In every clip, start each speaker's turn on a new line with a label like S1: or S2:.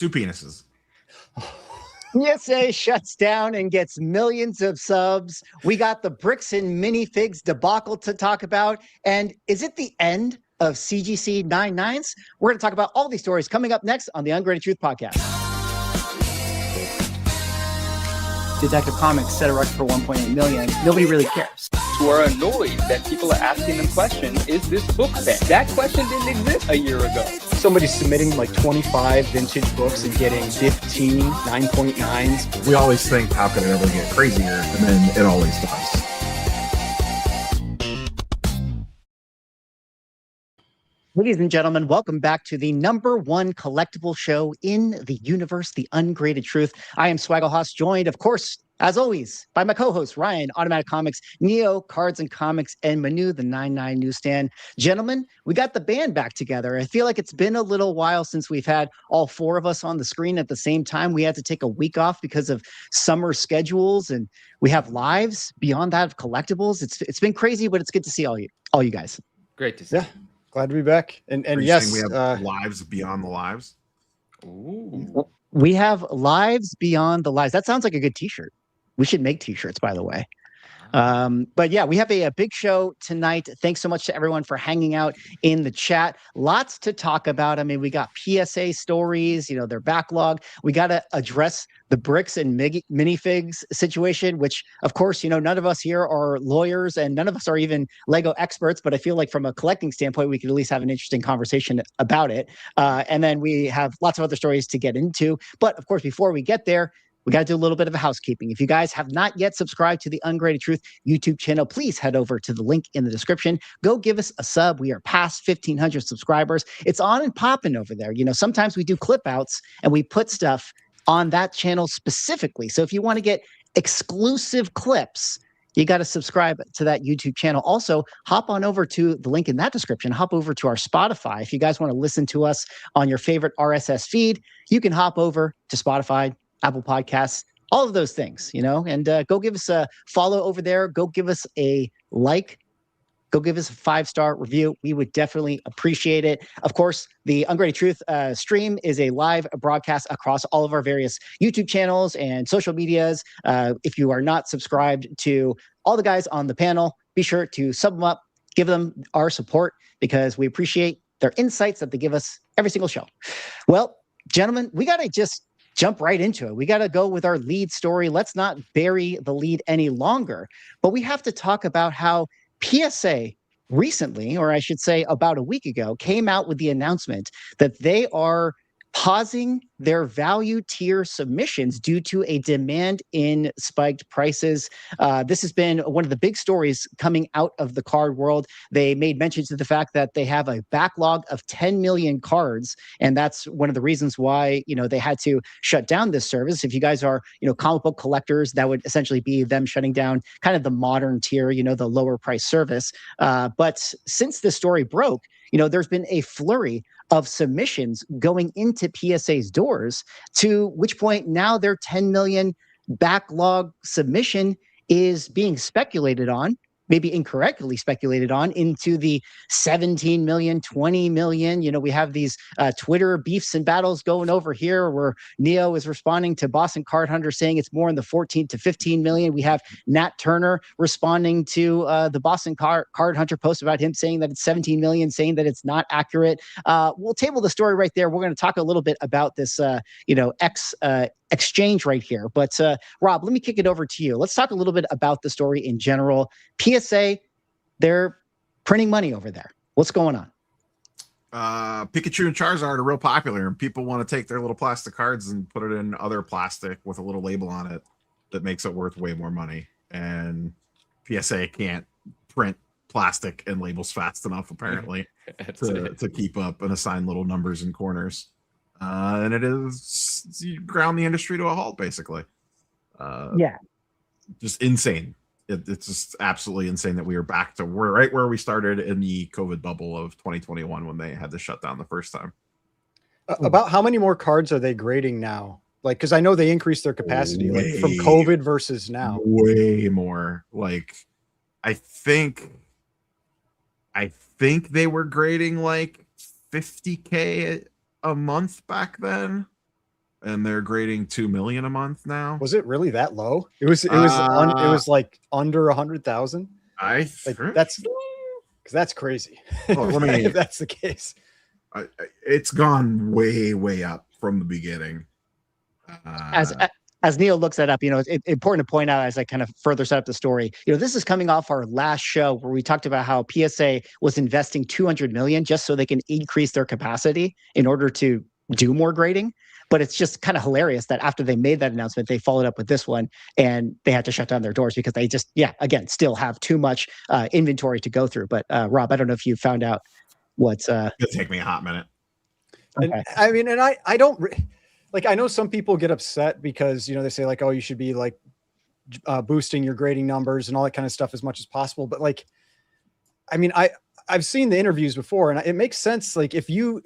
S1: Two penises.
S2: PSA shuts down and gets millions of subs. We got the bricks and minifigs debacle to talk about. And is it the end of CGC 99s? We're going to talk about all these stories coming up next on the Ungraded Truth podcast.
S3: Debacle Comics set a record for 1.8 million. Nobody really cares.
S4: Who are annoyed that people are asking them questions, is this book banned? That question didn't exist a year ago.
S5: Somebody's submitting like 25 vintage books and getting 15 9.9s.
S1: We always think, how can it ever get crazier? And then it always does.
S2: Ladies and gentlemen, welcome back to the #1 collectible show in the universe, The Ungraded Truth. I am Swaggle Haas, joined, of course, as always, by my co-host, Ryan, Automatic Comics, Neo, Cards and Comics, and Manu, the 99 Newsstand. Gentlemen, we got the band back together. I feel like it's been a little while since we've had all four of us on the screen at the same time. We had to take a week off because of summer schedules, and we have lives beyond that of collectibles. It's been crazy, but it's good to see all you guys.
S4: Great to see.
S5: Yeah, glad to be back. And yes,
S1: we have lives beyond the lives.
S4: Ooh.
S2: We have lives beyond the lives. That sounds like a good t-shirt. We should make t-shirts, by the way. But yeah, we have a big show tonight. Thanks so much to everyone for hanging out in the chat. Lots to talk about. I mean, we got PSA stories, their backlog. We got to address the bricks and minifigs situation, which, of course, none of us here are lawyers and none of us are even Lego experts. But I feel like from a collecting standpoint, we could at least have an interesting conversation about it. And then we have lots of other stories to get into. But of course, before we get there, we got to do a little bit of a housekeeping. If you guys have not yet subscribed to the Ungraded Truth YouTube channel, please head over to the link in the description. Go give us a sub. We are past 1,500 subscribers. It's on and popping over there. Sometimes we do clip outs and we put stuff on that channel specifically. So if you want to get exclusive clips, you got to subscribe to that YouTube channel. Also, hop on over to the link in that description. Hop over to our Spotify. If you guys want to listen to us on your favorite RSS feed, you can hop over to Spotify, Apple Podcasts, all of those things, and go give us a follow over there. Go give us a like. Go give us a 5-star review. We would definitely appreciate it. Of course, the Ungraded Truth stream is a live broadcast across all of our various YouTube channels and social medias. If you are not subscribed to all the guys on the panel, be sure to sub them up, give them our support because we appreciate their insights that they give us every single show. Well, gentlemen, we got to just jump right into it. We got to go with our lead story. Let's not bury the lead any longer, but we have to talk about how PSA recently, or I should say about a week ago, came out with the announcement that they are pausing their value tier submissions due to a demand in spiked prices. This has been one of the big stories coming out of the card world. They made mention to the fact that they have a backlog of 10 million cards, and that's one of the reasons why they had to shut down this service. If you guys are comic book collectors, that would essentially be them shutting down kind of the modern tier, the lower price service. But since this story broke, there's been a flurry of submissions going into PSA's doors, to which point now their 10 million backlog submission is being speculated on, maybe incorrectly speculated on, into the 17 million, 20 million. We have these Twitter beefs and battles going over here where Neo is responding to Boston Card Hunter saying it's more in the 14 to 15 million. We have Nat Turner responding to the Boston Card Hunter post about him saying that it's 17 million, saying that it's not accurate. We'll table the story right there. We're going to talk a little bit about this, exchange right here. But Rob, let me kick it over to you. Let's talk a little bit about the story in general. PSA, they're printing money over there. What's going on?
S1: Pikachu and Charizard are real popular, and people want to take their little plastic cards and put it in other plastic with a little label on it that makes it worth way more money. And PSA can't print plastic and labels fast enough, apparently, to keep up and assign little numbers in corners. And it is, you ground the industry to a halt, basically.
S2: Yeah.
S1: Just insane. It's just absolutely insane that we are back to right where we started in the COVID bubble of 2021 when they had to shut down the first time.
S5: About how many more cards are they grading now? Like, because I know they increased their capacity from COVID versus now.
S1: Way more. Like, I think they were grading like 50K a month back then. and they're grading 2 million a month now.
S5: Was it really that low? It was like under 100,000.
S1: I
S5: Like that's because that's crazy.
S1: Well, let me-
S5: if that's the case.
S1: It's gone way up from the beginning.
S2: As Neil looks that up, it's important to point out as I kind of further set up the story. This is coming off our last show where we talked about how PSA was investing 200 million just so they can increase their capacity in order to do more grading. But it's just kind of hilarious that after they made that announcement, they followed up with this one and they had to shut down their doors because they just, again, still have too much inventory to go through. But Rob, I don't know if you found out what's.
S1: It'll take me a hot minute.
S2: Okay.
S5: And I mean, and I don't. Like, I know some people get upset because, they say like, oh, you should be like boosting your grading numbers and all that kind of stuff as much as possible. But like, I mean, I've seen the interviews before and it makes sense. Like if you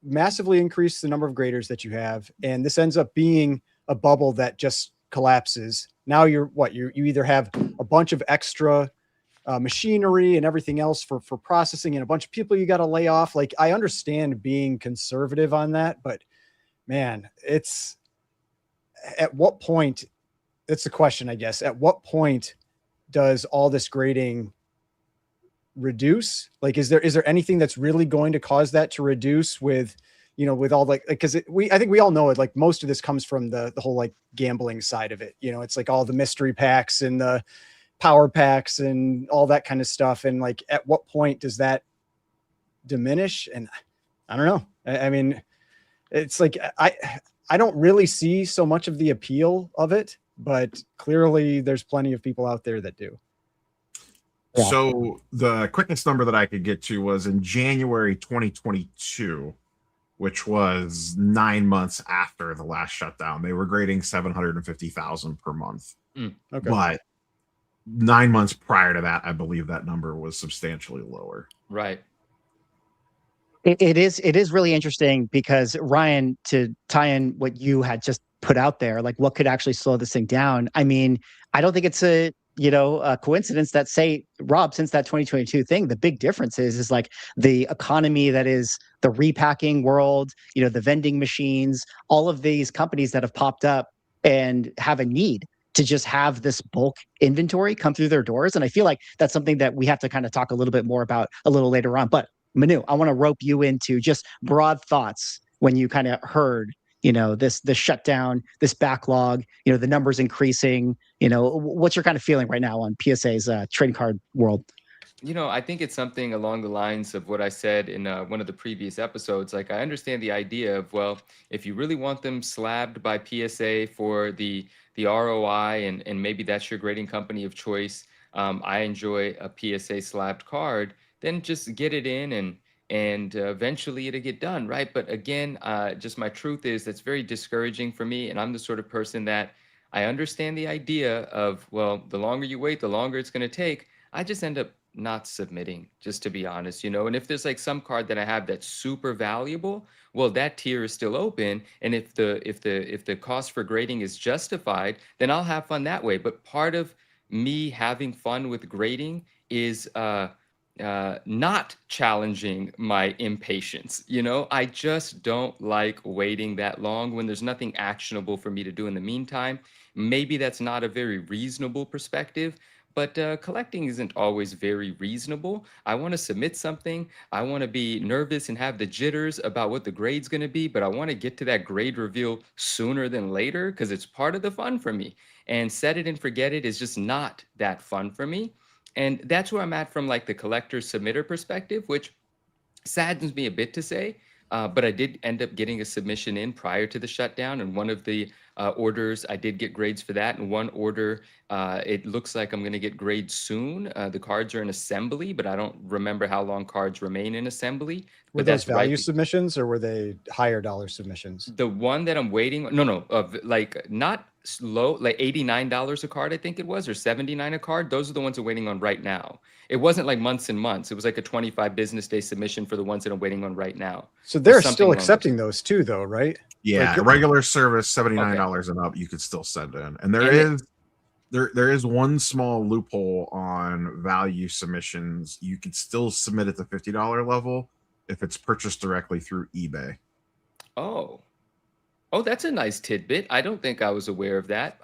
S5: massively increase the number of graders that you have, and this ends up being a bubble that just collapses. Now you either have a bunch of extra machinery and everything else for processing and a bunch of people you got to lay off. Like I understand being conservative on that, but man, it's at what point, it's the question, I guess, at what point does all this grading reduce? Like, is there anything that's really going to cause that to reduce with, with all like, because I think we all know it, like most of this comes from the whole like gambling side of it. It's like all the mystery packs and the power packs and all that kind of stuff. And like, at what point does that diminish? And I don't know. I mean, it's like I don't really see so much of the appeal of it, but clearly there's plenty of people out there that do.
S2: Yeah.
S1: So the quickest number that I could get to was in January 2022, which was 9 months after the last shutdown. They were grading 750,000 per month.
S5: Okay.
S1: But 9 months prior to that, I believe that number was substantially lower.
S6: Right.
S2: It is really interesting because Ryan, to tie in what you had just put out there, like what could actually slow this thing down. I mean, I don't think it's a coincidence that, say, Rob, since that 2022 thing, the big difference is like the economy that is the repacking world, the vending machines, all of these companies that have popped up and have a need to just have this bulk inventory come through their doors. And I feel like that's something that we have to kind of talk a little bit more about a little later on. But Manu, I want to rope you into just broad thoughts when you kind of heard, this shutdown, this backlog, the numbers increasing, what's your kind of feeling right now on PSA's trading card world?
S6: I think it's something along the lines of what I said in one of the previous episodes. Like, I understand the idea of, well, if you really want them slabbed by PSA for the ROI and maybe that's your grading company of choice, I enjoy a PSA slabbed card, then just get it in and eventually it'll get done, right? But again, just my truth is that's very discouraging for me. And I'm the sort of person that I understand the idea of, well, the longer you wait, the longer it's going to take. I just end up not submitting, just to be honest, And if there's like some card that I have that's super valuable, well, that tier is still open. And if the cost for grading is justified, then I'll have fun that way. But part of me having fun with grading is not challenging my impatience. I just don't like waiting that long when there's nothing actionable for me to do in the meantime. Maybe that's not a very reasonable perspective, but collecting isn't always very reasonable. I want to submit something. I want to be nervous and have the jitters about what the grade's going to be, but I want to get to that grade reveal sooner than later because it's part of the fun for me. And set it and forget it is just not that fun for me. And that's where I'm at from like the collector submitter perspective, which saddens me a bit to say, but I did end up getting a submission in prior to the shutdown. And one of the orders, I did get grades for that. And one order, it looks like I'm going to get grades soon. The cards are in assembly, but I don't remember how long cards remain in assembly.
S5: Were
S6: But
S5: those
S6: that's
S5: value
S6: right.
S5: submissions or were they higher dollar submissions?
S6: The one that I'm waiting, no, like not low, like $89 a card, I think it was, or $79 a card. Those are the ones I'm waiting on right now. It wasn't like months and months. It was like a 25 business day submission for the ones that I'm waiting on right now.
S5: So they're
S6: Something
S5: still
S6: along
S5: accepting those too, though, right?
S1: Yeah,
S5: Like,
S1: regular service, $79 and up, you could still send in. And there is one small loophole on value submissions. You could still submit at the $50 level if it's purchased directly through eBay.
S6: Oh, Oh, that's a nice tidbit. I don't think I was aware of that.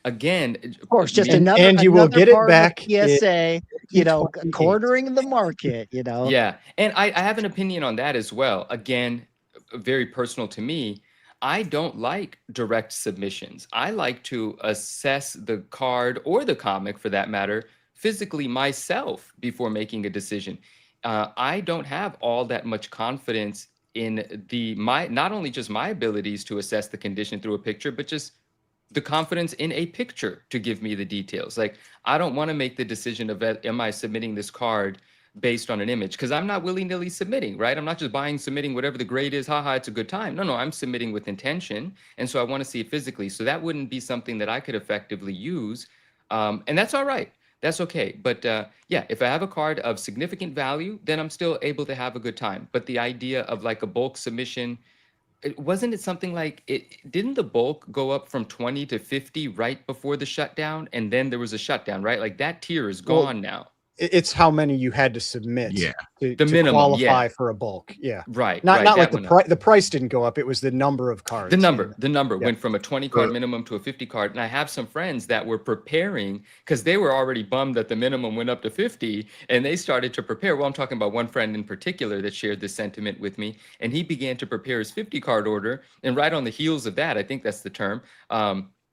S6: Again,
S2: Of course, just
S5: And
S2: another
S5: you will
S2: another
S5: get it
S2: part of
S5: back
S2: the PSA, you know,
S5: 28.
S2: cornering the market, you know.
S6: yeah, and I have an opinion on that as well. Again, very personal to me. I don't like direct submissions. I like to assess the card or the comic, for that matter, physically myself before making a decision. I don't have all that much confidence in my not only just my abilities to assess the condition through a picture, but just the confidence in a picture to give me the details. Like, I don't want to make the decision of am I submitting this card based on an image, because I'm not willy-nilly submitting, right? I'm not just submitting whatever the grade is. Haha, it's a good time. No, I'm submitting with intention, and so I want to see it physically. So that wouldn't be something that I could effectively use, and that's all right. That's okay. But yeah, if I have a card of significant value, then I'm still able to have a good time. But the idea of like a bulk submission, wasn't it something like didn't the bulk go up from 20 to 50 right before the shutdown, and then there was a shutdown, right? Like that tier is gone now.
S5: It's how many you had to submit
S6: The
S5: to
S6: minimum,
S5: qualify for a bulk. Yeah.
S6: Right.
S5: Not like
S6: that went up.
S5: the price didn't go up. It was the number of cards.
S6: The number
S5: Yeah.
S6: went from a 20 card minimum to a 50 card. And I have some friends that were preparing because they were already bummed that the minimum went up to 50, and they started to prepare. Well, I'm talking about one friend in particular that shared this sentiment with me, and he began to prepare his 50 card order. And right on the heels of that, I think that's the term,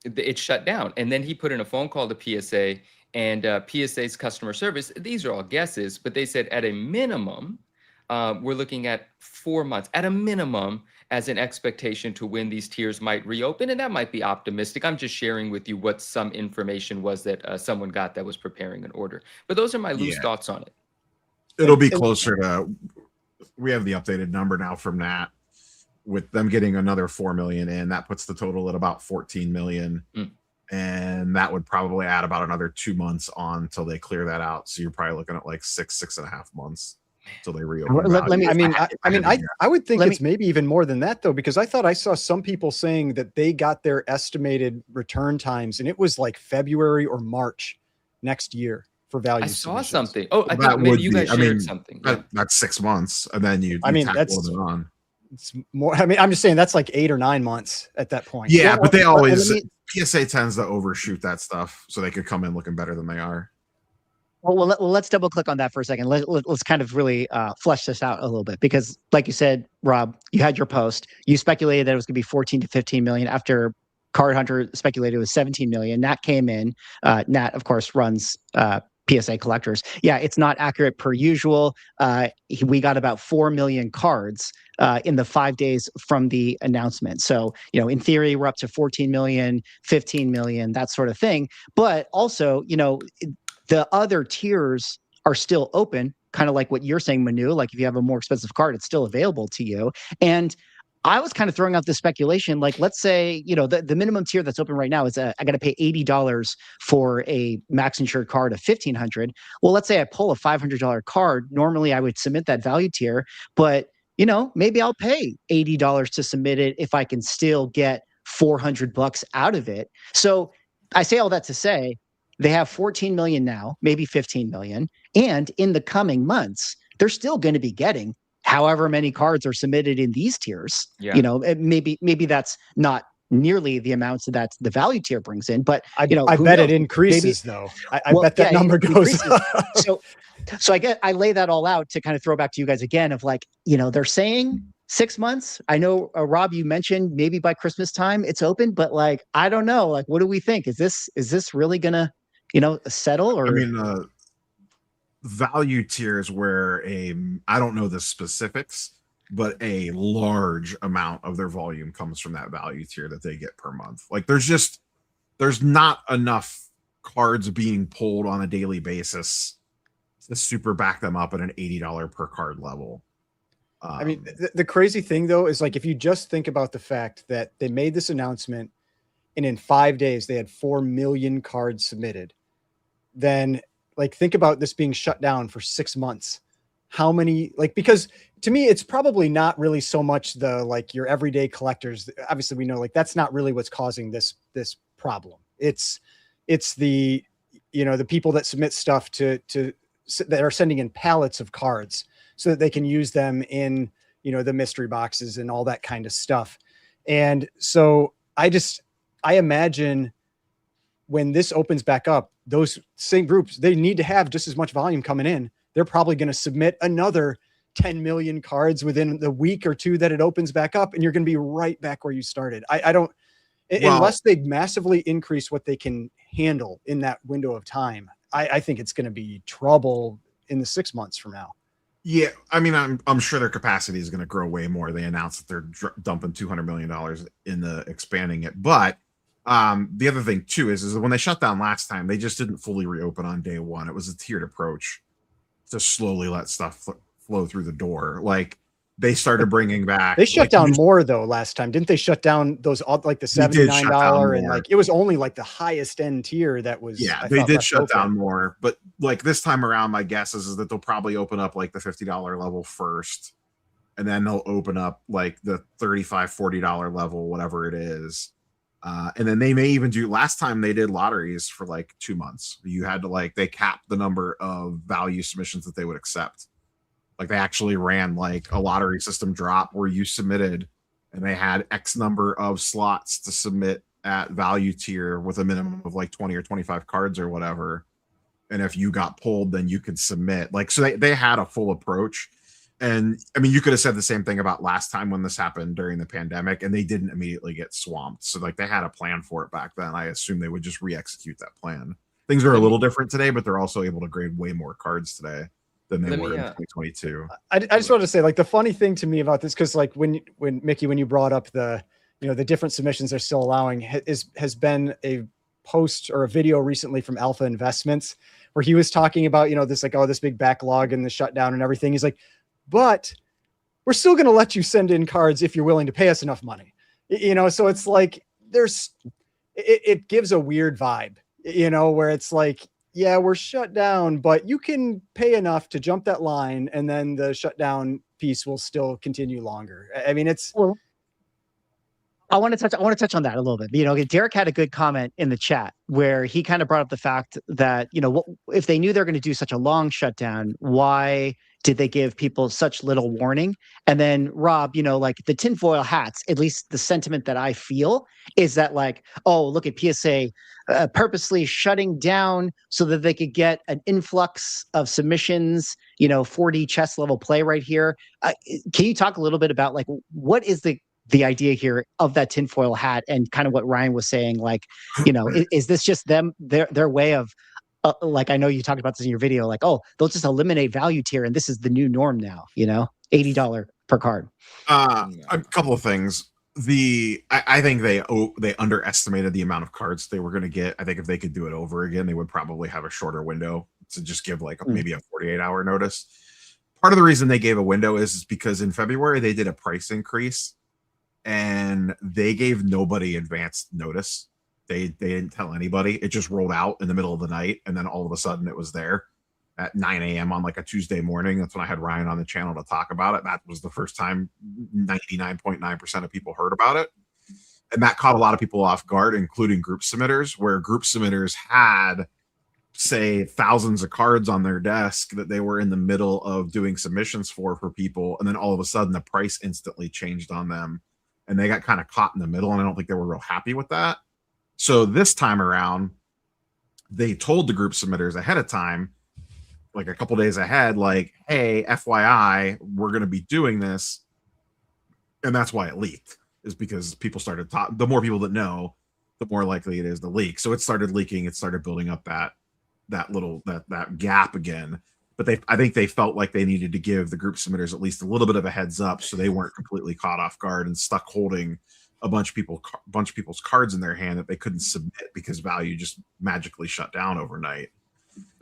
S6: it shut down. And then he put in a phone call to PSA, and PSA's customer service, these are all guesses, but they said at a minimum, we're looking at 4 months at a minimum as an expectation to when these tiers might reopen. And that might be optimistic. I'm just sharing with you what some information was that someone got that was preparing an order. But those are my loose thoughts on it.
S1: It'll be closer to, we have the updated number now from Nat, with them getting another 4 million in. That puts the total at about 14 million. And that would probably add about another 2 months on until they clear that out. So you're probably looking at like 6.5 months until they reopen.
S5: I would think it's maybe even more than that though, because I thought I saw some people saying that they got their estimated return times, and it was like February or March next year for value.
S6: I saw
S5: submissions.
S6: something. Oh, I thought maybe you guys shared something.
S1: That's 6 months, and then you
S5: that's
S1: on.
S5: It's more. I mean, I'm just saying that's like 8 or 9 months at that point.
S1: Yeah, but they always PSA tends to overshoot that stuff, so they could come in looking better than they are.
S2: Well, let's double click on that for a second. Let's kind of really flesh this out a little bit, because like you said, Rob, you had your post. You speculated that it was going to be 14 to 15 million after Card Hunter speculated it was 17 million. Nat came in. Nat, of course, runs PSA collectors. Yeah, it's not accurate per usual. We got about 4 million cards in the 5 days from the announcement. So, you know, in theory, we're up to 14 million, 15 million, that sort of thing. But also, you know, the other tiers are still open, kind of like what you're saying, Manu. Like if you have a more expensive card, it's still available to you. And I was kind of throwing out the speculation, like, let's say, you know, the minimum tier that's open right now is I got to pay $80 for a max insured card of $1,500. Well, let's say I pull a $500 card. Normally I would submit that value tier, but you know, maybe I'll pay $80 to submit it if I can still get $400 out of it. So I say all that to say they have 14 million now, maybe 15 million. And in the coming months, they're still going to be getting however many cards are submitted in these tiers. You know, maybe that's not nearly the amounts that the value tier brings in, but you know,
S5: I bet
S2: knows?
S5: it increases though. I bet that number goes up.
S2: So I lay that all out to kind of throw back to you guys again of like, you know, they're saying 6 months. I know, Rob, you mentioned maybe by Christmas time it's open, but like, I don't know, like, what do we think? Is this really gonna, you know, settle? Or
S1: I mean, value tiers where I don't know the specifics, but a large amount of their volume comes from that value tier that they get per month. Like there's not enough cards being pulled on a daily basis to super back them up at an $80 per card level.
S5: I mean, the crazy thing though is like if you just think about the fact that they made this announcement and in 5 days they had 4 million cards submitted, then like think about this being shut down for 6 months. How many, like, because to me it's probably not really so much the like your everyday collectors. Obviously we know like that's not really what's causing this problem. It's the, you know, the people that submit stuff that are sending in pallets of cards so that they can use them in, you know, the mystery boxes and all that kind of stuff. And so I imagine when this opens back up, those same groups, they need to have just as much volume coming in. They're probably going to submit another 10 million cards within the week or two that it opens back up, and you're going to be right back where you started. I don't, unless they massively increase what they can handle in that window of time, I think it's going to be trouble in the 6 months from now.
S1: Yeah, I mean, I'm sure their capacity is going to grow way more. They announced that they're dumping $200 million in the expanding it. But the other thing too is that when they shut down last time, they just didn't fully reopen on day one. It was a tiered approach to slowly let stuff flow through the door. Like they started bringing back.
S5: They shut down more though last time, didn't they? Shut down those like the $79 and like it was only like the highest end tier that was.
S1: Yeah, they did shut down more, but like this time around, my guess is that they'll probably open up like the $50 level first, and then they'll open up like the $35, $40 level, whatever it is. And then they may even do, last time they did lotteries for like 2 months. You had to like, they capped the number of value submissions that they would accept. Like they actually ran like a lottery system drop where you submitted and they had X number of slots to submit at value tier with a minimum of like 20 or 25 cards or whatever. And if you got pulled, then you could submit. Like, so they had a full approach. And I mean, you could have said the same thing about last time when this happened during the pandemic, and they didn't immediately get swamped. So like they had a plan for it back then. I assume they would just re-execute that plan. Things are a little different today, but they're also able to grade way more cards today than they were in 2022.
S5: I just wanted to say, like, the funny thing to me about this, because like when Mickey, when you brought up the, you know, the different submissions they're still allowing, has been a post or a video recently from Alpha Investments where he was talking about, you know, this like, oh, this big backlog and the shutdown and everything. He's like, but we're still going to let you send in cards if you're willing to pay us enough money, you know? So it's like, it gives a weird vibe, you know, where it's like, yeah, we're shut down, but you can pay enough to jump that line, and then the shutdown piece will still continue longer. I mean, it's.
S2: Well, I want to touch on that a little bit. You know, Derek had a good comment in the chat where he kind of brought up the fact that, you know, if they knew they're going to do such a long shutdown, why did they give people such little warning? And then Rob, you know, like the tinfoil hats, at least the sentiment that I feel is that like, oh, look at PSA purposely shutting down so that they could get an influx of submissions, you know, 4D chess level play right here. Can you talk a little bit about like, what is the idea here of that tinfoil hat, and kind of what Ryan was saying, like, you know, is this just their way of, like, I know you talked about this in your video, like, oh, they'll just eliminate value tier and this is the new norm now, you know, $80 per card.
S1: A couple of things. I think they underestimated the amount of cards they were going to get. I think if they could do it over again, they would probably have a shorter window to just give like maybe a 48-hour notice. Part of the reason they gave a window is because in February they did a price increase and they gave nobody advanced notice. They didn't tell anybody. It just rolled out in the middle of the night, and then all of a sudden it was there at 9 a.m. on like a Tuesday morning. That's when I had Ryan on the channel to talk about it. That was the first time 99.9% of people heard about it. And that caught a lot of people off guard, including group submitters, where group submitters had, say, thousands of cards on their desk that they were in the middle of doing submissions for people. And then all of a sudden the price instantly changed on them, and they got kind of caught in the middle. And I don't think they were real happy with that. So this time around, they told the group submitters ahead of time, like a couple days ahead, like, hey, FYI, we're going to be doing this. And that's why it leaked, is because people started talking. The more people that know, the more likely it is to leak. So it started leaking. It started building up that gap again. But I think they felt like they needed to give the group submitters at least a little bit of a heads up, so they weren't completely caught off guard and stuck holding a bunch of people's cards in their hand that they couldn't submit because value just magically shut down overnight.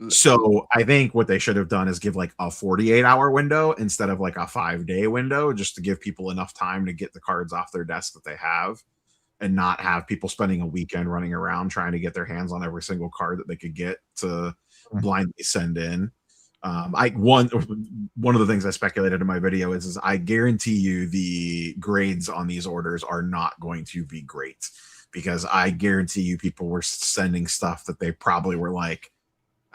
S1: So I think what they should have done is give like a 48-hour window instead of like a 5-day window, just to give people enough time to get the cards off their desk that they have, and not have people spending a weekend running around trying to get their hands on every single card that they could get to blindly send in. One of the things I speculated in my video is I guarantee you the grades on these orders are not going to be great, because I guarantee you people were sending stuff that they probably were like,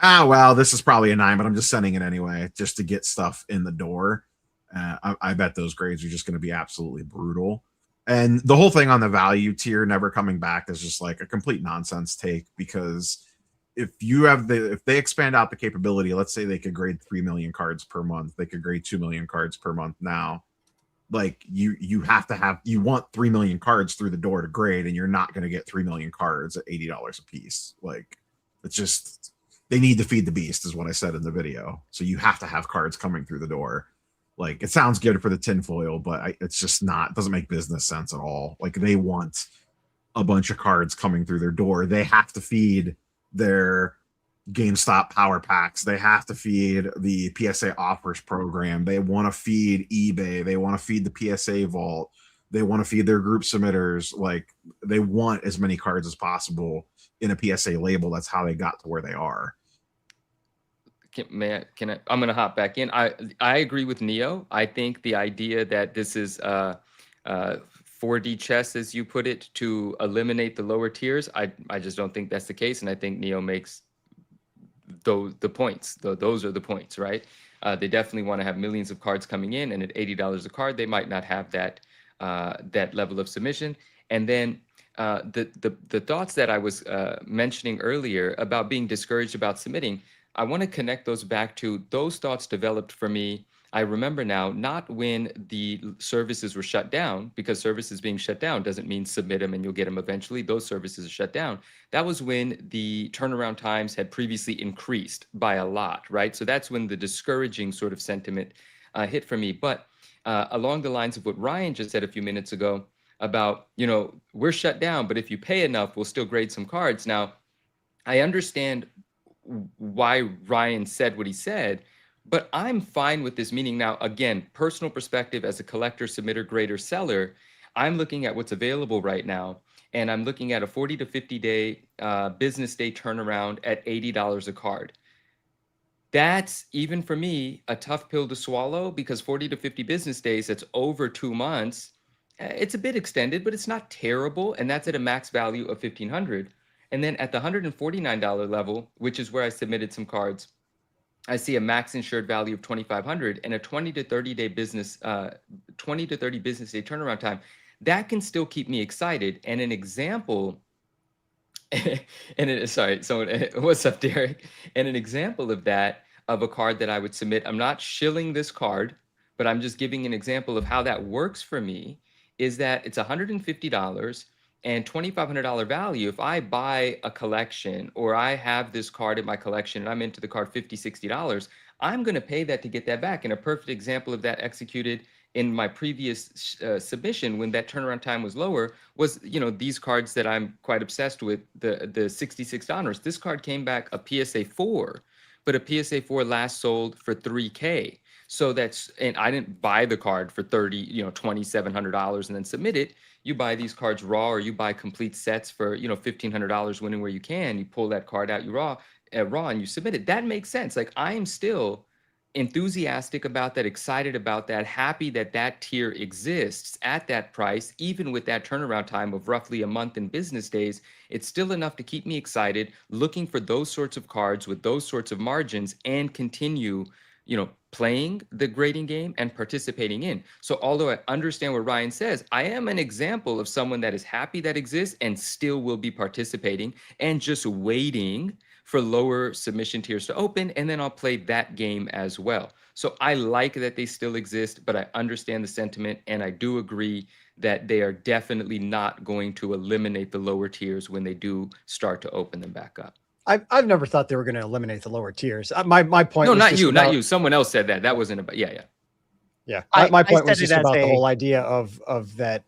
S1: well, this is probably a 9, but I'm just sending it anyway just to get stuff in the door. I bet those grades are just going to be absolutely brutal. And the whole thing on the value tier never coming back is just like a complete nonsense take, because if they expand out the capability, let's say they could grade 3 million cards per month, they could grade 2 million cards per month now. Like you want 3 million cards through the door to grade, and you're not going to get 3 million cards at $80 a piece. Like, it's just, they need to feed the beast, is what I said in the video. So you have to have cards coming through the door. Like, it sounds good for the tinfoil, but it's just not, it doesn't make business sense at all. Like, they want a bunch of cards coming through their door. They have to feed their GameStop power packs. They have to feed the PSA offers program. They want to feed eBay. They want to feed the PSA vault. They want to feed their group submitters. Like, they want as many cards as possible in a PSA label. That's how they got to where they are.
S6: I'm going to hop back in. I agree with Neo. I think the idea that this is 4D chess, as you put it, to eliminate the lower tiers, I just don't think that's the case. And I think Neo makes those are the points, right? They definitely want to have millions of cards coming in, and at $80 a card, they might not have that level of submission. And then the thoughts that I was mentioning earlier about being discouraged about submitting, I want to connect those back to those thoughts developed for me. I remember now, not when the services were shut down, because services being shut down doesn't mean submit them and you'll get them eventually. Those services are shut down. That was when the turnaround times had previously increased by a lot, right? So that's when the discouraging sort of sentiment hit for me. But along the lines of what Ryan just said a few minutes ago about, we're shut down, but if you pay enough, we'll still grade some cards. Now, I understand why Ryan said what he said, but I'm fine with this. Meaning, now, again, personal perspective as a collector, submitter, grader, seller, I'm looking at what's available right now, and I'm looking at a 40 to 50 day business day turnaround at $80 a card. That's, even for me, a tough pill to swallow, because 40 to 50 business days, that's over 2 months. It's a bit extended, but it's not terrible, and that's at a max value of $1,500. And then at the $149 level, which is where I submitted some cards, I see a max insured value of $2,500 and a 20 to 30 business day turnaround time. That can still keep me excited. And an example, what's up, Derek? And an example of that, of a card that I would submit, I'm not shilling this card, but I'm just giving an example of how that works for me, is that it's $150 and $2,500 value. If I buy a collection, or I have this card in my collection and I'm into the card $50, $60, I'm going to pay that to get that back. And a perfect example of that executed in my previous submission, when that turnaround time was lower, was, these cards that I'm quite obsessed with, the $66. This card came back a PSA 4, but a PSA 4 last sold for $3K. So and I didn't buy the card for $2,700 and then submit it. You buy these cards raw, or you buy complete sets for, $1,500 winning where you can. You pull that card out, raw, and you submit it. That makes sense. Like, I am still enthusiastic about that, excited about that, happy that that tier exists at that price, even with that turnaround time of roughly a month in business days. It's still enough to keep me excited, looking for those sorts of cards with those sorts of margins, and continue, playing the grading game and participating in. So although I understand what Ryan says, I am an example of someone that is happy that exists and still will be participating and just waiting for lower submission tiers to open, and then I'll play that game as well. So I like that they still exist, but I understand the sentiment, and I do agree that they are definitely not going to eliminate the lower tiers when they do start to open them back up.
S5: I've never thought they were going to eliminate the lower tiers. My point.
S6: No,
S5: was
S6: not
S5: just
S6: you,
S5: about,
S6: not you. Someone else said that. That wasn't about. Yeah.
S5: My point was
S2: said
S5: just
S2: it as
S5: about the
S2: a-
S5: whole idea of that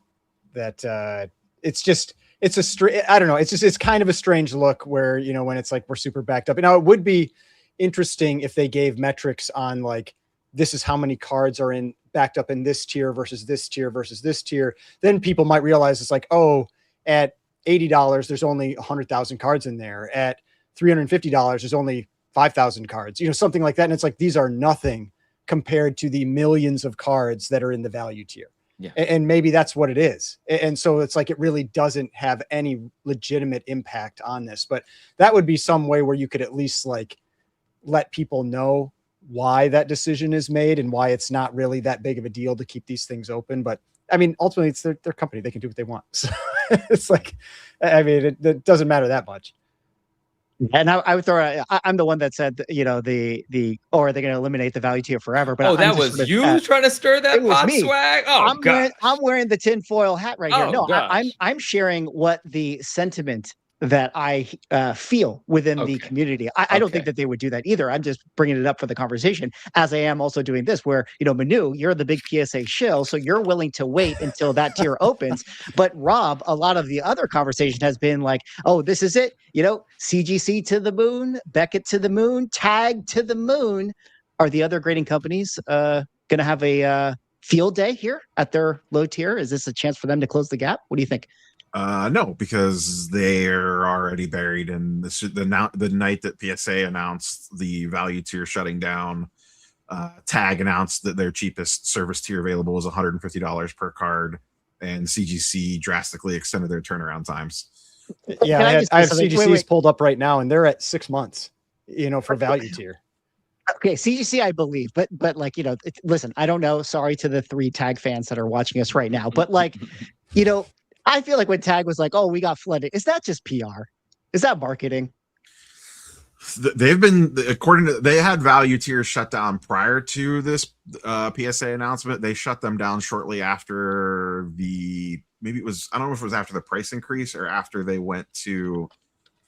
S5: it's a strange, I don't know. It's kind of a strange look where, when it's like, we're super backed up. Now, it would be interesting if they gave metrics on, like, this is how many cards are backed up in this tier versus this tier versus this tier. Then people might realize it's like, oh, at $80, there's only 100,000 cards in there. At $350, there's only 5,000 cards, something like that. And it's like, these are nothing compared to the millions of cards that are in the value tier.
S6: Yeah.
S5: And maybe that's what it is. And so it's like, it really doesn't have any legitimate impact on this, but that would be some way where you could at least, like, let people know why that decision is made and why it's not really that big of a deal to keep these things open. But I mean, ultimately it's their company. They can do what they want. So it's like, I mean, it doesn't matter that much.
S2: And I would throw. I'm the one that said, you know, or are they going to eliminate the value tier forever? But
S6: Oh,
S2: I'm
S6: that
S2: just
S6: was
S2: sort of,
S6: you trying to stir that
S2: it was
S6: pot
S2: me.
S6: swag? Oh, God.
S2: I'm wearing the tinfoil hat right here.
S6: Oh,
S2: No,
S6: gosh.
S2: I'm sharing what the sentiment that I feel within the
S6: Okay.
S2: community. I don't think
S6: Okay.
S2: that they would do that either. I'm just bringing it up for the conversation, as I am also doing this, where, you know, Manu, you're the big PSA shill, so you're willing to wait until that tier opens. But Rob, a lot of the other conversation has been like, oh, this is it. You know, CGC to the moon, Beckett to the moon, Tag to the moon. Are the other grading companies going to have a field day here at their low tier? Is this a chance for them to close the gap? What do you think?
S1: No, because they're already buried in the night that PSA announced the value tier shutting down. Tag announced that their cheapest service tier available was $150 per card, and CGC drastically extended their turnaround times.
S5: Yeah,
S2: Can
S5: I have
S2: just say something?
S5: CGCs pulled up right now, and they're at 6 months. You know, for value tier.
S2: Okay, CGC, I believe, but like, you know, listen, I don't know. Sorry to the 3 Tag fans that are watching us right now, but like, you know, I feel like when Tag was like, "Oh, we got flooded," is that just PR? Is that marketing?
S1: They've been, according to, they had value tiers shut down prior to this PSA announcement. They shut them down shortly after maybe it was, I don't know if it was after the price increase or after they went to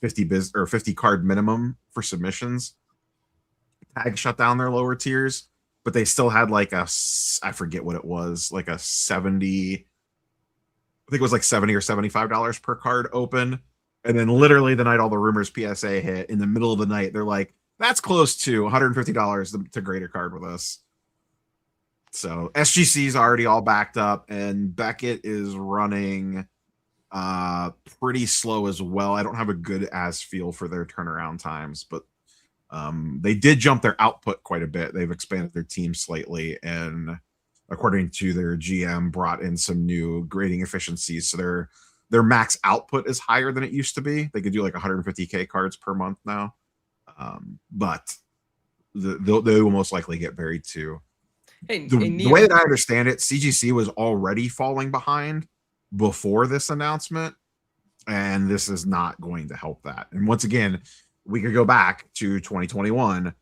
S1: 50 card minimum for submissions. Tag shut down their lower tiers, but they still had like I forget what it was, like a 70, I think it was like $70 or $75 per card open. And then literally the night all the rumors PSA hit, in the middle of the night, they're like, that's close to $150 to grade a card with us. So SGC is already all backed up, and Beckett is running pretty slow as well. I don't have a good as feel for their turnaround times, but they did jump their output quite a bit. They've expanded their team slightly, and according to their GM, brought in some new grading efficiencies. So their max output is higher than it used to be. They could do like 150K cards per month now. But they will most likely get buried too.
S6: Hey,
S1: The way that I understand it, CGC was already falling behind before this announcement, and this is not going to help that. And once again, we could go back to 2021.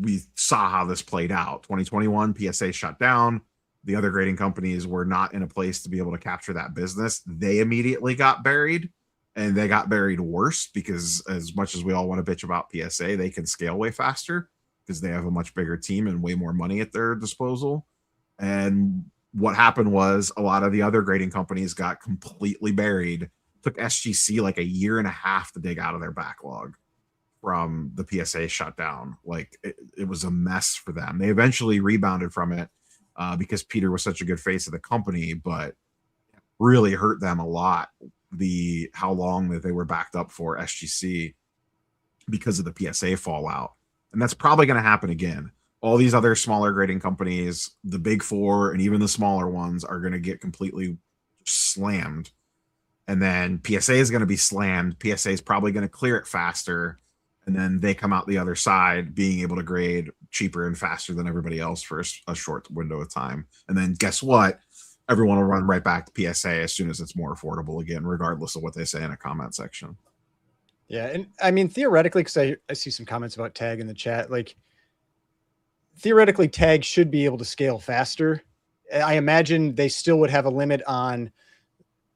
S1: We saw how this played out. 2021, PSA shut down. The other grading companies were not in a place to be able to capture that business. They immediately got buried, and they got buried worse because, as much as we all want to bitch about PSA, they can scale way faster because they have a much bigger team and way more money at their disposal. And what happened was a lot of the other grading companies got completely buried. Took SGC like a year and a half to dig out of their backlog from the PSA shutdown. Like it was a mess for them. They eventually rebounded from it because Peter was such a good face of the company, but really hurt them a lot how long that they were backed up for SGC because of the PSA fallout. And that's probably going to happen again. All these other smaller grading companies, the big 4 and even the smaller ones, are going to get completely slammed. And then PSA is going to be slammed. PSA is probably going to clear it faster. And then they come out the other side being able to grade cheaper and faster than everybody else for a short window of time. And then guess what? Everyone will run right back to PSA as soon as it's more affordable again, regardless of what they say in a comment section.
S5: Yeah. And I mean, theoretically, because I see some comments about Tag in the chat, like theoretically Tag should be able to scale faster. I imagine they still would have a limit on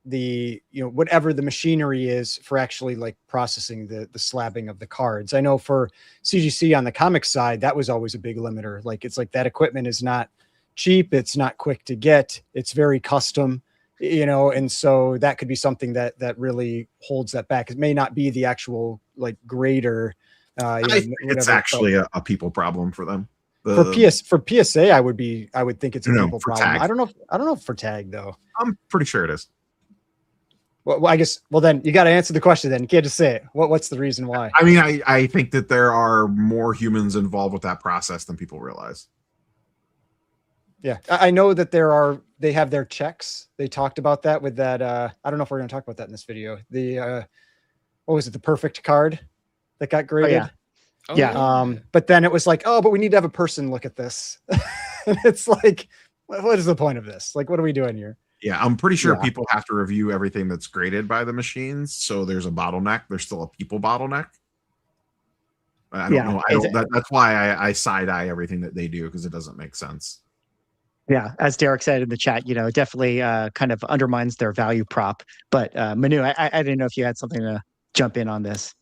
S5: the, you know, whatever the machinery is for actually like processing the slabbing of the cards. I know for CGC on the comics side, that was always a big limiter. Like, it's like that equipment is not cheap. It's not quick to get. It's very custom, you know? And so that could be something that really holds that back. It may not be the actual like grader.
S1: It's actually a people problem for them.
S5: For PSA, I would think it's a people problem.
S1: Tag.
S5: I don't know for Tag though.
S1: I'm pretty sure it is.
S5: Well, I guess. Well, then you got to answer the question. Then you can't just say it. What's the reason why?
S1: I mean, I think that there are more humans involved with that process than people realize.
S5: Yeah, I know that they have their checks. They talked about that with that. I don't know if we're going to talk about that in this video. The what was it? The perfect card that got graded.
S2: Yeah.
S5: But then it was like, oh, but we need to have a person look at this. And it's like, What is the point of this? Like, what are we doing here?
S1: Yeah, I'm pretty sure
S2: Yeah.
S1: people have to review everything that's graded by the machines. So there's a bottleneck. There's still a people bottleneck. I don't know. That's why I side eye everything that they do, because it doesn't make sense.
S2: Yeah, as Derek said in the chat, it definitely kind of undermines their value prop. But Manu, I didn't know if you had something to jump in on this.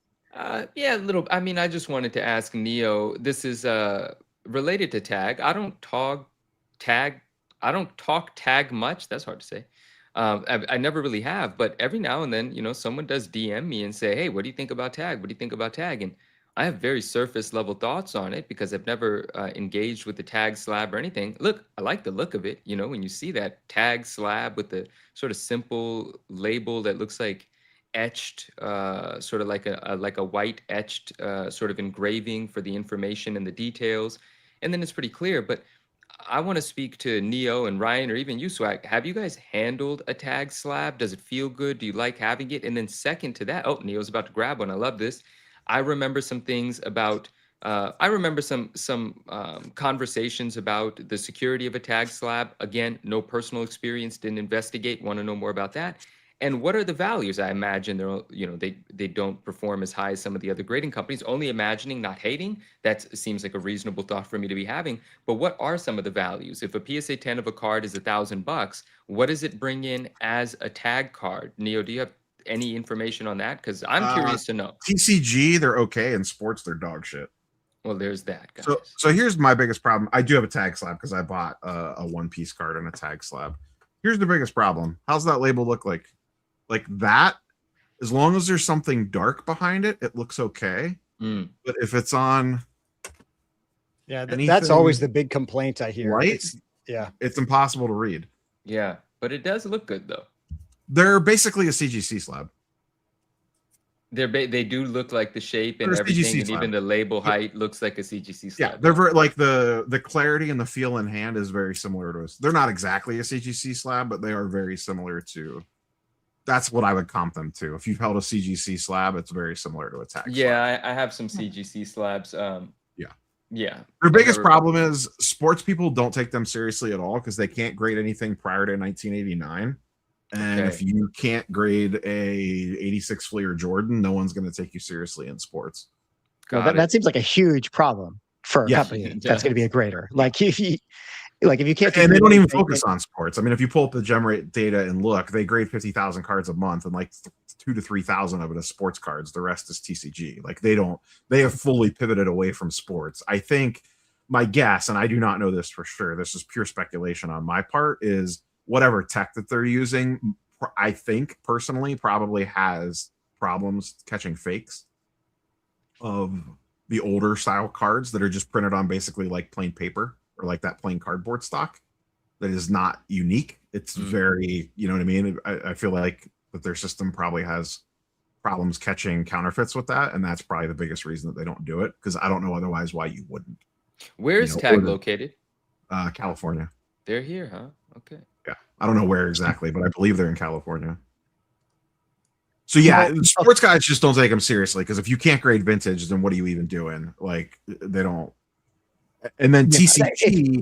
S6: Yeah, a little. I mean, I just wanted to ask Neo. This is related to tag. I don't talk tag much. That's hard to say. I never really have, but every now and then, someone does DM me and say, "Hey, what do you think about tag? What do you think about tag?" And I have very surface level thoughts on it because I've never engaged with the tag slab or anything. Look, I like the look of it. When you see that tag slab with the sort of simple label that looks like etched, sort of like a white etched sort of engraving for the information and the details, and then it's pretty clear. But I want to speak to Neo and Ryan, or even you, Swag. Have you guys handled a tag slab? Does it feel good? Do you like having it? And then second to that, oh, Neo's about to grab one. I love this. I remember some things about. I remember some conversations about the security of a tag slab. Again, no personal experience, didn't investigate. Want to know more about that. And what are the values? I imagine they don't perform as high as some of the other grading companies. Only imagining, not hating. That seems like a reasonable thought for me to be having. But what are some of the values? If a PSA 10 of a card is $1,000, what does it bring in as a tag card? Neo, do you have any information on that? Because I'm curious to know.
S1: TCG, they're okay. In sports, they're dog shit.
S6: Well, there's that, guys.
S1: So here's my biggest problem. I do have a tag slab because I bought a one-piece card and a tag slab. Here's the biggest problem. How's that label look like? Like that, as long as there's something dark behind it, it looks okay. But if it's on,
S5: that's always the big complaint I hear.
S1: Right? It's impossible to read.
S6: Yeah, but it does look good though.
S1: They're basically a CGC slab.
S6: They do look like the shape and
S1: They're
S6: everything, and even the label height looks like a CGC slab.
S1: Yeah, they're very, like the clarity and the feel in hand is very similar to us. They're not exactly a CGC slab, but they are very similar to. That's what I would comp them to. If you've held a CGC slab, it's very similar to a tag slab.
S6: Yeah, I have some CGC slabs. Yeah.
S1: Their biggest problem is sports people don't take them seriously at all because they can't grade anything prior to 1989. And if you can't grade a 86 Fleer Jordan, no one's going to take you seriously in sports.
S2: Well, that seems like a huge problem for a company that's going to be a grader. Like if you can't,
S1: and they don't even focus on sports. I mean, if you pull up the gem rate data and look, they grade 50,000 cards a month, and like 2,000 to 3,000 of it is sports cards. The rest is TCG. Like they have fully pivoted away from sports. I think my guess, and I do not know this for sure, this is pure speculation on my part, is whatever tech that they're using, I think personally probably has problems catching fakes of the older style cards that are just printed on basically like plain paper or like that plain cardboard stock that is not unique. It's very, you know what I mean? I feel like that their system probably has problems catching counterfeits with that. And that's probably the biggest reason that they don't do it. Because I don't know otherwise why you wouldn't.
S6: Where is tag located?
S1: California.
S6: They're here, huh? Okay.
S1: Yeah. I don't know where exactly, but I believe they're in California. So yeah, sports guys just don't take them seriously because if you can't grade vintage, then what are you even doing? Like they don't. And then TCG,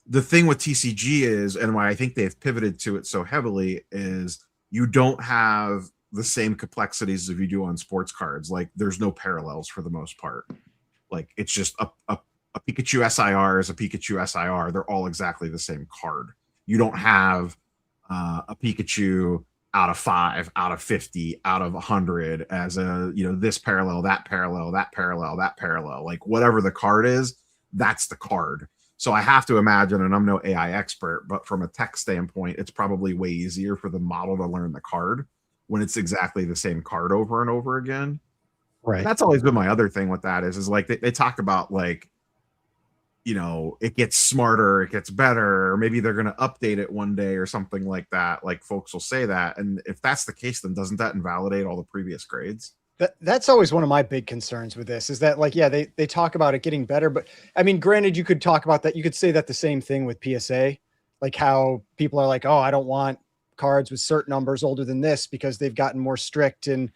S1: the thing with TCG is, and why I think they've pivoted to it so heavily, is you don't have the same complexities as you do on sports cards. Like there's no parallels for the most part. Like it's just a Pikachu SIR is a Pikachu SIR. They're all exactly the same card. You don't have a Pikachu out of 5, out of 50, out of 100 as a, this parallel, that parallel, that parallel, that parallel. Like whatever the card is, that's the card. So I have to imagine, and I'm no AI expert, but from a tech standpoint, it's probably way easier for the model to learn the card when it's exactly the same card over and over again.
S2: Right.
S1: And that's always been my other thing with that is like they talk about like, it gets smarter, it gets better, or maybe they're going to update it one day or something like that. Like folks will say that. And if that's the case, then doesn't that invalidate all the previous grades?
S5: That's always one of my big concerns with this is that like, yeah, they talk about it getting better, but I mean, granted, you could talk about that. You could say that the same thing with PSA, like how people are like, oh, I don't want cards with certain numbers older than this because they've gotten more strict. And,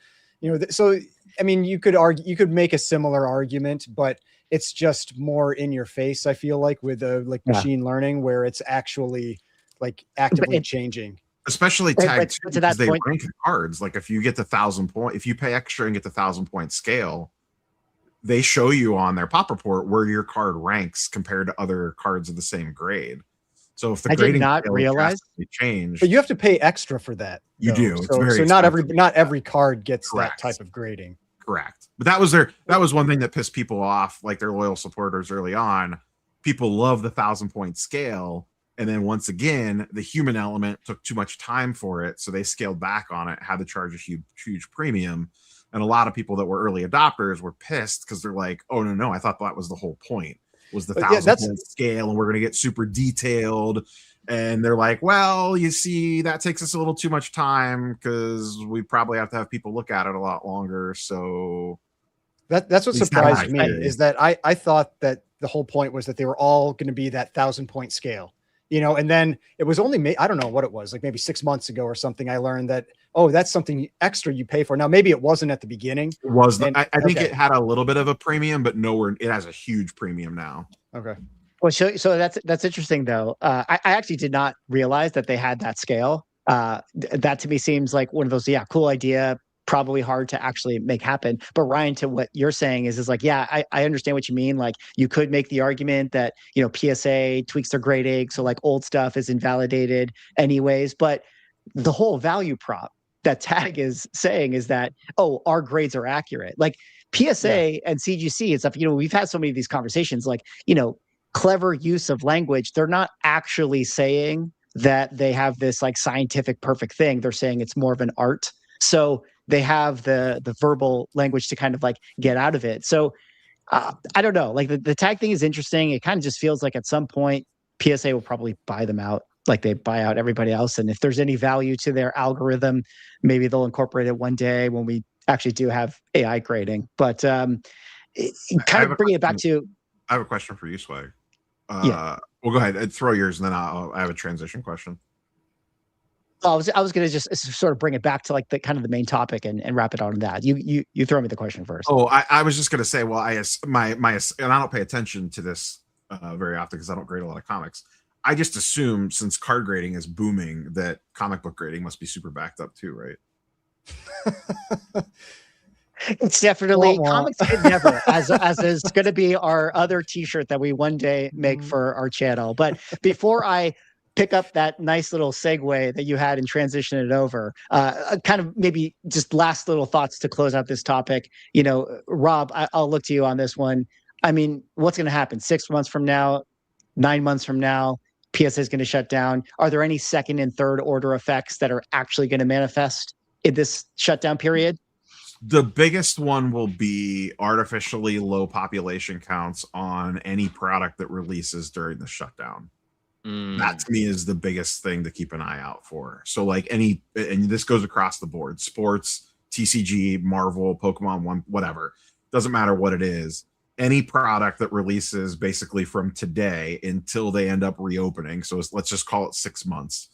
S5: so, I mean, you could argue, you could make a similar argument, but It's just more in your face. I feel like with like machine learning, where it's actually like actively changing.
S1: Especially
S2: But-
S1: tag
S2: but
S1: two,
S2: to that
S1: because they
S2: point-
S1: rank the cards. Like if you get the 1,000 point, if you pay extra and get the 1,000 point scale, they show you on their pop report where your card ranks compared to other cards of the same grade. So if the
S2: I did
S1: grading
S2: not
S1: scale
S2: realize-
S1: drastically changed,
S5: But you have to pay extra for that.
S1: You
S5: though.
S1: do. It's
S5: So,
S1: very
S5: so not
S1: expensive.
S5: every card gets
S1: Correct.
S5: that type of grading.
S1: correct. But that was one thing that pissed people off, like their loyal supporters early on. People love the 1,000 point scale. And then once again, the human element took too much time for it. So they scaled back on it, had to charge a huge premium. And a lot of people that were early adopters were pissed because they're like, oh, no, I thought that was the whole point, was the 1,000 point scale. And we're going to get super detailed. And they're like, well, you see, that takes us a little too much time because we probably have to have people look at it a lot longer. So
S5: that's what surprised me,
S1: theory.
S5: is that I thought that the whole point was that they were all going to be that 1,000-point scale. You know, and then it was only, I don't know what it was, like maybe 6 months ago or something, I learned that, oh, that's something extra you pay for. Now, maybe it wasn't at the beginning.
S1: It was. I think
S5: okay.
S1: it had a little bit of a premium, but nowhere. It has a huge premium now.
S5: Okay.
S2: Well, so that's interesting though. I actually did not realize that they had that scale. That to me seems like one of those, cool idea, probably hard to actually make happen. But Ryan, to what you're saying is like, I understand what you mean. Like you could make the argument that, PSA tweaks their grading, so like old stuff is invalidated anyways. But the whole value prop that Tag is saying is that, oh, our grades are accurate. Like PSA and CGC and stuff, we've had so many of these conversations, like, clever use of language. They're not actually saying that they have this like scientific perfect thing. They're saying it's more of an art. So they have the verbal language to kind of like get out of it. So I don't know, like the tag thing is interesting. It kind of just feels like at some point PSA will probably buy them out, like they buy out everybody else. And if there's any value to their algorithm, maybe they'll incorporate it one day when we actually do have AI grading. But kind of bringing it back to.
S1: I have a question for you, Swag.
S2: Yeah.
S1: Well, go ahead and throw yours, and then I have a transition question.
S2: I was going to just sort of bring it back to like the kind of the main topic and wrap it on that. You throw me the question first.
S1: Oh, I was just going to say, well, my and I don't pay attention to this very often because I don't grade a lot of comics. I just assume since card grading is booming that comic book grading must be super backed up too, right?
S2: It's definitely comics could never, as is going to be our other T-shirt that we one day make for our channel. But before I pick up that nice little segue that you had and transition it over, kind of maybe just last little thoughts to close out this topic. Rob, I'll look to you on this one. I mean, what's going to happen 6 months from now, 9 months from now? PSA is going to shut down. Are there any second and third order effects that are actually going to manifest in this shutdown period?
S1: The biggest one will be artificially low population counts on any product that releases during the shutdown. That to me is the biggest thing to keep an eye out for. So like and this goes across the board, sports, TCG, Marvel, Pokemon, One, whatever. Doesn't matter what it is. Any product that releases basically from today until they end up reopening. So let's just call it 6 months.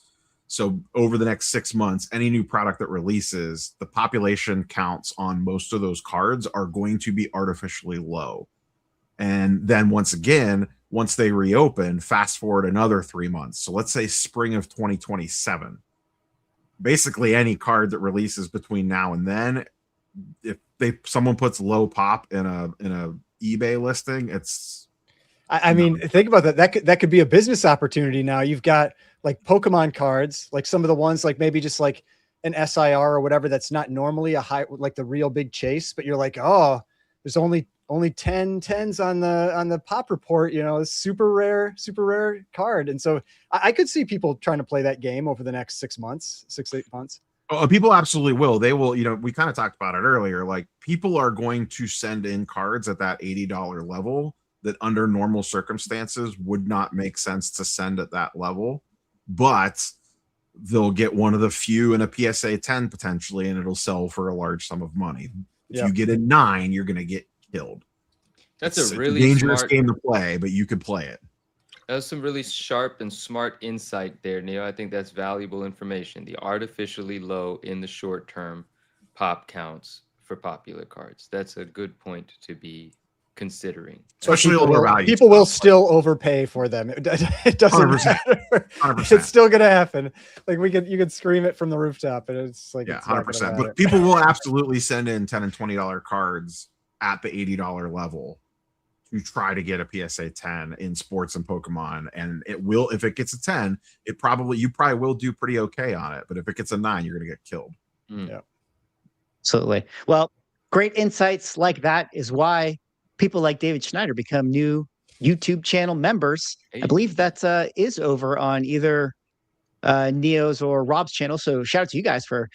S1: So over the next 6 months, any new product that releases, the population counts on most of those cards are going to be artificially low. And then once again, once they reopen, fast forward another 3 months. So let's say spring of 2027. Basically, any card that releases between now and then, if someone puts low pop in a eBay listing, it's.
S5: I mean, think about that. That could be a business opportunity. Now you've got like Pokemon cards, like some of the ones like maybe just like an SIR or whatever that's not normally a high, like the real big chase, but you're like, oh, there's only 10 tens on the pop report, super rare card. And so I could see people trying to play that game over the next 6 months, 8 months.
S1: Oh, people absolutely will. They will, we kind of talked about it earlier. Like people are going to send in cards at that $80 level that under normal circumstances would not make sense to send at that level, but they'll get one of the few in a PSA 10 potentially, and it'll sell for a large sum of money. If you get a 9, you're going to get killed.
S6: That's a really
S1: dangerous
S6: smart
S1: game to play, but you could play it.
S6: That was some really sharp and smart insight there, Neil. I think that's valuable information. The artificially low in the short term pop counts for popular cards. That's a good point to be considering.
S1: Especially
S5: People
S1: older
S5: will,
S1: value.
S5: people will still overpay for them. It doesn't
S1: 100%.
S5: matter.
S1: 100%.
S5: It's still gonna happen. Like you could scream it from the rooftop, and it's like
S1: Yeah,
S5: it's not
S1: 100%.
S5: gonna
S1: But
S5: matter.
S1: people will absolutely send in $10 and $20 cards at the $80 level to try to get a PSA 10 in sports and Pokemon. And it will, if it gets a 10, you probably will do pretty okay on it. But if it gets a 9, you're gonna get killed.
S5: Yeah.
S2: Absolutely. Well, great insights like that is why people like David Schneider become new YouTube channel members. I believe that is over on either Neo's or Rob's channel. So shout out to you guys for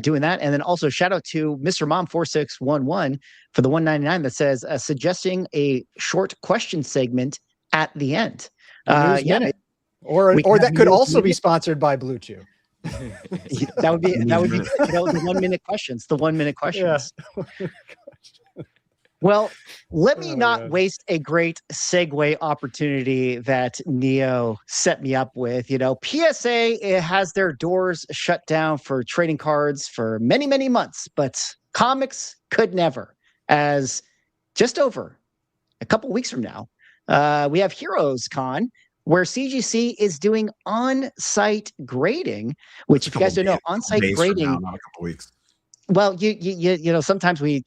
S2: doing that. And then also shout out to Mr. Mom 4611 for the 199 that says suggesting a short question segment at the end.
S5: News Minute. Or that could also be sponsored by Blue Chew.
S2: that would be the 1 minute questions. The 1 minute questions.
S5: Yeah.
S2: Well, let me not waste a great segue opportunity that Neo set me up with. You know, PSA has their doors shut down for trading cards for many, many months, but comics could never. As just over a couple weeks from now, we have Heroes Con, where CGC is doing on-site grading, which if you guys don't know, on-site grading.
S1: Now, not a couple weeks.
S2: Well, you know, sometimes we,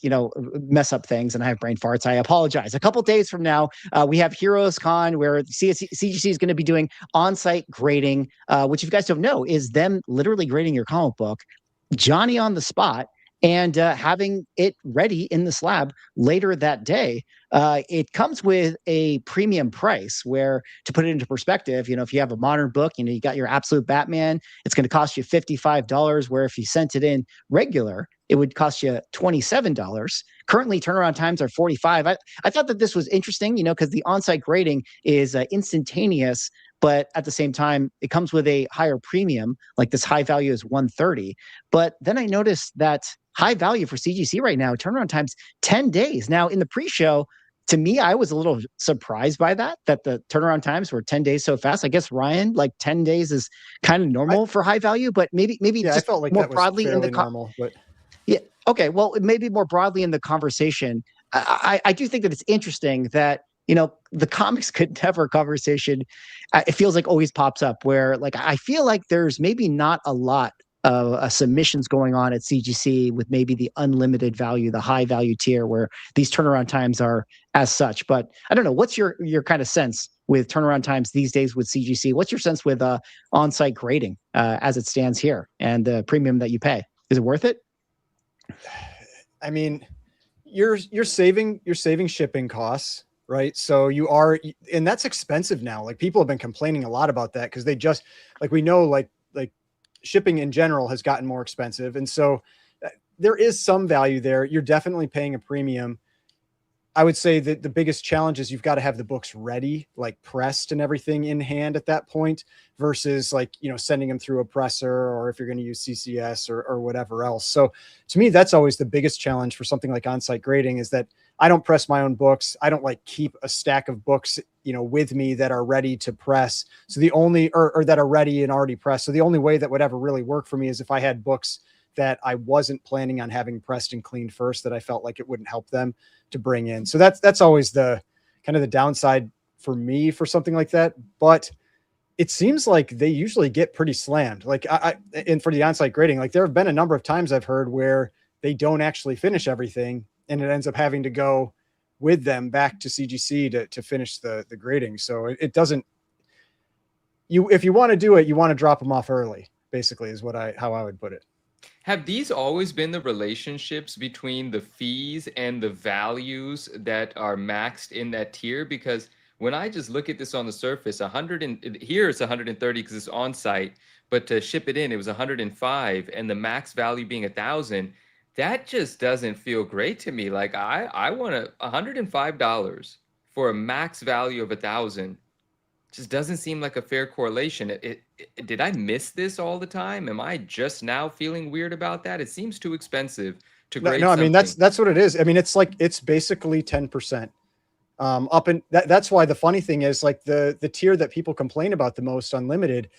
S2: mess up things and I have brain farts. I apologize. A couple days from now, we have Heroes Con where CGC is going to be doing on-site grading, which if you guys don't know is them literally grading your comic book, Johnny on the spot, and having it ready in the slab later that day. It comes with a premium price where, to put it into perspective, if you have a modern book, you got your Absolute Batman, it's going to cost you $55, where if you sent it in regular, it would cost you $27. Currently, turnaround times are 45. I thought that this was interesting, because the on-site grading is instantaneous, but at the same time, it comes with a higher premium, like this high value is 130. But then I noticed that high value for CGC right now, turnaround times 10 days. Now, in the pre-show, to me, I was a little surprised by that the turnaround times were 10 days so fast. I guess, Ryan, like 10 days is kind of normal for high value, but maybe just
S5: I felt like
S2: more
S5: that was
S2: broadly in the
S5: normal, but
S2: yeah. Okay. Well, maybe more broadly in the conversation, I do think that it's interesting that, the comics could never conversation, it feels like always pops up where like, I feel like there's maybe not a lot of submissions going on at CGC with maybe the unlimited value, the high value tier where these turnaround times are as such. But I don't know, what's your kind of sense with turnaround times these days with CGC? What's your sense with on-site grading as it stands here and the premium that you pay? Is it worth it?
S5: I mean, you're saving shipping costs, right? So and that's expensive now. Like people have been complaining a lot about that because they just we know like shipping in general has gotten more expensive. And so there is some value there. You're definitely paying a premium. I would say that the biggest challenge is you've got to have the books ready, like pressed and everything in hand at that point versus sending them through a presser or if you're going to use CCS or whatever else. So to me, that's always the biggest challenge for something like on-site grading is that I don't press my own books. I don't keep a stack of books, with me that are ready to press. So the only, or that are ready and already pressed. So the only way that would ever really work for me is if I had books that I wasn't planning on having pressed and cleaned first, that I felt like it wouldn't help them to bring in. So that's always the kind of the downside for me for something like that. But it seems like they usually get pretty slammed. And for the on-site grading, there have been a number of times I've heard where they don't actually finish everything and it ends up having to go with them back to CGC to finish the grading. So it doesn't, if you want to do it, you want to drop them off early, basically is how I would put it.
S6: Have these always been the relationships between the fees and the values that are maxed in that tier? Because when I just look at this on the surface, here it's 130 because it's on site, but to ship it in, it was 105, and the max value being 1,000. That just doesn't feel great to me. Like I want $105 for a max value of 1,000. Just doesn't seem like a fair correlation. Did I miss this all the time? Am I just now feeling weird about that? It seems too expensive to grade.
S5: No, I mean that's what it is. I mean it's basically 10%. That's why the funny thing is the tier that people complain about the most, unlimited,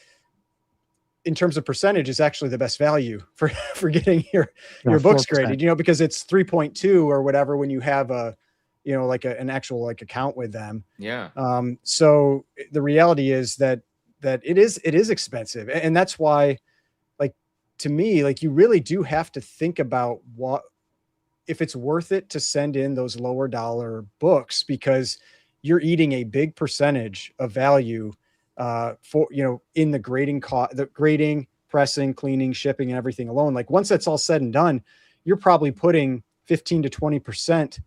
S5: in terms of percentage, is actually the best value for getting your books
S2: 4%.
S5: graded. Because it's 3.2 or whatever when you have a like an actual like account with them.
S6: Yeah.
S5: So the reality is that it is expensive. And that's why, like, to me, like, you really do have to think about if it's worth it to send in those lower dollar books, because you're eating a big percentage of value for, in the grading cost, the grading, pressing, cleaning, shipping, and everything alone. Like, once that's all said and done, you're probably putting 15 to 20%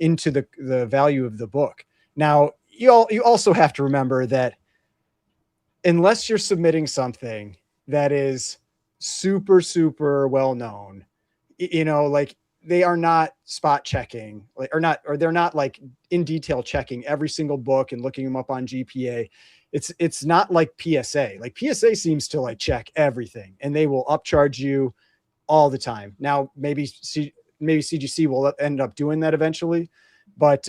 S5: into the value of the book. Now, you also have to remember that unless you're submitting something that is super, super well known, like, they are not spot checking, or they're not like in detail checking every single book and looking them up on GPA. It's not like PSA. Like, PSA seems to like check everything, and they will upcharge you all the time. Now, maybe CGC will end up doing that eventually, but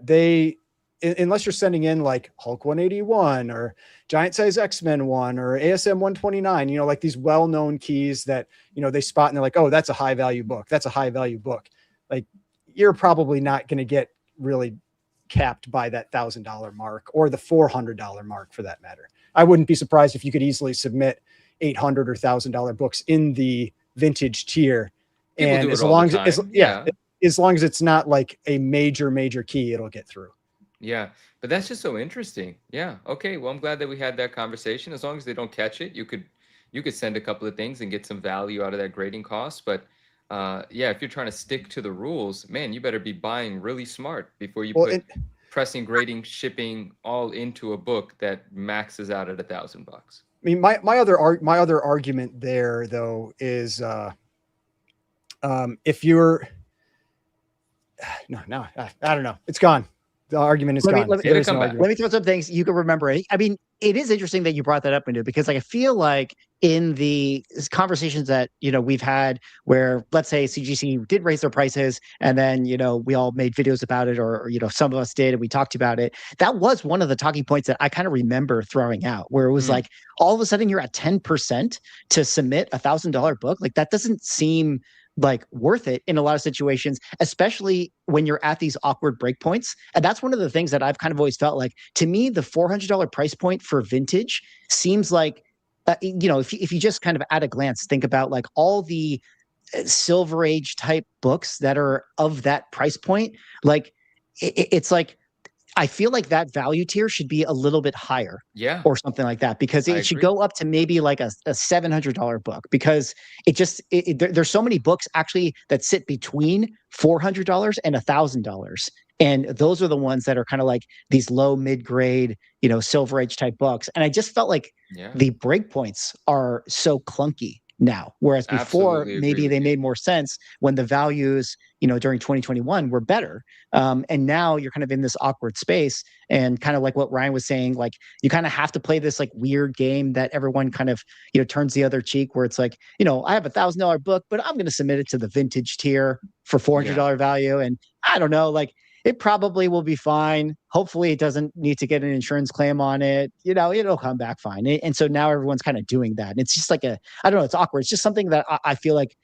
S5: they, unless you're sending in like Hulk 181 or Giant Size X-Men 1 or ASM 129, like these well-known keys that, they spot and they're like, oh, that's a high value book. That's a high value book. Like, you're probably not going to get really capped by that $1,000 mark or the $400 mark, for that matter. I wouldn't be surprised if you could easily submit $800 or $1,000 books in the vintage tier.
S6: People
S5: And
S6: do it
S5: as
S6: all
S5: long
S6: the
S5: as,
S6: time.
S5: as long as it's not like a major key, it'll get through.
S6: Yeah, but that's just so interesting. Yeah. Okay. Well, I'm glad that we had that conversation. As long as they don't catch it, you could send a couple of things and get some value out of that grading cost. But yeah, if you're trying to stick to the rules, man, you better be buying really smart before you put pressing, grading, shipping all into a book that maxes out at $1,000.
S5: I mean, my other argument there, though, is if you're no, I don't know, it's gone. The argument is gone.
S2: Let me throw some things you can remember. I mean, it is interesting that you brought that up into, because like, I feel like in the conversations that, we've had where, let's say, CGC did raise their prices, and then, we all made videos about it, or some of us did, and we talked about it. That was one of the talking points that I kind of remember throwing out, where it was like, all of a sudden you're at 10% to submit $1,000 book. Like, that doesn't seem like worth it in a lot of situations, especially when you're at these awkward breakpoints. And that's one of the things that I've kind of always felt like, to me, the $400 price point for vintage seems like, if you just kind of at a glance think about like all the Silver Age type books that are of that price point, like it's like, I feel like that value tier should be a little bit higher, or something like that, because it should go up to maybe like a $700 book, because there's so many books actually that sit between $400 and $1,000, and those are the ones that are kind of like these low mid grade, Silver Age type books. And I just felt like the breakpoints are so clunky now, whereas before maybe they made more sense when the values during 2021 were better, and now you're kind of in this awkward space, and kind of like what Ryan was saying, like, you kind of have to play this like weird game that everyone kind of turns the other cheek, where it's like, I have $1,000 book, but I'm going to submit it to the vintage tier for $400 value, and I don't know, like, it probably will be fine. Hopefully it doesn't need to get an insurance claim on it. It'll come back fine. And so now everyone's kind of doing that. And it's just like I don't know, it's awkward. It's just something that I feel like,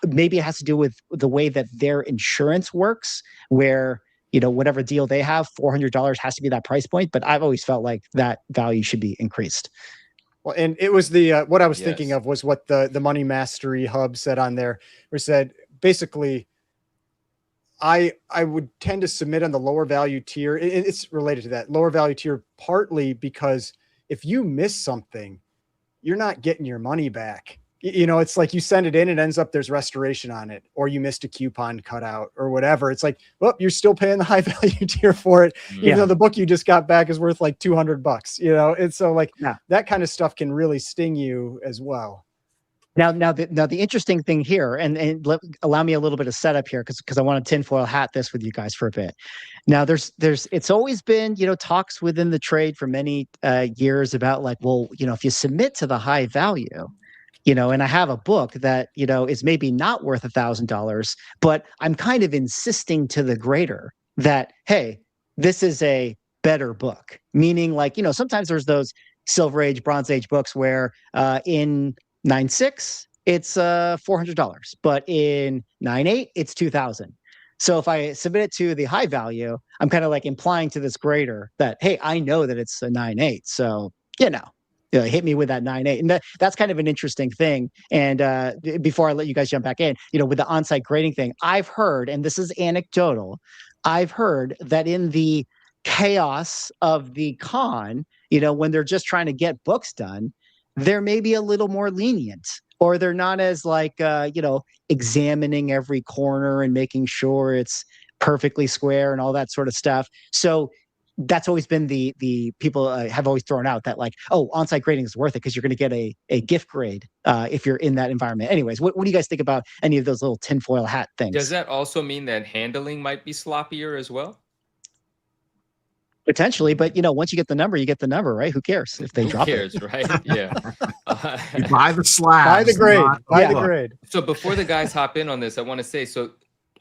S2: maybe it has to do with the way that their insurance works, where, whatever deal they have, $400 has to be that price point. But I've always felt like that value should be increased.
S5: Well, and it was the, what I was thinking of was what the Money Mastery Hub said on there, where it said, basically, I would tend to submit on the lower value tier. It's related to that lower value tier, partly because if you miss something, you're not getting your money back. It's like you send it in, it ends up there's restoration on it, or you missed a coupon cutout or whatever. It's like, well, you're still paying the high value tier for it, even though the book you just got back is worth like $200. And so like that kind of stuff can really sting you as well.
S2: Now the interesting thing here, and allow me a little bit of setup here, because I want to tinfoil hat this with you guys for a bit. Now there's it's always been talks within the trade for many years about like, well, if you submit to the high value, and I have a book that is maybe not worth $1,000, but I'm kind of insisting to the grader that, hey, this is a better book. Meaning, like, sometimes there's those Silver Age, Bronze Age books where in 9.6 it's $400, but in 9.8 it's $2,000. So if I submit it to the high value, I'm kind of like implying to this grader that, hey, I know that it's a 9.8. So, hit me with that 9.8. And that's kind of an interesting thing. And before I let you guys jump back in, with the on-site grading thing, I've heard, and this is anecdotal, I've heard that in the chaos of the con, when they're just trying to get books done, they're maybe a little more lenient, or they're not as examining every corner and making sure it's perfectly square and all that sort of stuff. So that's always been the people have always thrown out that on-site grading is worth it because you're going to get a gift grade if you're in that environment. Anyways, what do you guys think about any of those little tinfoil hat things?
S6: Does that also mean that handling might be sloppier as well?
S2: Potentially, but once you get the number, you get the number, right? Who cares if they drop
S6: it? Who cares, right? Yeah.
S1: You buy the slab.
S5: Buy the grade. Buy the grade.
S6: So before the guys hop in on this, I want to say, so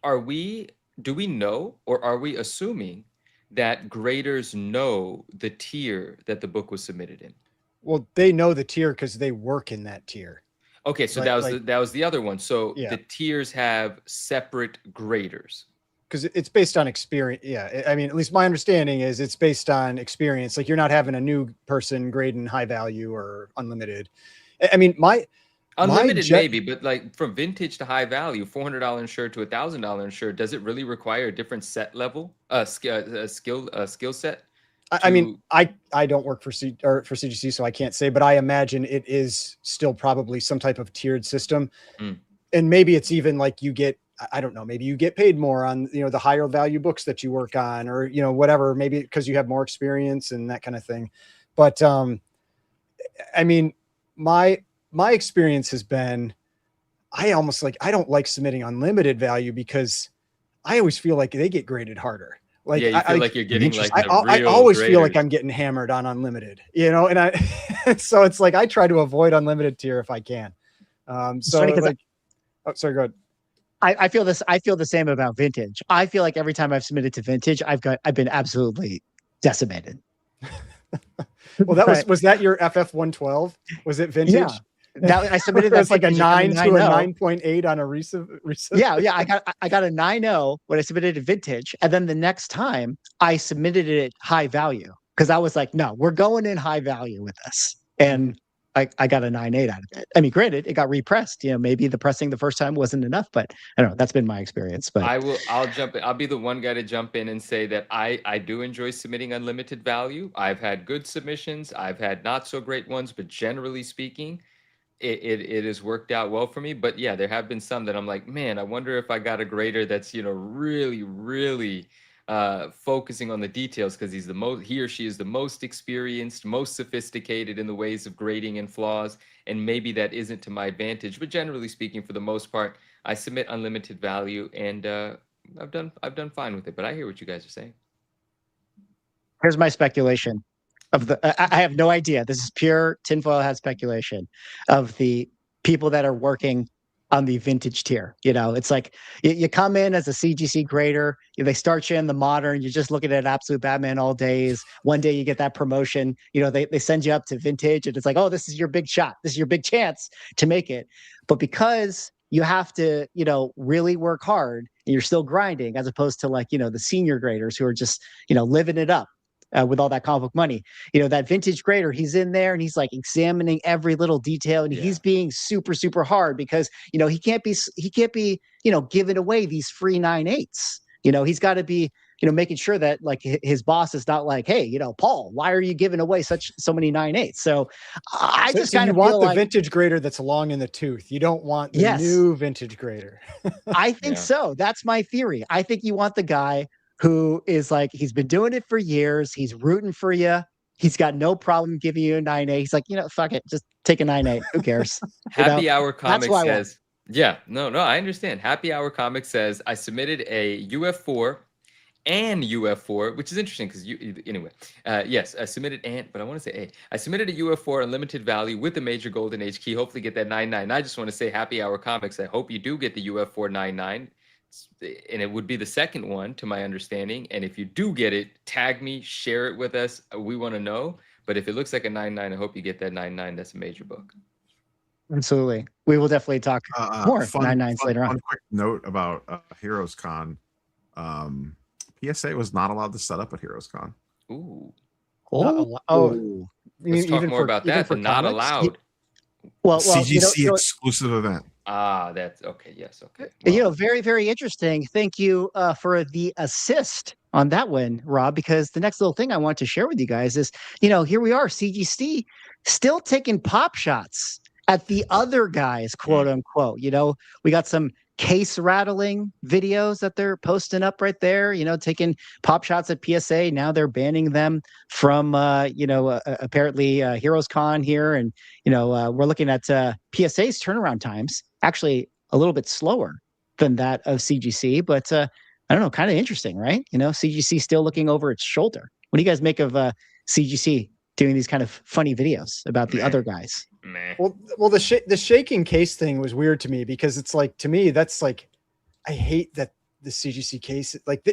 S6: do we know, or are we assuming that graders know the tier that the book was submitted in?
S5: Well, they know the tier because they work in that tier.
S6: Okay, so that was the other one. So the tiers have separate graders.
S5: Because it's based on experience. Yeah, I mean, at least my understanding is it's based on experience. Like, you're not having a new person grading high value or unlimited. I mean,
S6: unlimited maybe, but like from vintage to high value, $400 insured to $1,000 insured, does it really require a different set level, skill set?
S5: I mean, I don't work for CGC, so I can't say, but I imagine it is still probably some type of tiered system. And maybe it's even like I don't know, maybe you get paid more on, the higher value books that you work on, or, whatever, maybe because you have more experience and that kind of thing. But, I mean, my experience has been, I don't like submitting unlimited value because I always feel like they get graded harder. Like,
S6: yeah, you feel like you're getting like
S5: I always feel like I'm getting hammered on unlimited, and so it's like, I try to avoid unlimited tier if I can. Sorry, go ahead.
S2: I feel this. I feel the same about vintage. I feel like every time I've submitted to vintage, I've been absolutely decimated.
S5: Well, was that your FF 112? Was it vintage?
S2: Yeah. That I submitted that
S5: like a 9 to a 9.8 on a recent.
S2: Yeah, I got a 9.0 when I submitted to vintage, and then the next time I submitted it high value because I was like, no, we're going in high value with this, and I got a 9.8 out of it. I mean, granted, it got repressed. Maybe the pressing the first time wasn't enough, but I don't know. That's been my experience. But
S6: I'll jump in. I'll be the one guy to jump in and say that I do enjoy submitting unlimited value. I've had good submissions. I've had not so great ones, but generally speaking, it has worked out well for me. But yeah, there have been some that I'm like, man, I wonder if I got a grader that's really, really focusing on the details because he or she is the most experienced, most sophisticated in the ways of grading and flaws, and maybe that isn't to my advantage. But generally speaking, for the most part, I submit unlimited value, and I've done fine with it. But I hear what you guys are saying.
S2: Here's my speculation. I have no idea. This is pure tinfoil hat speculation of the people that are working on the vintage tier. It's like you come in as a CGC grader, they start you in the modern, you're just looking at Absolute Batman all days. One day you get that promotion, they send you up to vintage, and it's like, oh, this is your big shot. This is your big chance to make it. But because you have to, really work hard, and you're still grinding, as opposed to the senior graders who are just, living it up. With all that comic book money, that vintage grader, he's in there and he's like examining every little detail, and he's being super, super hard because he can't be giving away these free 9.8s. He's got to be making sure that his boss is not like, hey, Paul, why are you giving away so many 9.8s? So I just kind of
S5: want the vintage grader that's long in the tooth. You don't want the new vintage grader.
S2: I think so. That's my theory. I think you want the guy who is like, he's been doing it for years. He's rooting for you. He's got no problem giving you a 9.8. He's like, fuck it. Just take a 9.8. Who cares?
S6: Happy Hour Comics says, I understand. Happy Hour Comics says, I submitted a UF4 and UF4, which is interesting because yes, I submitted but I want to say I submitted a UF4 unlimited value with the major golden age key. Hopefully get that 9.9. I just want to say Happy Hour Comics, I hope you do get the UF4 9.9. And it would be the second one, to my understanding. And if you do get it, tag me, share it with us. We want to know. But if it looks like a 9.9, I hope you get that 9.9. That's a major book.
S2: Absolutely. We will definitely talk more 9.9s later on.
S1: One quick note about Heroes Con. PSA was not allowed to set up at Heroes Con.
S6: Ooh.
S2: Oh,
S6: Let's talk more about that. The not
S5: comics?
S6: allowed.
S2: well,
S1: CGC exclusive event.
S6: Ah, that's okay. Yes. Okay.
S2: you know,
S6: Well,
S2: very, very interesting. Thank you for the assist on that one, Rob, because the next little thing I want to share with you guys is, here we are, CGC, still taking pop shots at the other guys, quote unquote. We got some case rattling videos that they're posting up right there, taking pop shots at PSA. Now they're banning them from, apparently Heroes Con here. And, we're looking at PSA's turnaround times, actually a little bit slower than that of CGC, but I don't know, kind of interesting, right? CGC still looking over its shoulder. What do you guys make of CGC doing these kind of funny videos about the other guys?
S6: meh.
S5: Well, the shaking case thing was weird to me because it's like, to me, that's like, I hate that the CGC case, like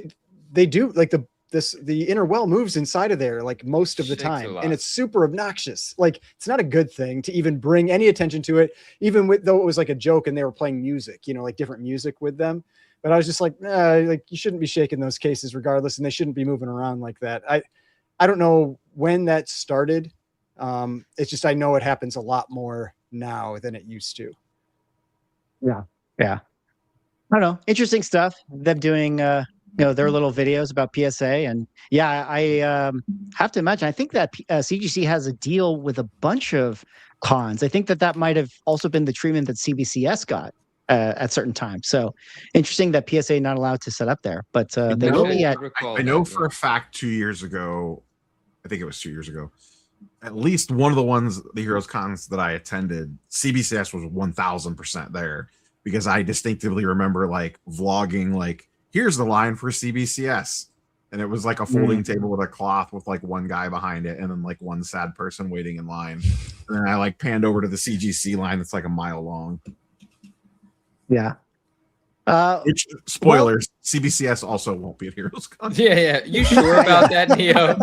S5: they do like the inner well moves inside of there like most of the
S6: Shakes a
S5: time,
S6: lot.
S5: and it's super obnoxious. Like it's not a good thing to even bring any attention to it, even though it was like a joke and they were playing music, like different music with them. But I was just like, like you shouldn't be shaking those cases regardless, and they shouldn't be moving around like that. I don't know when that started. It's just I know it happens a lot more now than it used to.
S2: Yeah. I don't know. Interesting stuff. Them doing their little videos about PSA, and I have to imagine. I think that CGC has a deal with a bunch of cons. I think that might have also been the treatment that CBCS got at certain times. So interesting that PSA not allowed to set up there, but they will be at.
S1: I know for a fact 2 years ago, I think it was 2 years ago, at least one of the ones, the Heroes Cons that I attended, CBCS was 1000% there, because I distinctively remember like vlogging, like, here's the line for CBCS. And it was like a folding table with a cloth with like one guy behind it and then like one sad person waiting in line. And then I like panned over to the CGC line that's like a mile long.
S2: Yeah.
S1: Which, spoilers, CBCS also won't be at Heroes Con.
S6: Yeah. You sure about that, Neo?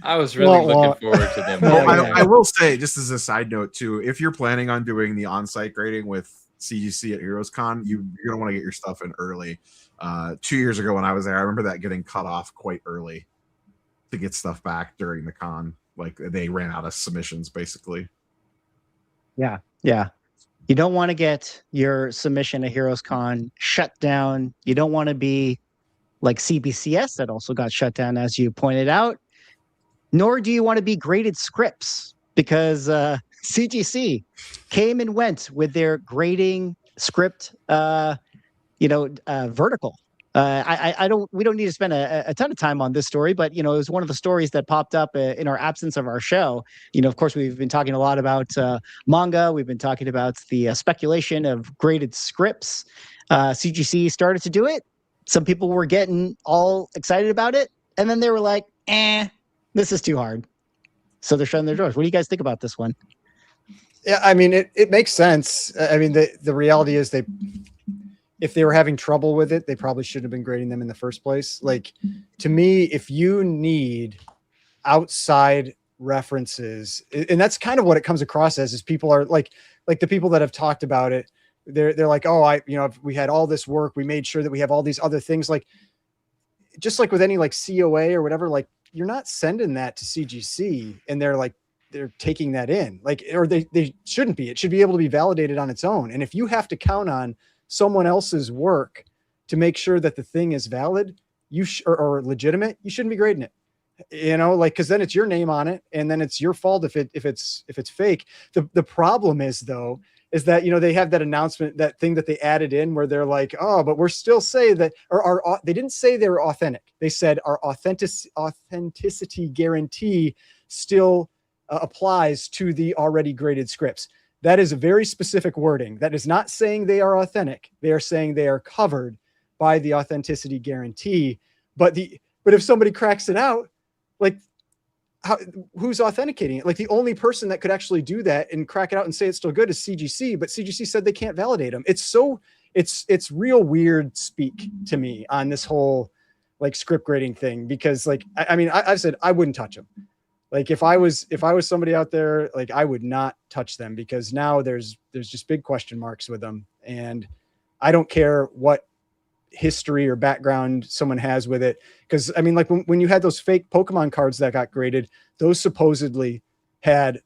S6: I was really looking forward to them.
S1: Well, I will say, just as a side note too, if you're planning on doing the on-site grading with CGC at Heroes Con, you're gonna want to get your stuff in early. 2 years ago when I was there, I remember that getting cut off quite early to get stuff back during the con. Like they ran out of submissions basically.
S2: Yeah. You don't want to get your submission at Heroes Con shut down. You don't want to be like CBCS that also got shut down, as you pointed out. Nor do you want to be graded scripts, because CGC came and went with their grading script, vertical. We don't need to spend a ton of time on this story, but it was one of the stories that popped up in our absence of our show. Of course, we've been talking a lot about manga. We've been talking about the speculation of graded scripts. CGC started to do it. Some people were getting all excited about it, and then they were like, this is too hard. So they're shutting their doors. What do you guys think about this one?
S5: Yeah, I mean, it makes sense. I mean, the reality is if they were having trouble with it, they probably shouldn't have been grading them in the first place. Like, to me, if you need outside references, and that's kind of what it comes across as, is people are like the people that have talked about it, they're like, oh, we had all this work, we made sure that we have all these other things, like just like with any like COA or whatever, like you're not sending that to CGC and they're taking that in, like, or they shouldn't be. It should be able to be validated on its own. And if you have to count on someone else's work to make sure that the thing is valid, or legitimate, you shouldn't be grading it. Like, because then it's your name on it, and then it's your fault if it's fake. The problem is though, is that they have that announcement, that thing that they added in where they're like, oh, but we're still say that, or they didn't say they were authentic. They said our authenticity guarantee still applies to the already graded scripts. That is a very specific wording. That is not saying they are authentic. They are saying they are covered by the authenticity guarantee. But if somebody cracks it out, like, who's authenticating it? Like, the only person that could actually do that and crack it out and say it's still good is CGC, but CGC said they can't validate them. It's real weird speak to me on this whole like script grading thing, because like, I mean, I've said I wouldn't touch them. Like if I was somebody out there, like I would not touch them, because now there's just big question marks with them. And I don't care what history or background someone has with it. Because I mean, like when you had those fake Pokemon cards that got graded, those supposedly had,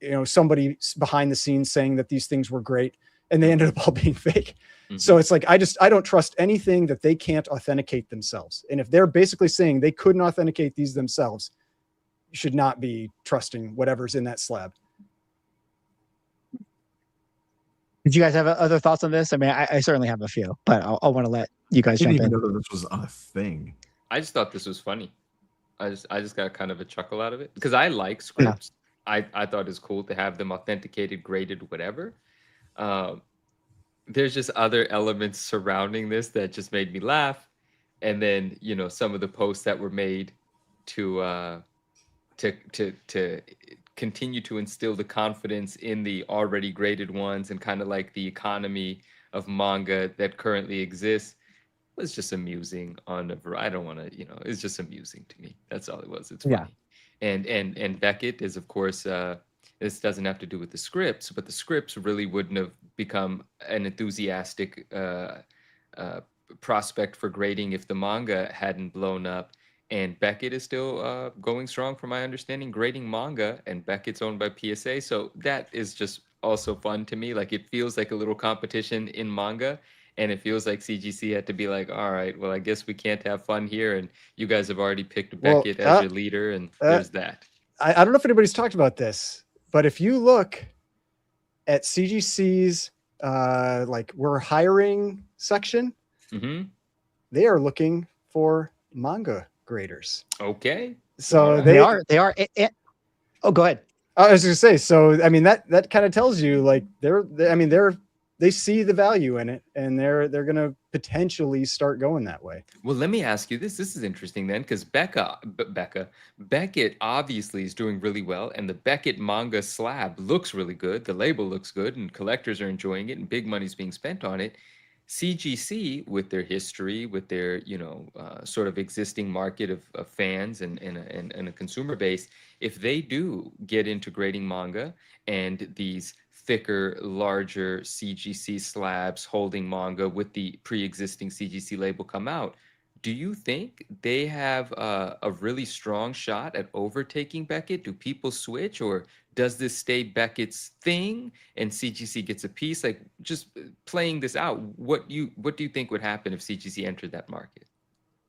S5: you know, somebody behind the scenes saying that these things were great, and they ended up all being fake. So it's like, I don't trust anything that they can't authenticate themselves. And if they're basically saying they couldn't authenticate these themselves, you should not be trusting whatever's in that slab.
S2: Did you guys have other thoughts on this? I mean, I certainly have a few, but I'll want to let you guys
S1: I
S2: jump
S1: didn't
S2: in.
S1: even know that this was a thing.
S6: I just thought this was funny. I just got kind of a chuckle out of it because I like scripts. I thought it was cool to have them authenticated, graded, whatever. There's just other elements surrounding this that just made me laugh. And then, you know, some of the posts that were made to continue to instill the confidence in the already graded ones and kind of like the economy of manga that currently exists was just amusing on a I don't want to, you know, it's just amusing to me. That's all it was. It's funny. And Beckett is, of course, this doesn't have to do with the scripts, but the scripts really wouldn't have become an enthusiastic prospect for grading if the manga hadn't blown up. And Beckett is still going strong, from my understanding, grading manga, and Beckett's owned by PSA. So that is just also fun to me. Like, it feels like a little competition in manga, and it feels like CGC had to be like, all right, well, I guess we can't have fun here. And you guys have already picked Beckett as your leader, and there's that.
S5: I don't know if anybody's talked about this, but if you look at CGC's like we're hiring section, they are looking for manga graders.
S6: Okay.
S5: So
S2: They are. Oh, go ahead.
S5: I was going to say, so I mean that kind of tells you like they see the value in it, and they're going to potentially start going that way.
S6: Well, let me ask you this. This is interesting then, because Beckett obviously is doing really well, and the Beckett manga slab looks really good. The label looks good, and collectors are enjoying it, and big money's being spent on it. CGC, with their history, with their sort of existing market of fans and a consumer base, if they do get into grading manga and these thicker, larger CGC slabs holding manga with the pre-existing CGC label come out, do you think they have a really strong shot at overtaking Beckett? Do people switch, or does this stay Beckett's thing and CGC gets a piece? Like, just playing this out, what do you think would happen if CGC entered that market?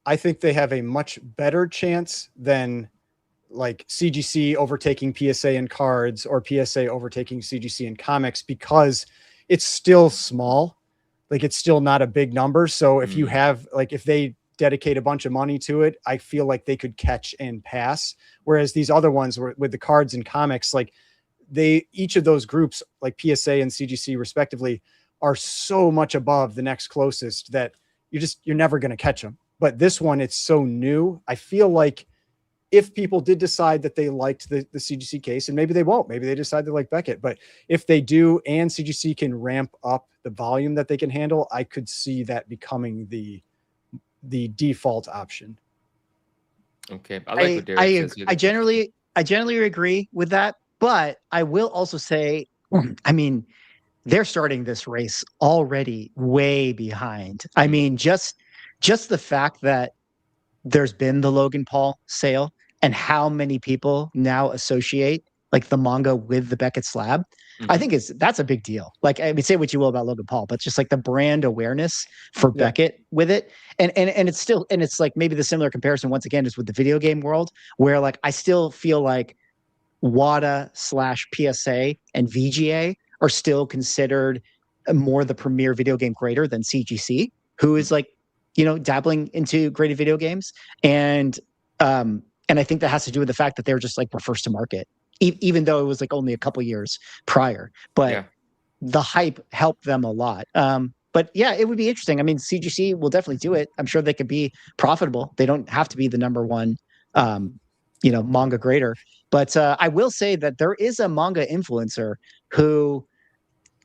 S5: I think they have a much better chance than like CGC overtaking PSA in cards or PSA overtaking CGC in comics, because it's still small. Like, it's still not a big number. So if you have, like, if they dedicate a bunch of money to it, I feel like they could catch and pass. Whereas these other ones with the cards and comics, like each of those groups, like PSA and CGC respectively, are so much above the next closest that you're never going to catch them. But this one, it's so new. I feel like if people did decide that they liked the CGC case, and maybe they won't, maybe they decide they like Beckett, but if they do, and CGC can ramp up the volume that they can handle, I could see that becoming the default option.
S6: Okay. I like what Derek says.
S2: I generally agree with that, but I will also say, I mean, they're starting this race already way behind. I mean, just the fact that there's been the Logan Paul sale and how many people now associate like the manga with the Beckett slab, I think that's a big deal. Like, I mean, say what you will about Logan Paul, but just like the brand awareness for Beckett with it. And it's still, and it's like maybe the similar comparison once again is with the video game world, where like I still feel like WATA/PSA and VGA are still considered more the premier video game grader than CGC, who is like, dabbling into graded video games. And I think that has to do with the fact that they're just like, we're first to market, even though it was like only a couple years prior, but the hype helped them a lot. But yeah, it would be interesting. I mean, CGC will definitely do it. I'm sure they could be profitable. They don't have to be the number one, manga grader. But I will say that there is a manga influencer who,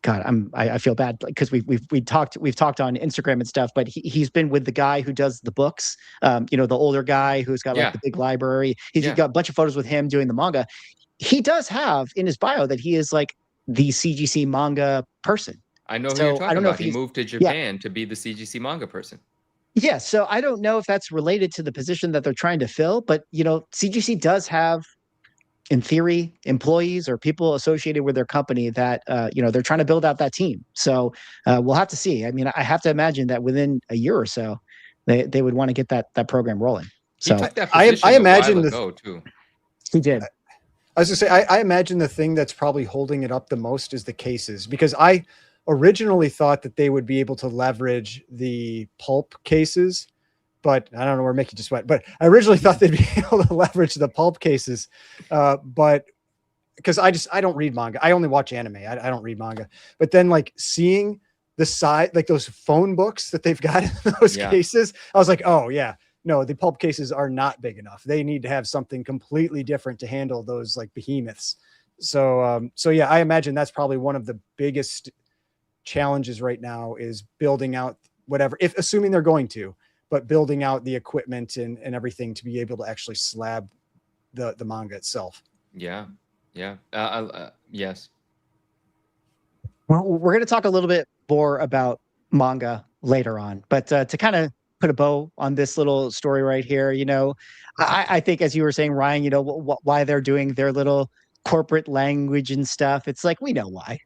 S2: God, I feel bad because we've talked on Instagram and stuff, but he's been with the guy who does the books, the older guy who's got like the big library. He's got a bunch of photos with him doing the manga. He does have in his bio that he is like the CGC manga person.
S6: I know who you're talking about. He moved to Japan to be the CGC manga person.
S2: Yeah, so I don't know if that's related to the position that they're trying to fill, but CGC does have, in theory, employees or people associated with their company that they're trying to build out that team. So we'll have to see. I mean, I have to imagine that within a year or so, they would want to get that program rolling.
S6: He
S2: So
S6: took that
S5: I
S6: position
S5: imagine
S6: a
S5: the
S6: while ago too.
S2: he did.
S5: I was gonna say, I imagine the thing that's probably holding it up the most is the cases, because I originally thought that they would be able to leverage the pulp cases, but I don't know where Mickey just went, but I originally thought they'd be able to leverage the pulp cases. But because I don't read manga. I only watch anime. I don't read manga, but then like seeing the side, like those phone books that they've got in those cases, I was like, oh yeah, no, the pulp cases are not big enough. They need to have something completely different to handle those like behemoths. So yeah, I imagine that's probably one of the biggest challenges right now is building out whatever, if assuming they're going to, but building out the equipment and everything to be able to actually slab the manga itself.
S6: Yeah. Yes.
S2: Well, we're going to talk a little bit more about manga later on, but to kind of put a bow on this little story right here, I think, as you were saying, Ryan, why they're doing their little corporate language and stuff. It's like, we know why.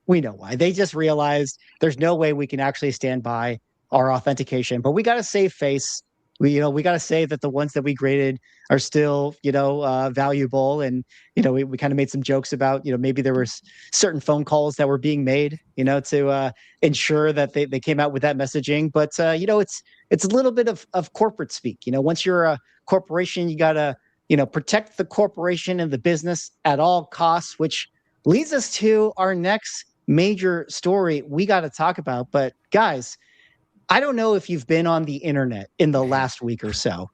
S2: They just realized there's no way we can actually stand by our authentication, but we got to save face. We got to say that the ones that we graded are still, valuable. And, we kind of made some jokes about, maybe there were certain phone calls that were being made, to ensure that they came out with that messaging. But, it's a little bit of corporate speak. Once you're a corporation, you got to, protect the corporation and the business at all costs, which leads us to our next major story we got to talk about. But guys, I don't know if you've been on the internet in the last week or so,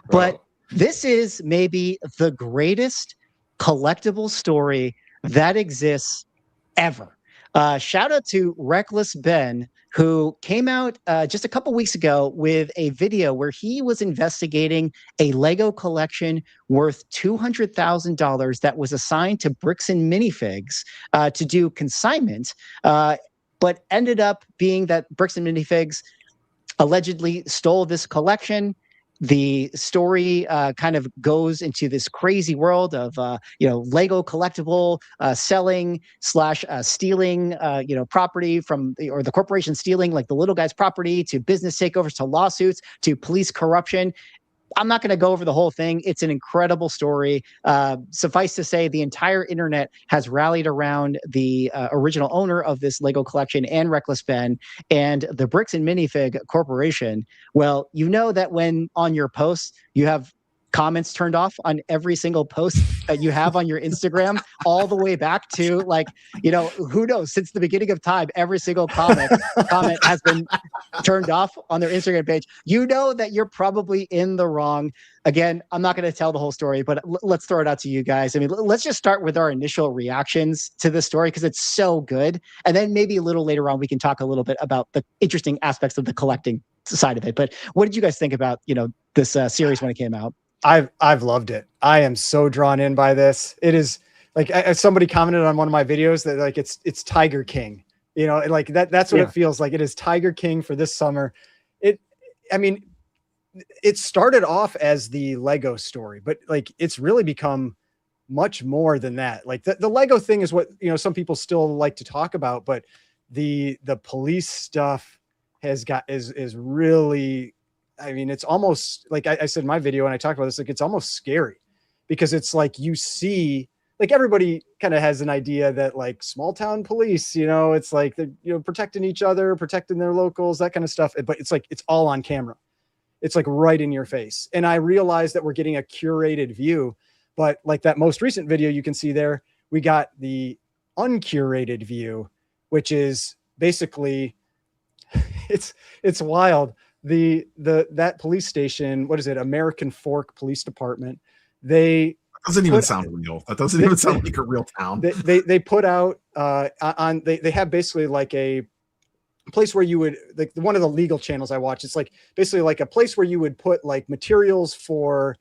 S2: but this is maybe the greatest collectible story that exists ever. Shout out to Reckless Ben, who came out just a couple weeks ago with a video where he was investigating a Lego collection worth $200,000 that was assigned to Bricks and Minifigs to do consignment, but ended up being that Bricks and Minifigs allegedly stole this collection. The story kind of goes into this crazy world of Lego collectible selling / stealing property from the corporation stealing like the little guy's property, to business takeovers, to lawsuits, to police corruption. I'm not going to go over the whole thing. It's an incredible story. Suffice to say, the entire internet has rallied around the original owner of this Lego collection and Reckless Ben and the Bricks and Minifig Corporation. Well, you know that when on your posts you have comments turned off on every single post that you have on your Instagram, all the way back to who knows, since the beginning of time, every single comment has been turned off on their Instagram page. You know that you're probably in the wrong. Again, I'm not going to tell the whole story, but let's throw it out to you guys. I mean, let's just start with our initial reactions to the story because it's so good. And then maybe a little later on, we can talk a little bit about the interesting aspects of the collecting side of it. But what did you guys think about, this series when it came out?
S5: I've loved it. I am so drawn in by this. It is like, as somebody commented on one of my videos that like it's Tiger King, like that's what it feels like. It is Tiger King for this summer. It started off as the Lego story, but like it's really become much more than that. Like the Lego thing is what, some people still like to talk about, but the police stuff is really, it's almost like I said in my video, and I talked about this, like it's almost scary because it's like you see, like everybody kind of has an idea that like small town police, it's like they're protecting each other, protecting their locals, that kind of stuff. But it's like it's all on camera. It's like right in your face. And I realize that we're getting a curated view, but like that most recent video you can see there, we got the uncurated view, which is basically it's wild. That police station, what is it? American Fork Police Department. That doesn't even sound
S1: real. That doesn't even sound like a real town.
S5: They put out they have basically like a place where you would, like one of the legal channels I watch, it's like basically like a place where you would put like materials for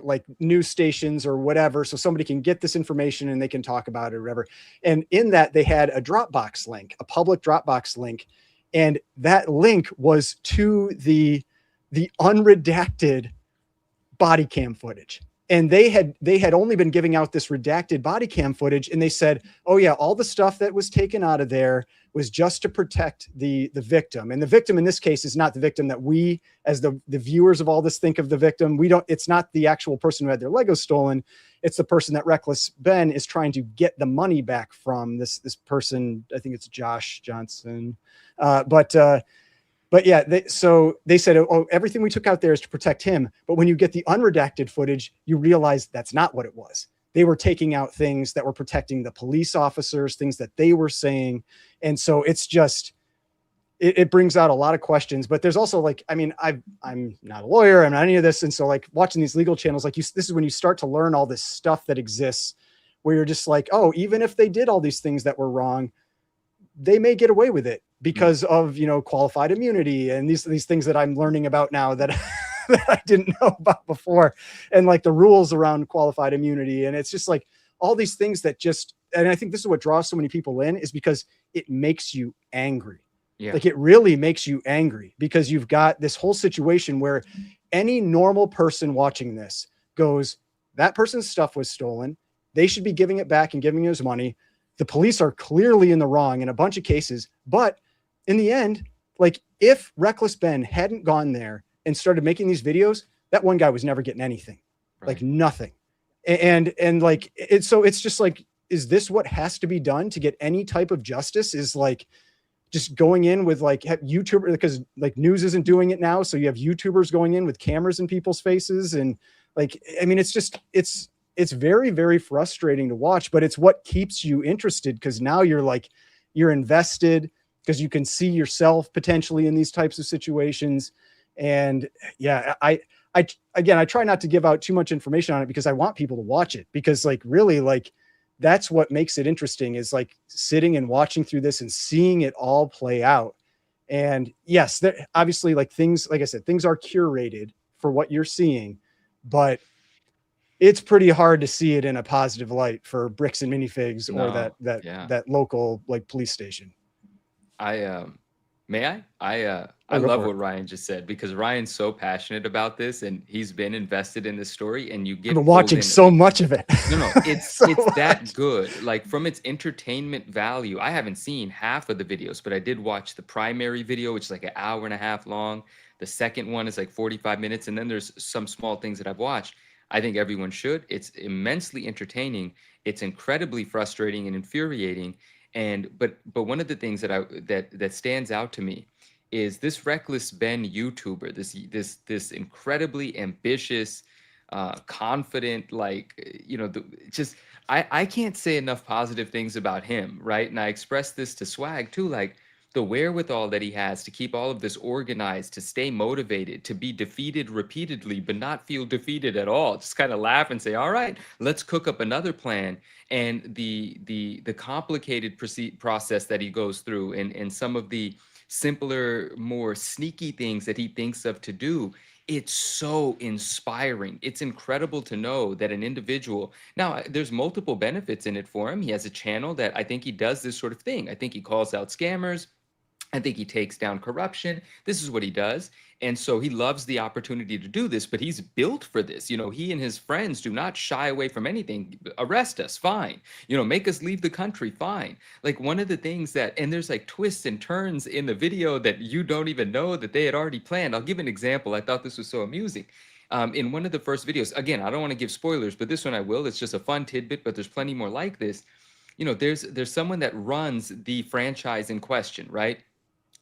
S5: like news stations or whatever, so somebody can get this information and they can talk about it or whatever. And in that they had a Dropbox link, a public Dropbox link. And that link was to the unredacted body cam footage. And they had only been giving out this redacted body cam footage, and they said, oh yeah, all the stuff that was taken out of there was just to protect the victim. And the victim in this case is not the victim that we, as the viewers of all this, think of the victim. It's not the actual person who had their Lego stolen. It's the person that Reckless Ben is trying to get the money back from, this person. I think it's Josh Johnson. But yeah, so they said, oh, everything we took out there is to protect him. But when you get the unredacted footage, you realize that's not what it was. They were taking out things that were protecting the police officers, things that they were saying. And so it's just, it brings out a lot of questions. But there's also like, I mean, I'm not a lawyer, I'm not any of this. And so like watching these legal channels, like this is when you start to learn all this stuff that exists, where you're just like, oh, even if they did all these things that were wrong, they may get away with it because of, qualified immunity and these things that I'm learning about now that, that I didn't know about before, and like the rules around qualified immunity. And it's just like all these things that just, and I think this is what draws so many people in, is because it makes you angry. Yeah. Like it really makes you angry, because you've got this whole situation where any normal person watching this goes, that person's stuff was stolen. They should be giving it back and giving his money. The police are clearly in the wrong in a bunch of cases. But in the end, like if Reckless Ben hadn't gone there and started making these videos, that one guy was never getting anything, like nothing. And like, it's just like, is this what has to be done to get any type of justice? Is like just going in with like YouTuber, because like news isn't doing it now. So you have YouTubers going in with cameras in people's faces. And like, I mean, it's just, it's very, very frustrating to watch, but it's what keeps you interested, because now you're invested, because you can see yourself potentially in these types of situations. And yeah, I try not to give out too much information on it, because I want people to watch it, because like really, like that's what makes it interesting, is like sitting and watching through this and seeing it all play out. And yes, there obviously, like things, like I said, things are curated for what you're seeing, but it's pretty hard to see it in a positive light for Bricks and Minifigs or that local like police station.
S6: I love what Ryan just said, because Ryan's so passionate about this and he's been invested in this story, and you get
S5: I've been watching so much of it.
S6: No, it's that good. Like from its entertainment value, I haven't seen half of the videos, but I did watch the primary video, which is like an hour and a half long. The second one is like 45 minutes. And then there's some small things that I've watched. I think everyone should. It's immensely entertaining. It's incredibly frustrating and infuriating. And but one of the things that stands out to me is this Reckless Ben YouTuber, this incredibly ambitious, confident, like, I can't say enough positive things about him, right? And I expressed this to Swag too, like the wherewithal that he has to keep all of this organized, to stay motivated, to be defeated repeatedly, but not feel defeated at all. Just kind of laugh and say, all right, let's cook up another plan. And the complicated process that he goes through, and some of the simpler, more sneaky things that he thinks of to do, it's so inspiring. It's incredible to know that an individual, now there's multiple benefits in it for him. He has a channel that I think he does this sort of thing. I think he calls out scammers. I think he takes down corruption. This is what he does. And so he loves the opportunity to do this, but he's built for this. He and his friends do not shy away from anything. Arrest us, fine. Make us leave the country, fine. Like one of the things that, and there's like twists and turns in the video that you don't even know that they had already planned. I'll give an example. I thought this was so amusing. In one of the first videos, again, I don't want to give spoilers, but this one I will. It's just a fun tidbit, but there's plenty more like this. There's someone that runs the franchise in question, right?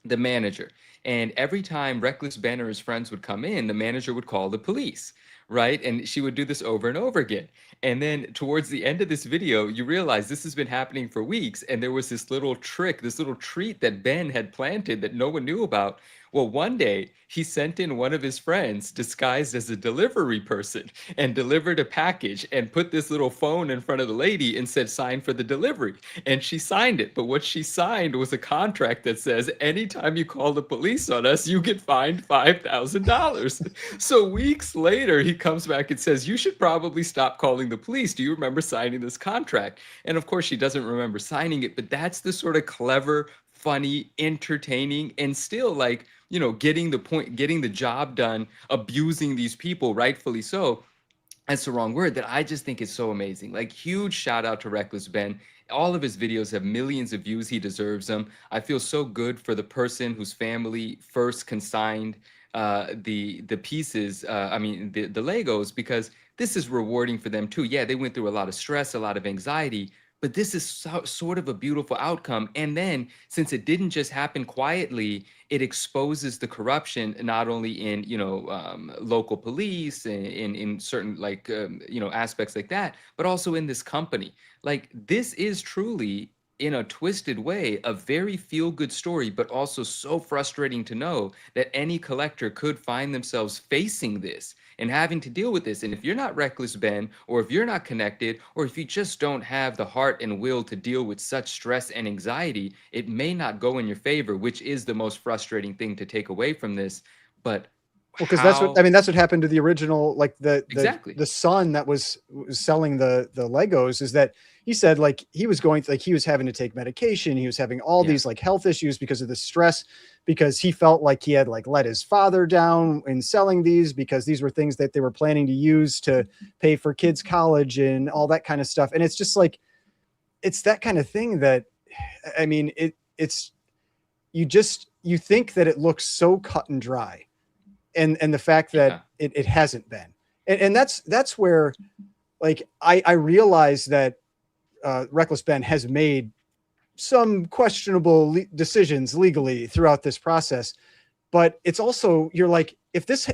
S6: The manager. And every time Reckless Ben or his friends would come in, the manager would call the police, right? And she would do this over and over again. And then towards the end of this video, you realize this has been happening for weeks. And there was this little trick, this little treat that Ben had planted that no one knew about. Well, one day he sent in one of his friends disguised as a delivery person and delivered a package and put this little phone in front of the lady and said, sign for the delivery. And she signed it. But what she signed was a contract that says, anytime you call the police on us, you get fined $5,000. So weeks later, he comes back and says, you should probably stop calling the police. Do you remember signing this contract? And of course, she doesn't remember signing it, but that's the sort of clever, funny, entertaining, and still like, you know, getting the job done, abusing these people, rightfully so. That's the wrong word. That I just think is so amazing. Like, huge shout out to Reckless Ben. All of his videos have millions of views. He deserves them. I feel so good for the person whose family first consigned the pieces. I mean the Legos, because this is rewarding for them too. Yeah, they went through a lot of stress, a lot of anxiety, but this is sort of a beautiful outcome. And then, since it didn't just happen quietly, it exposes the corruption not only in, you know, local police and in certain like you know, aspects like that, but also in this company. Like, this is truly, in a twisted way, a very feel-good story, but also so frustrating to know that any collector could find themselves facing this and having to deal with this. And if you're not Reckless Ben, or if you're not connected, or if you just don't have the heart and will to deal with such stress and anxiety, it may not go in your favor, which is the most frustrating thing to take away from this. But
S5: well, because that's what I mean. That's what happened to the original, like the son that was selling the Legos. Is that he said like he was going like he was having to take medication. He was having all these like health issues because of the stress, because he felt like he had like let his father down in selling these, because these were things that they were planning to use to pay for kids' college and all that kind of stuff. And it's just like, it's that kind of thing that, I mean, it's you think that it looks so cut and dry. And the fact that it hasn't been, and that's where, like, I realize that Reckless Ben has made some questionable decisions legally throughout this process, but it's also, you're like, if this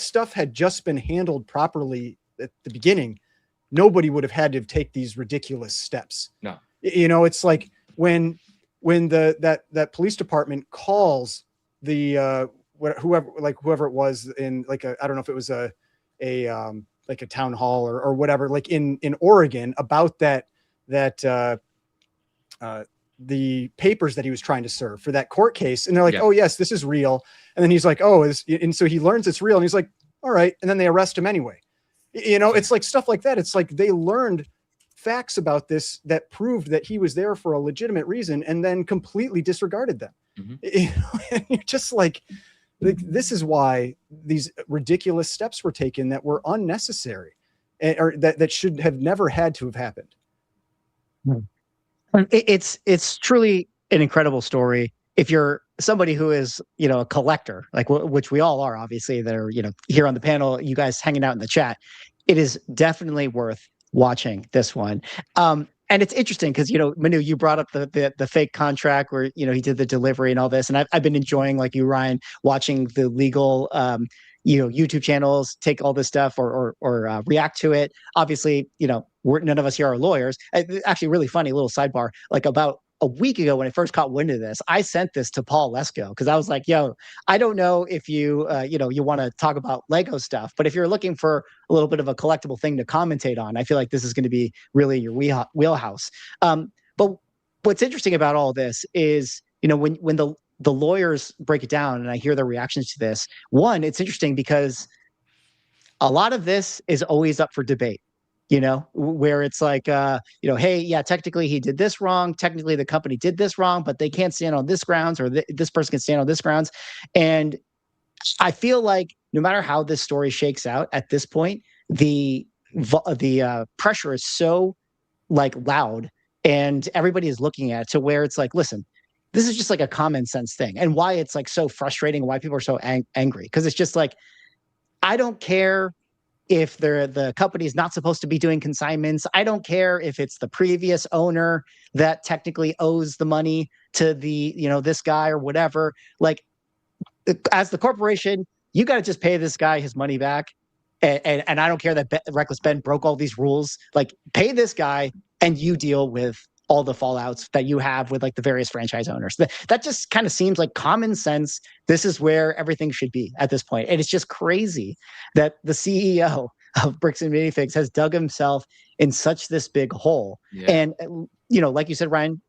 S5: stuff had just been handled properly at the beginning, nobody would have had to take these ridiculous steps.
S6: No,
S5: you know, it's like when that police department calls the whoever it was in like I don't know if it was a like a town hall or whatever, like in Oregon, about the papers that he was trying to serve for that court case. And they're like, oh yes, this is real. And then he's like, oh, and so he learns it's real, and he's like, all right. And then they arrest him anyway. You know, it's like stuff like that. It's like they learned facts about this that proved that he was there for a legitimate reason, and then completely disregarded them. You know, and you're just like, this is why these ridiculous steps were taken that were unnecessary, or that should have never had to have happened.
S2: It's truly an incredible story. If you're somebody who is, you know, a collector, like which we all are, obviously, that are, you know, here on the panel, you guys hanging out in the chat, it is definitely worth watching this one. And it's interesting because, you know, Manu, you brought up the fake contract where, you know, he did the delivery and all this. And I've been enjoying, like you, Ryan, watching the legal, you know, YouTube channels take all this stuff or react to it. Obviously, you know, none of us here are lawyers. Actually, really funny little sidebar, like about a week ago when I first caught wind of this, I sent this to Paul Lesko because I was like, yo, I don't know if you, you know, you want to talk about Lego stuff, but if you're looking for a little bit of a collectible thing to commentate on, I feel like this is going to be really your wheelhouse. But what's interesting about all this is, you know, when the lawyers break it down and I hear their reactions to this, one, it's interesting because a lot of this is always up for debate. You know, where it's like, you know, hey, yeah, technically he did this wrong. Technically the company did this wrong, but they can't stand on this grounds, or this person can stand on this grounds. And I feel like no matter how this story shakes out at this point, the pressure is so like loud, and everybody is looking at it to where it's like, listen, this is just like a common sense thing. And why it's like so frustrating, why people are so angry, because it's just like, I don't care if the company is not supposed to be doing consignments. I don't care if it's the previous owner that technically owes the money to the, you know, this guy or whatever. Like, as the corporation, you got to just pay this guy his money back. And I don't care that Reckless Ben broke all these rules. Like, pay this guy and you deal with all the fallouts that you have with like the various franchise owners. That just kind of seems like common sense. This is where everything should be at this point. And it's just crazy that the CEO of Bricks and Minifigs has dug himself in such this big hole. Yeah. And, you know, like you said, Ryan,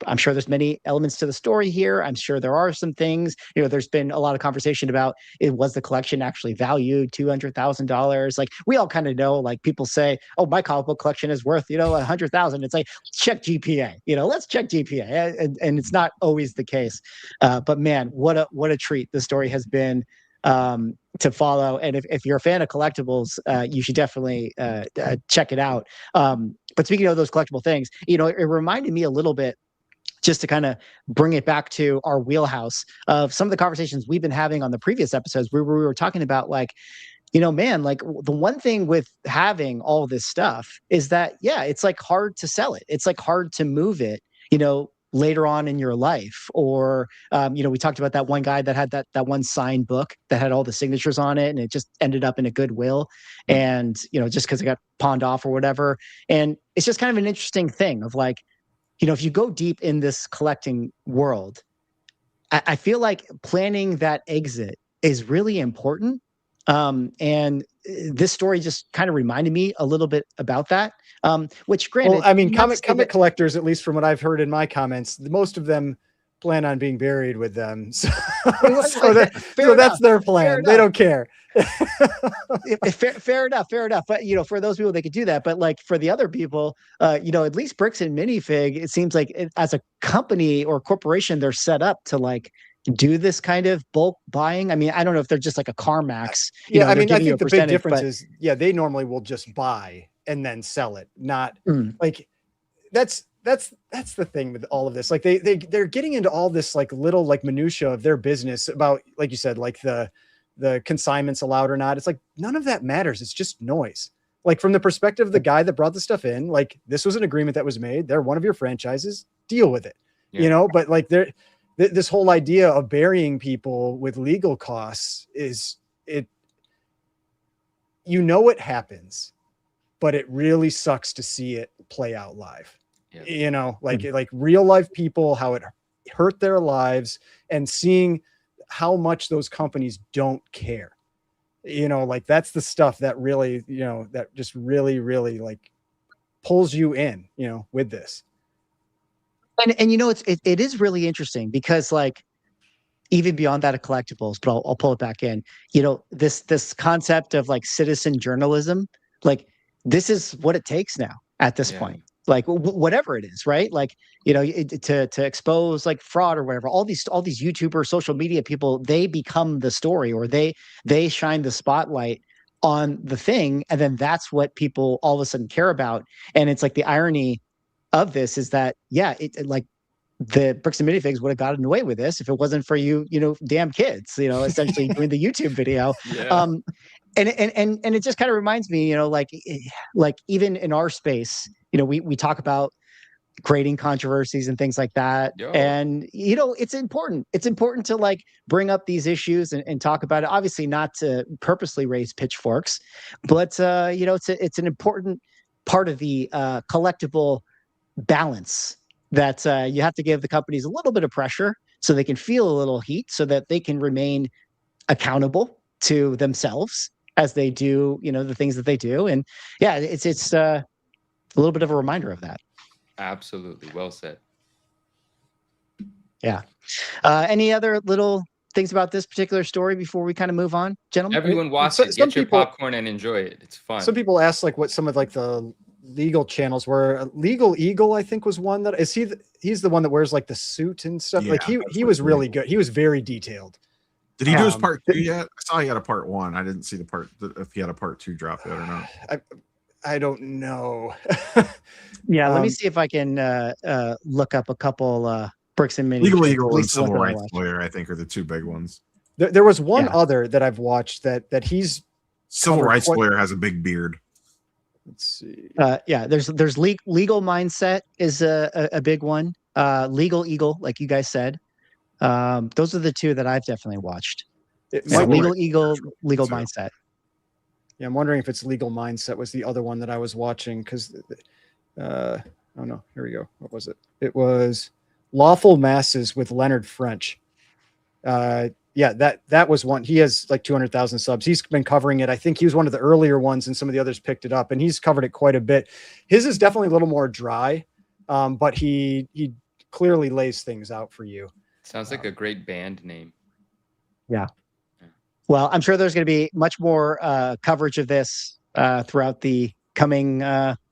S2: I'm sure there's many elements to the story here. I'm sure there are some things, there's been a lot of conversation about, was the collection actually valued $200,000? Like, we all kind of know, like, people say, oh, my comic book collection is worth, $100,000. It's like, check GPA, let's check GPA. And it's not always the case. But man, what a treat the story has been to follow. And if you're a fan of collectibles, you should definitely check it out. But speaking of those collectible things, it reminded me a little bit, just to kind of bring it back to our wheelhouse, of some of the conversations we've been having on the previous episodes, where we were talking about, like, man, like, the one thing with having all this stuff is that, yeah, it's like hard to sell it. It's like hard to move it, later on in your life. Or, we talked about that one guy that had that one signed book that had all the signatures on it, and it just ended up in a Goodwill, and, just because it got pawned off or whatever. And it's just kind of an interesting thing of, like, if you go deep in this collecting world, I feel like planning that exit is really important. And this story just kind of reminded me a little bit about that. Which, granted,
S5: well, I mean, comic collectors, at least from what I've heard in my comments, most of them plan on being buried with them. So, that's their plan. They don't care.
S2: Fair enough. But, for those people, they could do that. But, like, for the other people, at least Bricks and Minifig, it seems like as a company or corporation, they're set up to, like, do this kind of bulk buying. I mean, I don't know if they're just like a CarMax.
S5: I mean, I think the big difference is, they normally will just buy and then sell it. Not like that's the thing with all of this. Like, they're getting into all this, like, little, like, minutia of their business about, like you said, like the consignments allowed or not. It's like, none of that matters. It's just noise. Like, from the perspective of the guy that brought the stuff in, like, this was an agreement that was made. They're one of your franchises, deal with it, but, like, this whole idea of burying people with legal costs it happens, but it really sucks to see it play out live. Like real life people, how it hurt their lives, and seeing how much those companies don't care. Like, that's the stuff that really, that just really, really, like, pulls you in, with this.
S2: And it is really interesting because, like, even beyond that of collectibles, but I'll pull it back in, this concept of, like, citizen journalism, like, this is what it takes now at this point, like, whatever it is, right? Like, to expose, like, fraud or whatever, all these YouTubers, social media people, they become the story, or they shine the spotlight on the thing. And then that's what people all of a sudden care about. And it's like, the irony of this is that, like, the Bricks and Minifigs would have gotten away with this if it wasn't for you damn kids, essentially doing the YouTube video. And it just kind of reminds me, like even in our space, we talk about grading controversies and things like that. And, it's important to, like, bring up these issues and talk about it. Obviously not to purposely raise pitchforks, but, it's an important part of the collectible balance that you have to give the companies a little bit of pressure so they can feel a little heat, so that they can remain accountable to themselves as they do, the things that they do. And it's a little bit of a reminder of that.
S6: Absolutely. Well said.
S2: Yeah. Any other little things about this particular story before we kind of move on, gentlemen?
S6: Everyone watch it. Get your popcorn and enjoy it. It's fun.
S5: Some people ask, like, what some of, like, the legal channels were. Legal Eagle, I think, was one that he's the one that wears, like, the suit and stuff. Like, he was really good. He was very detailed.
S1: Did he do his part 2 yet? I saw he had a part 1. I didn't see the part, if he had a part 2 drop yet or not.
S5: I don't know.
S2: Let me see if I can look up a couple Bricks and Minis.
S1: Legal Eagle and Civil Rights Lawyer, I think, are the 2 big ones.
S5: There was one other that I've watched that he's
S1: Civil Rights Lawyer has a big beard.
S5: Let's see.
S2: There's Legal Mindset is a big one. Legal Eagle, like you guys said. Those are the 2 that I've definitely watched. Legal Eagle, Legal Mindset.
S5: Yeah, I'm wondering if it's Legal Mindset was the other one that I was watching, because oh no, here we go. What was it? It was Lawful Masses with Leonard French. That was one. He has like 200,000 subs. He's been covering it. I think he was one of the earlier ones, and some of the others picked it up, and he's covered it quite a bit. His is definitely a little more dry, but he clearly lays things out for you.
S6: Sounds like a great band name.
S2: Well, I'm sure there's going to be much more coverage of this throughout the coming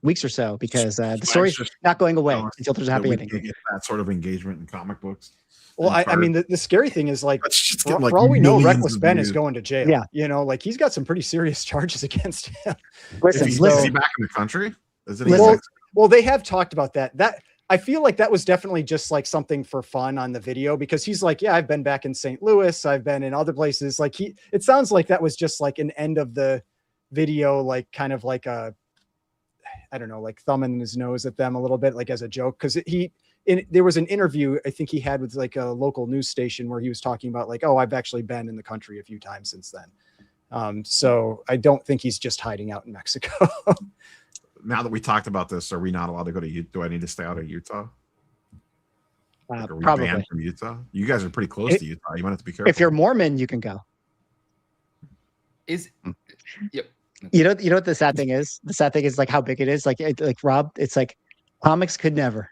S2: weeks or so, because the story's
S1: just
S2: not going away
S1: jealous
S2: until there's a
S1: that
S2: happy
S1: we
S2: ending.
S1: can't get that sort of engagement in comic books.
S5: Well,
S1: and
S5: I mean,
S1: cards.
S5: the scary thing is like,
S1: Let's just
S5: for,
S1: get, like,
S5: for all we know,
S1: millions
S5: Reckless
S1: of
S5: Ben is
S1: views.
S5: going to jail.
S2: Yeah.
S5: You know, like he's got some pretty serious charges against him.
S2: Listen,
S1: Is
S2: listen.
S1: he back in the country? Isn't he
S2: Listen.
S1: back?
S5: Well, they have talked about that. I feel like that was definitely just like something for fun on the video, because he's like, yeah, I've been back in St. Louis. I've been in other places. Like it sounds like that was just like an end of the video, like kind of like a, I don't know, like thumbing his nose at them a little bit, like as a joke. Cause there was an interview I think he had with like a local news station where he was talking about like, oh, I've actually been in the country a few times since then. So I don't think he's just hiding out in Mexico.
S1: Now that we talked about this, are we not allowed to go to Utah? Do I need to stay out of Utah? Like, are we
S2: Probably.
S1: banned from Utah? You guys are pretty close to Utah. You might have to be careful.
S2: If you're Mormon, you can go.
S6: Yep.
S2: You know what the sad thing is? The sad thing is like how big it is. Like Rob, it's like comics could never.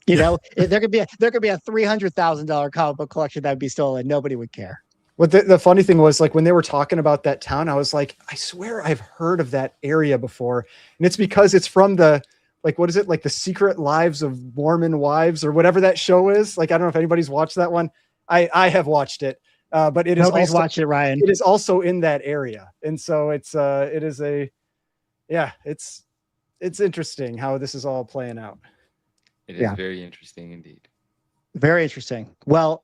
S2: You know, there could be a $300,000 comic book collection that would be stolen. Nobody would care.
S5: What the funny thing was, like when they were talking about that town, I was like, I swear I've heard of that area before. And it's because it's from the, like, what is it? Like the Secret Lives of Mormon Wives or whatever that show is. Like, I don't know if anybody's watched that one. I have watched it, but it is
S2: Nobody's
S5: also,
S2: watched it, Ryan.
S5: it is also in that area. And so it's interesting how this is all playing out.
S6: It is very interesting indeed.
S2: Very interesting. Well,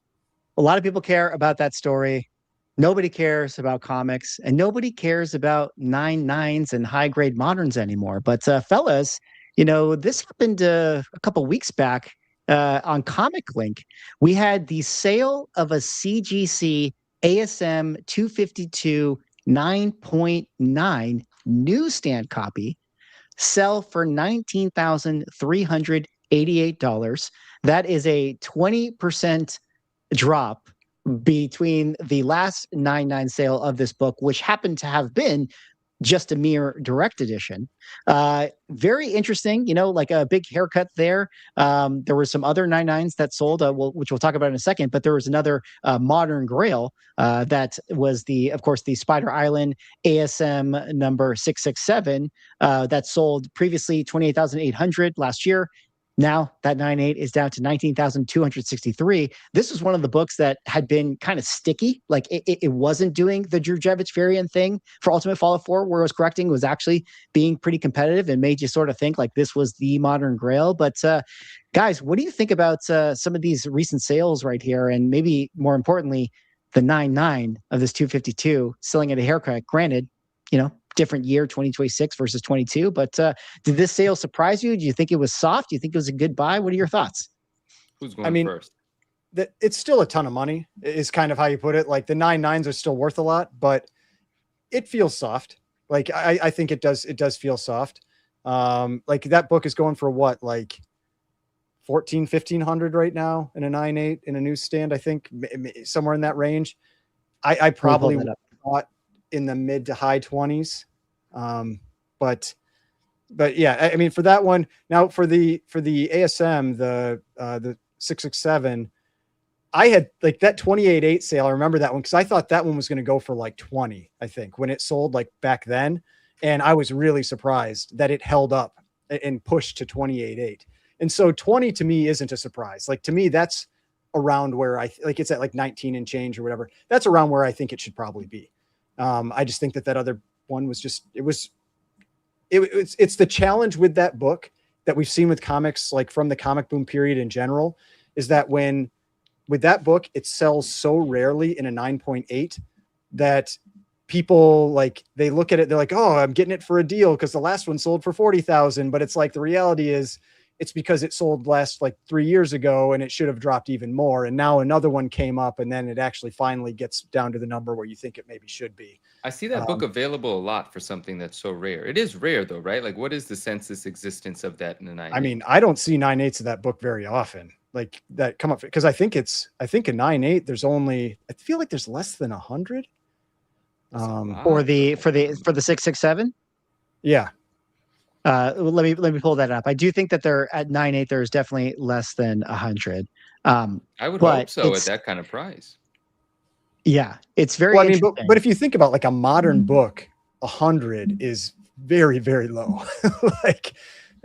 S2: a lot of people care about that story. Nobody cares about comics, and nobody cares about 9.9s and high grade moderns anymore. But fellas, you know, this happened a couple weeks back on Comic Link. We had the sale of a CGC ASM 252 9.9 newsstand copy sell for $19,388. That is a 20% drop between the last 9.9 sale of this book, which happened to have been just a mere direct edition. Very interesting, you know, like a big haircut there. There were some other 9.9s that sold, which we'll talk about in a second, but there was another modern grail that was of course, the Spider Island ASM number 667 that sold previously 28,800 last year. Now that 9.8 is down to 19,263. This was one of the books that had been kind of sticky. Like it wasn't doing the Drujevich variant thing for Ultimate Fallout 4, where it was correcting, was actually being pretty competitive and made you sort of think like this was the modern grail. But guys, what do you think about some of these recent sales right here? And maybe more importantly, the 9.9 of this 252 selling at a haircut. Granted, you know, different year, 2026 versus 22. But did this sale surprise you? Do you think it was soft? Do you think it was a good buy? What are your thoughts?
S6: Who's going first?
S5: It's still a ton of money is kind of how you put it. Like the 9.9s are still worth a lot, but it feels soft. Like I think it does feel soft. Like that book is going for what, like 1,500 right now in a 9.8 in a newsstand, I think somewhere in that range. I probably bought in the mid to high 20s. But yeah, I mean, for that one now, for the ASM, the 667, I had like that 28.8 sale. I remember that one because I thought that one was going to go for like 20, I think, when it sold like back then. And I was really surprised that it held up and pushed to 28.8. And so 20 to me isn't a surprise. Like to me, that's around where like it's at like 19 and change or whatever. That's around where I think it should probably be. I just think that other one was just, it's the challenge with that book that we've seen with comics, like from the comic boom period in general, is that with that book, it sells so rarely in a 9.8 that people like, they look at it, they're like, oh, I'm getting it for a deal because the last one sold for 40,000. But it's like, the reality is it's because it sold last like 3 years ago and it should have dropped even more. And now another one came up and then it actually finally gets down to the number where you think it maybe should be.
S6: I see that book available a lot for something that's so rare. It is rare though, right? Like what is the census existence of that in the 9.8?
S5: I mean, I don't see 9.8s of that book very often. Like that come up because I think a 9.8, there's only, I feel like there's less than 100.
S2: For the 667.
S5: Yeah.
S2: Let me pull that up. I do think that they're at 9.8. There's definitely less than 100.
S6: I would
S2: but
S6: hope so at
S2: it's
S6: that kind of price.
S2: yeah, it's very
S5: Well, I mean,
S2: interesting.
S5: but if you think about like a modern book, 100 is very, very low. like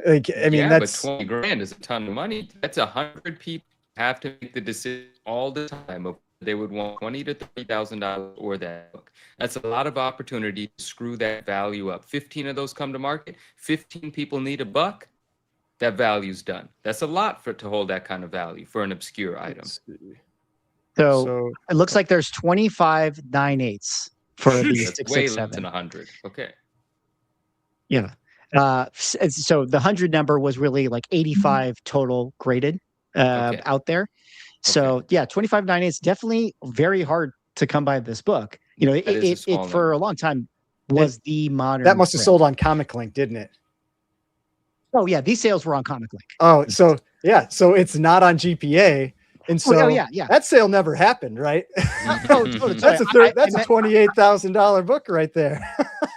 S5: I mean,
S6: Yeah, but
S5: that's
S6: 20 grand is a ton of money. That's 100 people have to make the decision all the time of they would want $20,000 to $30,000 or that book. That's a lot of opportunity to screw that value up. 15 of those come to market. 15 people need a buck. That value's done. That's a lot to hold that kind of value for an obscure item.
S2: So it looks like there's 25 9.8s for the
S6: That's way less
S2: 667.
S6: than 100. Okay.
S2: Yeah. So the 100 number was really like 85 total graded
S6: Okay.
S2: out there. So yeah, 25 9.8s definitely very hard to come by this book. You know,
S6: That is a small
S2: it for
S6: number.
S2: a long time was the modern.
S5: that must have
S2: print.
S5: sold on Comic Link, didn't it?
S2: Oh yeah, these sales were on Comic Link.
S5: Oh, so yeah, so it's not on GPA, and so
S2: yeah.
S5: that sale never happened, right?
S2: No,
S5: That's a $28,000 book right there.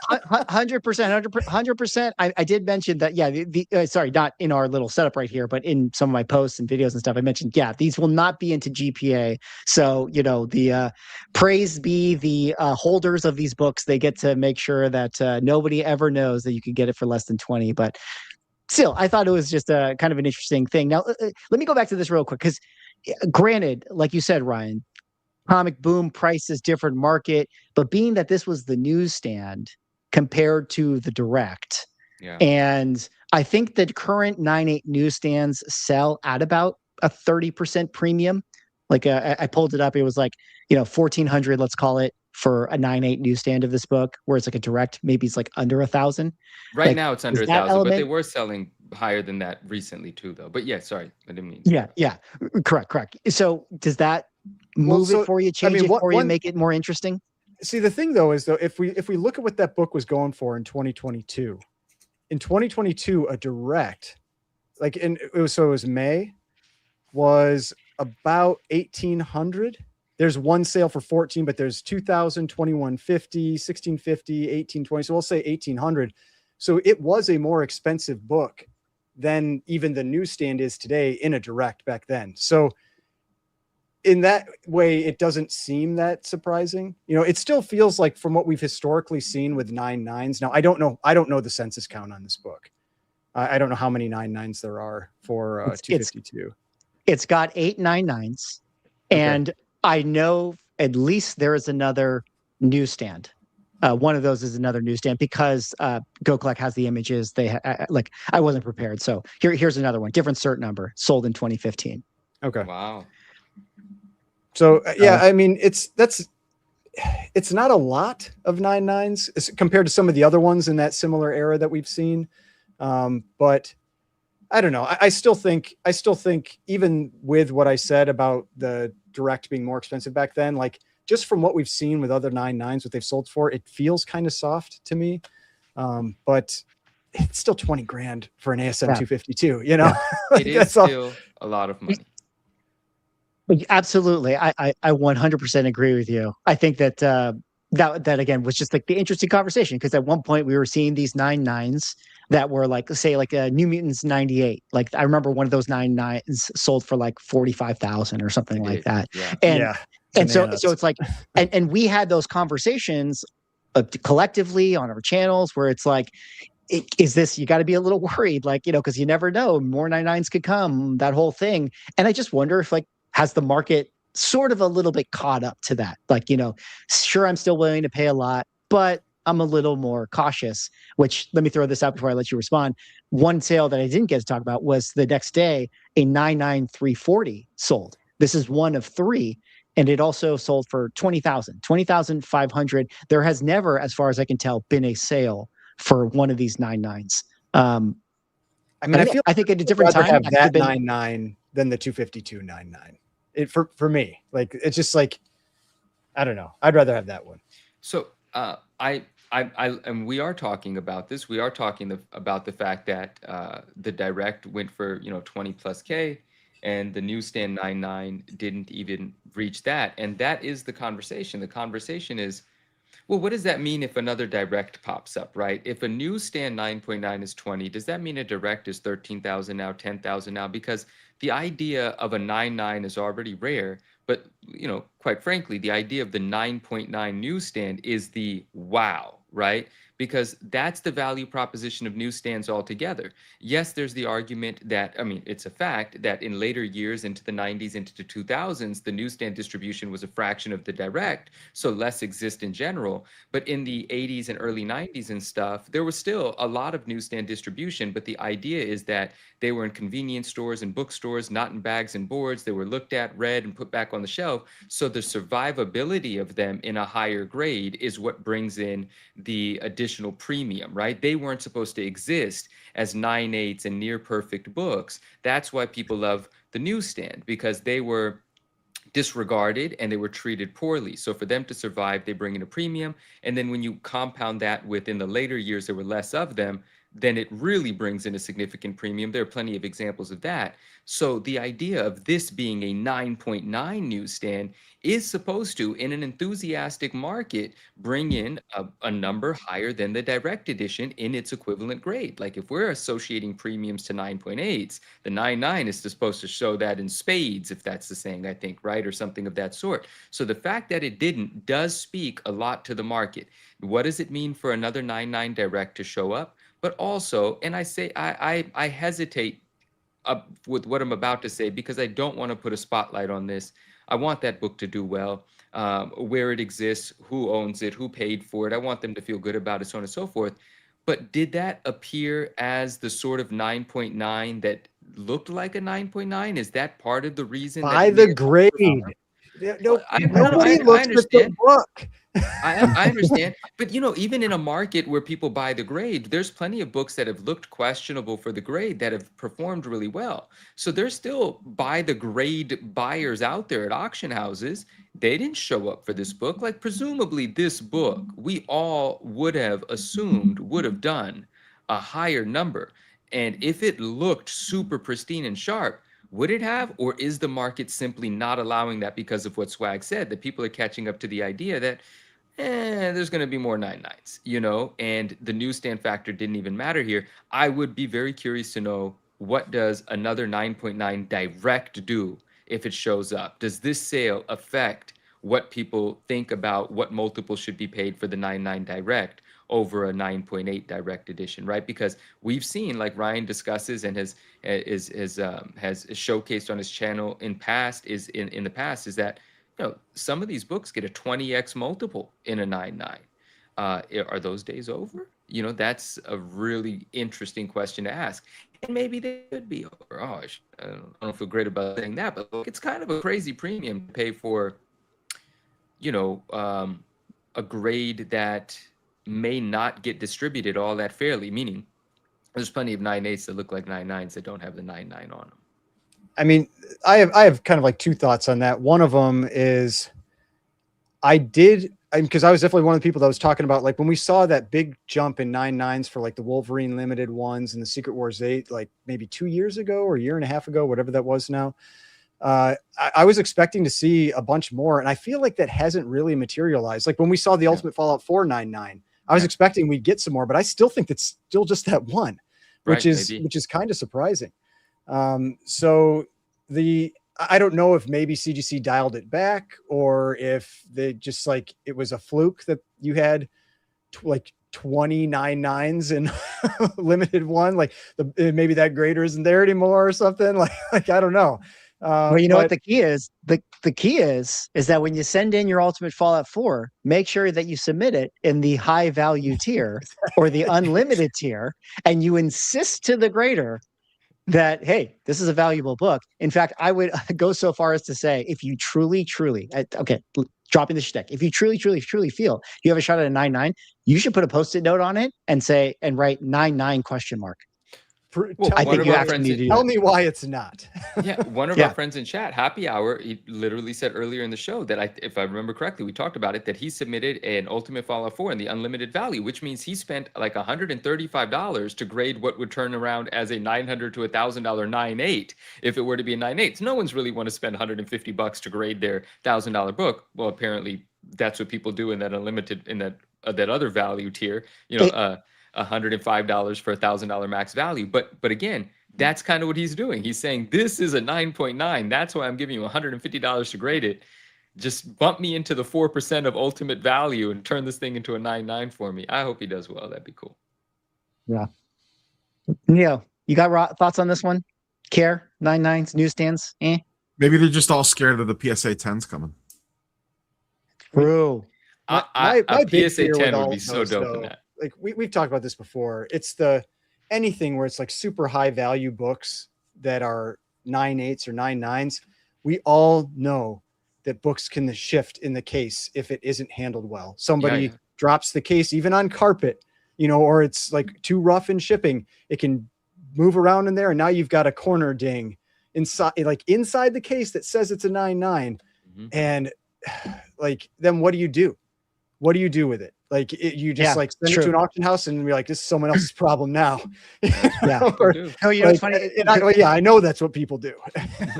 S2: 100%. I did mention that. Yeah, sorry, not in our little setup right here, but in some of my posts and videos and stuff, I mentioned, yeah, these will not be into GPA. So, you know, the praise be the holders of these books. They get to make sure that nobody ever knows that you can get it for less than 20. But still, I thought it was just a kind of an interesting thing. Now, let me go back to this real quick, because granted, like you said, Ryan, comic boom, price is different, market, but being that this was the newsstand compared to the direct, and I think that current 9.8 newsstands sell at about a 30% premium. Like I pulled it up, it was like, you know, 1,400, let's call it, for a 9.8 newsstand of this book, where it's like a direct, maybe it's like under 1,000.
S6: Right
S2: Like,
S6: now it's under
S2: is that
S6: 1,000, but they
S2: element-
S6: were selling higher than that recently too, though. But yeah, sorry, I didn't mean.
S2: Yeah, correct. So does that move it for you, change it for you, make it more interesting?
S5: See, the thing though is, though, if we look at what that book was going for in 2022, a direct, like it was May, was about 1,800. There's one sale for 14, but there's 2,000, 2,150, 1,650, 1,820. So we'll say 1,800. So it was a more expensive book than even the newsstand is today in a direct back then. So in that way, it doesn't seem that surprising. You know, it still feels like, from what we've historically seen with 9.9s. Now, I don't know the census count on this book. I don't know how many 9.9s there are for 252.
S2: It's got 8 9.9s, and I know at least there is another newsstand. One of those is another newsstand, because Go Collect has the images. They like, I wasn't prepared, so here's another one, different cert number, sold in 2015.
S5: Okay.
S6: Wow.
S5: So yeah, I mean, it's not a lot of 9.9s compared to some of the other ones in that similar era that we've seen. But I don't know. I still think even with what I said about the direct being more expensive back then, like, just from what we've seen with other 9.9s, what they've sold for, it feels kind of soft to me. But it's still 20 grand for an ASM 252, you know.
S6: It is still a lot of money.
S2: Absolutely. I 100% agree with you. I think that that again was just like the interesting conversation, because at one point we were seeing these 9.9s that were like, say, like a New Mutants 98. Like, I remember one of those 9.9s sold for like 45,000 or something like that.
S5: Yeah.
S2: And so it's like, and we had those conversations collectively on our channels, where it's like, is this, you got to be a little worried, like, you know, because you never know, more 9.9s could come, that whole thing. And I just wonder if, like, has the market sort of a little bit caught up to that? Like, you know, sure, I'm still willing to pay a lot, but I'm a little more cautious. Which, let me throw this out before I let you respond. One sale that I didn't get to talk about was the next day, a 9.9 340 sold. This is one of 3. And it also sold for 20,500. There has never, as far as I can tell, been a sale for one of these 9.9s.
S5: I mean, I think
S2: at a different time,
S5: have that 9.9 than the 252 9.9. For me, like, it's just like, I don't know. I'd rather have that one.
S6: So and we are talking about this. We are talking about the fact that the direct went for 20+K, and the newsstand 9.9 didn't even reach that. And that is the conversation. The conversation is, Well, what does that mean if another direct pops up, right? If a newsstand 9.9 is 20, does that mean a direct is 13,000 now, 10,000 now? Because the idea of a 9.9 is already rare, but quite frankly, the idea of the 9.9 newsstand is the wow, right? Because that's the value proposition of newsstands altogether. Yes, there's the argument that, I mean, it's a fact that in later years into the 90s, into the 2000s, the newsstand distribution was a fraction of the direct, so less exist in general. But in the 80s and early 90s and stuff, there was still a lot of newsstand distribution, but the idea is that they were in convenience stores and bookstores, not in bags and boards. They were looked at, read, and put back on the shelf. So the survivability of them in a higher grade is what brings in the additional premium, right? They weren't supposed to exist as 9/8 and near perfect books. That's why people love the newsstand, because they were disregarded and they were treated poorly. So for them to survive, they bring in a premium. And then when you compound that within the later years, there were less of them, then it really brings in a significant premium. There are plenty of examples of that. So the idea of this being a 9.9 newsstand is supposed to, in an enthusiastic market, bring in a number higher than the direct edition in its equivalent grade. Like if we're associating premiums to 9.8s, the 9.9 is supposed to show that in spades, if that's the saying, I think, right? Or something of that sort. So the fact that it didn't does speak a lot to the market. What does it mean for another 9.9 direct to show up? But also, and I say I hesitate with what I'm about to say because I don't want to put a spotlight on this. I want that book to do well, where it exists, who owns it, who paid for it. I want them to feel good about it, so on and so forth. But did that appear as the sort of 9.9 that looked like a 9.9? Is that part of the reason?
S5: By the grade. No, nobody looks at the book.
S6: I understand, but even in a market where people buy the grade, there's plenty of books that have looked questionable for the grade that have performed really well. So there's still buy the grade buyers out there at auction houses. They didn't show up for this book. Like presumably this book, we all would have assumed would have done a higher number. And if it looked super pristine and sharp, would it have, or is the market simply not allowing that because of what Swag said, that people are catching up to the idea that there's going to be more 9.9s, and the newsstand factor didn't even matter here. I would be very curious to know, what does another 9.9 direct do if it shows up? Does this sale affect what people think about what multiple should be paid for the 9.9 direct over a 9.8 direct edition, right? Because we've seen, like Ryan discusses and has showcased on his channel in the past, is that some of these books get a 20x multiple in a 9.9. Are those days over? That's a really interesting question to ask. And maybe they could be over. I don't feel great about saying that, but look, it's kind of a crazy premium to pay for, a grade that may not get distributed all that fairly, meaning there's plenty of 9.8s that look like 9.9s that don't have the 9.9 on them.
S5: I mean, I have kind of like two thoughts on that. One of them is because I was definitely one of the people that was talking about, like, when we saw that big jump in 9.9s for like the Wolverine limited ones and the Secret Wars 8, like maybe 2 years ago or a year and a half ago, whatever that was now. I was expecting to see a bunch more, and I feel like that hasn't really materialized. Like when we saw the Ultimate Fallout 4 9.9, I was expecting we'd get some more, but I still think it's still just that one, which is kind of surprising. So I don't know if maybe CGC dialed it back, or if they just like, it was a fluke that you had like 29 9s in limited one, like maybe that grader isn't there anymore or something. Like I don't know.
S2: Well, you know what the key is? The key is that when you send in your Ultimate Fallout 4, make sure that you submit it in the high value tier or the unlimited tier, and you insist to the grader that, hey, this is a valuable book. In fact, I would go so far as to say, if you truly, dropping the shtick, if you truly feel you have a shot at a 9.9, you should put a Post-it note on it and write 9.9 question mark. I think you actually need to
S5: tell me why it's not.
S6: Yeah, one of our friends in chat, Happy Hour, he literally said earlier in the show that if I remember correctly, we talked about it, that he submitted an Ultimate Fallout 4 in the unlimited value, which means he spent like $135 to grade what would turn around as a $900 to $1,000 9.8 if it were to be a 9.8. No one's really want to spend $150 to grade their $1,000 book. Well, apparently that's what people do in that unlimited, in that other value tier, you know, $105 for $1,000 max value. But again, that's kind of what he's doing. He's saying, this is a 9.9. That's why I'm giving you $150 to grade it. Just bump me into the 4% of ultimate value and turn this thing into a 9.9 for me. I hope he does well. That'd be cool.
S2: Yeah. Yeah. You got thoughts on this one? Care? 9.9s, newsstands?
S1: Maybe they're just all scared of the PSA 10s coming.
S2: True.
S5: My
S6: A
S5: big
S6: PSA
S5: fear with
S6: 10
S5: all
S6: would be
S5: of
S6: so
S5: those,
S6: dope
S5: though,
S6: in that.
S5: like we've talked about this before. It's anything where it's like super high value books that are 9.8s or 9.9s. We all know that books can shift in the case if it isn't handled well. Somebody drops the case even on carpet, you know, or it's like too rough in shipping. It can move around in there, and now you've got a corner ding inside the case that says it's a 9.9. And like, then what do you do? What do you do with it? Like, you just like send it to an auction house and be like, this is someone else's problem now.
S2: Or, no, you know, it's funny.
S5: I know that's what people do.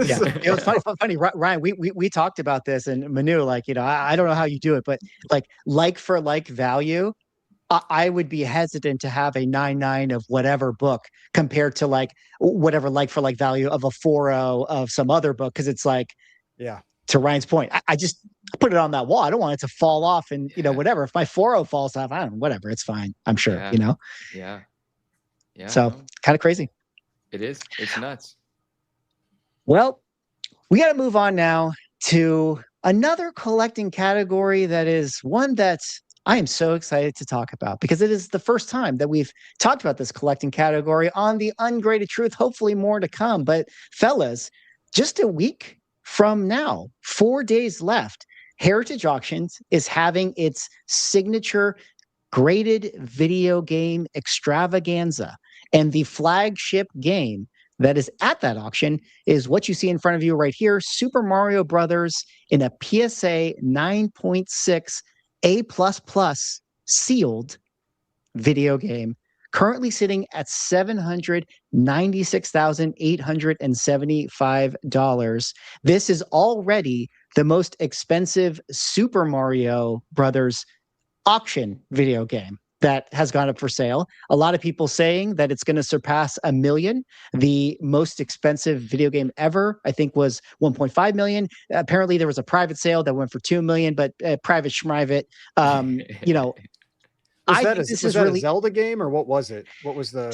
S2: Yeah, it was funny, Ryan. We talked about this, and Manu, like, you know, I don't know how you do it, but like for like value, I would be hesitant to have a 9.9 of whatever book compared to like whatever like for like value of a 4.0 of some other book, because it's like,
S5: yeah.
S2: To Ryan's point, I just put it on that wall. I don't want it to fall off, and you know, whatever. If my 4.0 falls off, I don't know, whatever. It's fine. I'm sure. You know.
S6: Yeah.
S2: So kind of crazy.
S6: It is. It's nuts.
S2: Well, we got to move on now to another collecting category that is one that I am so excited to talk about, because it is the first time that we've talked about this collecting category on the Ungraded Truth. Hopefully more to come. But fellas, just a week from now, 4 days left, Heritage Auctions is having its signature graded video game extravaganza. And the flagship game that is at that auction is what you see in front of you right here, Super Mario Brothers in a PSA 9.6 A++ sealed video game, currently sitting at $796,875. This is already the most expensive Super Mario Brothers auction video game that has gone up for sale. A lot of people saying that it's going to surpass $1 million. The most expensive video game ever, I think, was $1.5 million. Apparently, there was a private sale that went for $2 million, but private schmivate, you know.
S5: Was that a Zelda game, or what was it? What was the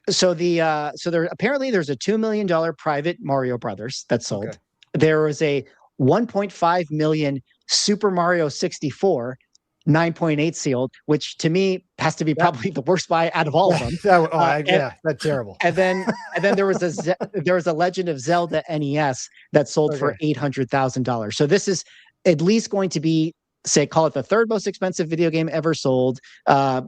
S2: so there apparently there's a $2 million private Mario Brothers that sold.
S5: Okay.
S2: There was a $1.5 million Super Mario 64 9.8 sealed, which to me has to be probably the worst buy out of all of them.
S5: That's terrible.
S2: And then there was a Legend of Zelda NES that sold for $800,000. So this is at least going to be, say, call it the third most expensive video game ever sold.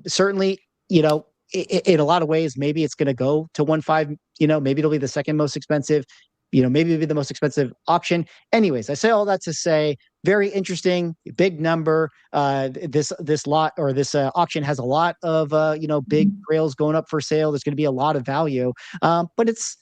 S2: Certainly, you know, in a lot of ways, maybe it's going to go to 1.5. You know, maybe it'll be the second most expensive. You know, maybe it'll be the most expensive auction. Anyways, I say all that to say, very interesting, big number. This lot or this auction has a lot of you know, big grails going up for sale. There's going to be a lot of value, but it's,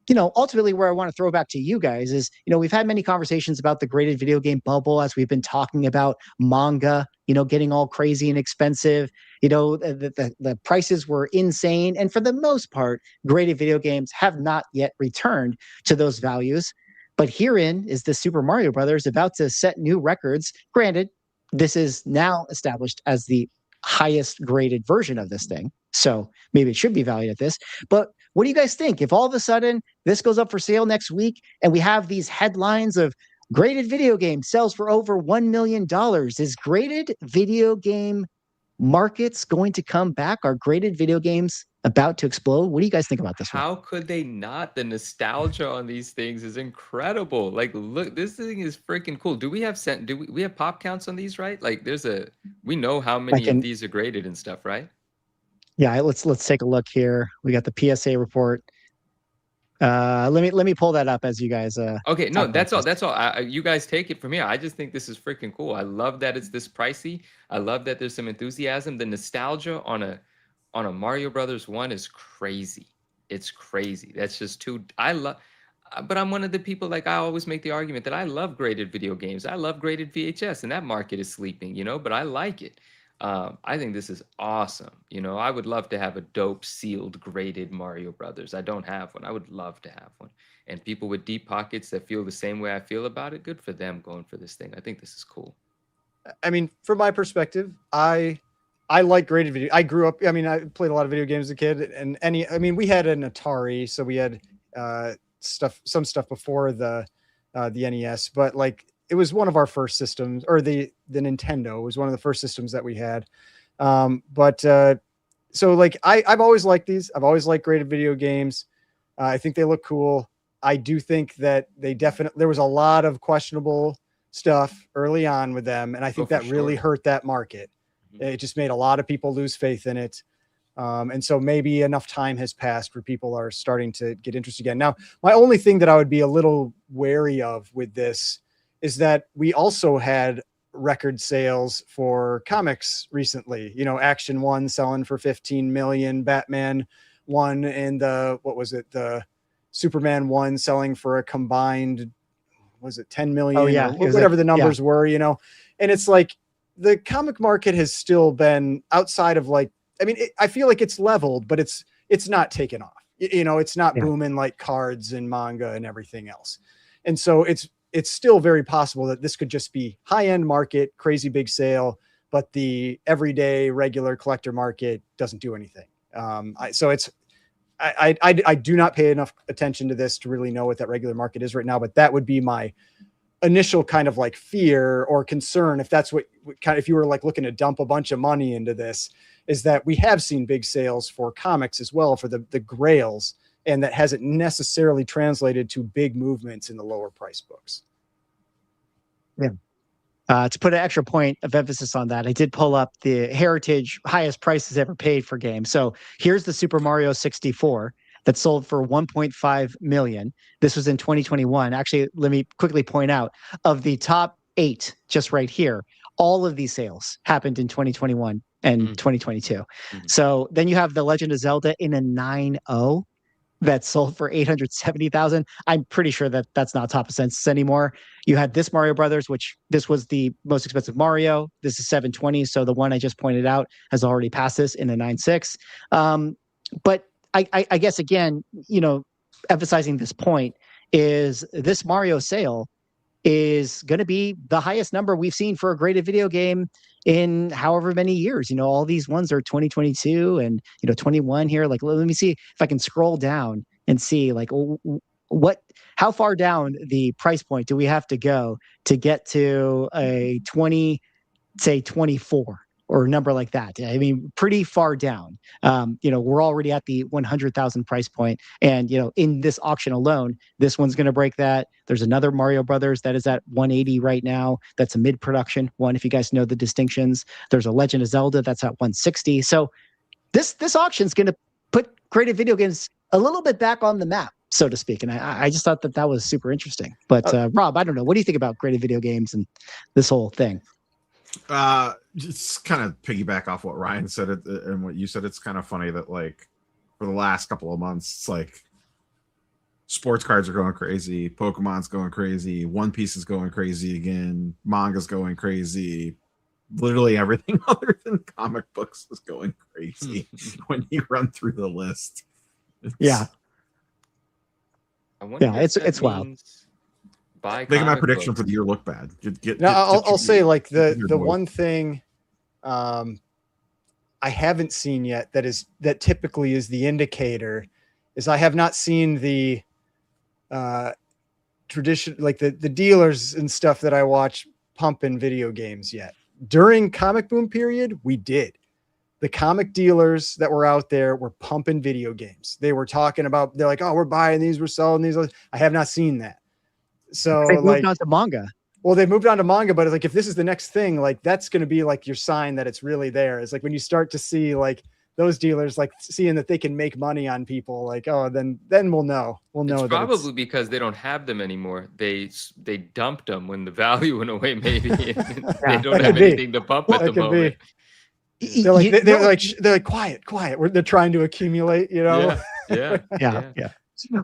S2: you know, ultimately where I want to throw back to you guys is, you know, we've had many conversations about the graded video game bubble as we've been talking about manga, you know, getting all crazy and expensive. You know, the prices were insane. And for the most part, graded video games have not yet returned to those values. But herein is the Super Mario Brothers about to set new records. Granted, this is now established as the highest graded version of this thing, so maybe it should be valued at this. But what do you guys think if all of a sudden this goes up for sale next week and we have these headlines of graded video game sells for over $1 million? Is graded video game markets going to come back? Are graded video games about to explode? What do you guys think about this one?
S6: How could they not? The nostalgia on these things is incredible. Like, look, this thing is freaking cool. Do we have we have pop counts on these, right? Like, we know how many of these are graded and stuff, right?
S2: Yeah, let's take a look here. We got the PSA report. Let me pull that up as you guys.
S6: Okay, no, that's all. That's all. You guys take it from here. I just think this is freaking cool. I love that it's this pricey. I love that there's some enthusiasm. The nostalgia on a Mario Brothers 1 is crazy. It's crazy. That's just too. I but I'm one of the people, like, I always make the argument that I love graded video games. I love graded VHS, and that market is sleeping, but I like it. I think this is awesome. I would love to have a dope sealed graded Mario Brothers. I don't have one. I would love to have one. And people with deep pockets that feel the same way I feel about it, good for them going for this thing. I think this is cool.
S5: I mean, from my perspective, I like graded video. I grew up, I mean, I played a lot of video games as a kid, and we had an Atari, so we had some stuff before the NES, but like it was one of our first systems, or the Nintendo was one of the first systems that we had. So like I've always liked these. I've always liked graded video games. I think they look cool. I do think that there was a lot of questionable stuff early on with them, and I think that really hurt that market. It just made a lot of people lose faith in it. And so maybe enough time has passed where people are starting to get interested again. Now, my only thing that I would be a little wary of with this is that we also had record sales for comics recently. Action 1 selling for 15 million, Batman 1 and the Superman 1 selling for a combined, was it 10 million?
S2: Oh, yeah.
S5: Whatever the numbers were, and it's like the comic market has still been outside of like, I mean, I feel like it's leveled, but it's not taken off. It's not booming like cards and manga and everything else. And so it's still very possible that this could just be high-end market, crazy big sale, but the everyday regular collector market doesn't do anything. I do not pay enough attention to this to really know what that regular market is right now, but that would be my initial kind of like fear or concern. If that's if you were like looking to dump a bunch of money into this, is that we have seen big sales for comics as well, for the grails, and that hasn't necessarily translated to big movements in the lower price books.
S2: Yeah. To put an extra point of emphasis on that, I did pull up the Heritage highest prices ever paid for games. So here's the Super Mario 64 that sold for 1.5 million. This was in 2021. Actually, let me quickly point out, of the top 8, just right here, all of these sales happened in 2021 and 2022. So then you have the Legend of Zelda in a 9.0 that sold for 870,000. I'm pretty sure that that's not top of census anymore. You had this Mario Brothers, which this was the most expensive Mario. This is 720. So the one I just pointed out has already passed this in a 9.6. But I guess, again, emphasizing this point is this Mario sale is going to be the highest number we've seen for a graded video game in however many years. All these ones are 2022 and 21 here. Like, let me see if I can scroll down and see like how far down the price point do we have to go to get to a 24 or a number like that. I mean, pretty far down. We're already at the 100,000 price point, and in this auction alone, this one's going to break that. There's another Mario Brothers that is at 180 right now. That's a mid-production one, if you guys know the distinctions. There's a Legend of Zelda that's at 160. So this auction's going to put graded video games a little bit back on the map, so to speak. And I just thought that was super interesting. But Rob, I don't know. What do you think about graded video games and this whole thing?
S1: Just kind of piggyback off what Ryan said and what you said. It's kind of funny that like for the last couple of months, it's like sports cards are going crazy, Pokemon's going crazy, One Piece is going crazy again, manga's going crazy, literally everything other than comic books is going crazy when you run through the list.
S2: Yeah, it's wild.
S1: Making my prediction for the year look bad.
S5: I'll say like the one thing I haven't seen yet that typically is the indicator is I have not seen the tradition, like the dealers and stuff that I watch pumping video games yet. During comic boom period, we did. The comic dealers that were out there were pumping video games. They were talking about, they're like, oh, we're buying these, we're selling these. I have not seen that. So
S2: they moved on to manga.
S5: Well, they moved on to manga, but it's like if this is the next thing, like that's going to be like your sign that it's really there. It's like when you start to see like those dealers like seeing that they can make money on people, like, oh, then we'll know. We'll know.
S6: It's probably because they don't have them anymore. They dumped them when the value went away. Maybe they don't have anything to pump at the moment.
S5: They're like quiet. They're trying to accumulate.
S6: Yeah.
S2: Yeah.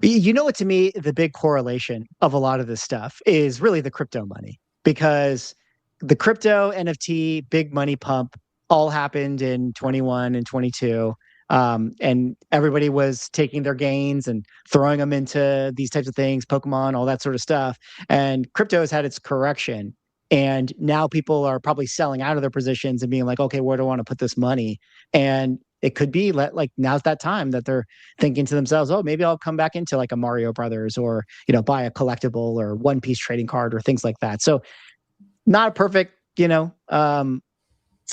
S2: You know what, to me, the big correlation of a lot of this stuff is really the crypto money, because the crypto NFT big money pump all happened in 21 and 22. And everybody was taking their gains and throwing them into these types of things, Pokemon, all that sort of stuff. And crypto has had its correction. And now people are probably selling out of their positions and being like, okay, where do I want to put this money? And it could be like now's that time that they're thinking to themselves, oh, maybe I'll come back into like a Mario Brothers, or, buy a collectible or One Piece trading card or things like that. So not a perfect,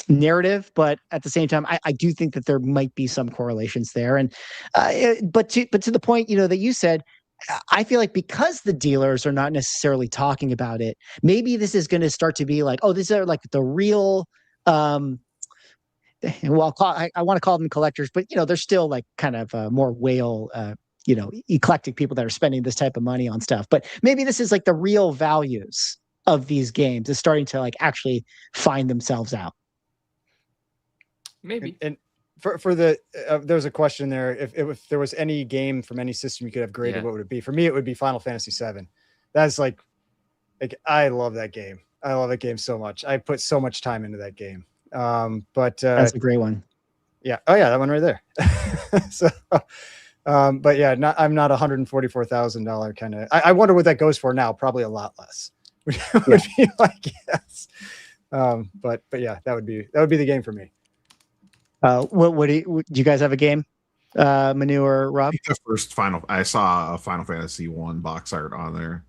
S2: narrative, but at the same time, I do think that there might be some correlations there. And but to the point, that you said, I feel like because the dealers are not necessarily talking about it, maybe this is going to start to be like, oh, these are like the real well, I want to call them collectors, but they're still like kind of more whale, eclectic people that are spending this type of money on stuff. But maybe this is like the real values of these games is starting to like actually find themselves out.
S6: Maybe.
S5: And for the there's a question there. If there was any game from any system you could have graded, what would it be? For me, it would be Final Fantasy VII. That's like I love that game. I love that game so much. I put so much time into that game. But
S2: that's a great one.
S5: Yeah. Oh yeah, that one right there. So, but yeah, I'm not $144,000 kind of. I wonder what that goes for now. Probably a lot less. Would be my guess. But yeah, that would be the game for me.
S2: What do you guys have a game? Manu or Rob?
S1: I think the first I saw a Final Fantasy 1 box art on there.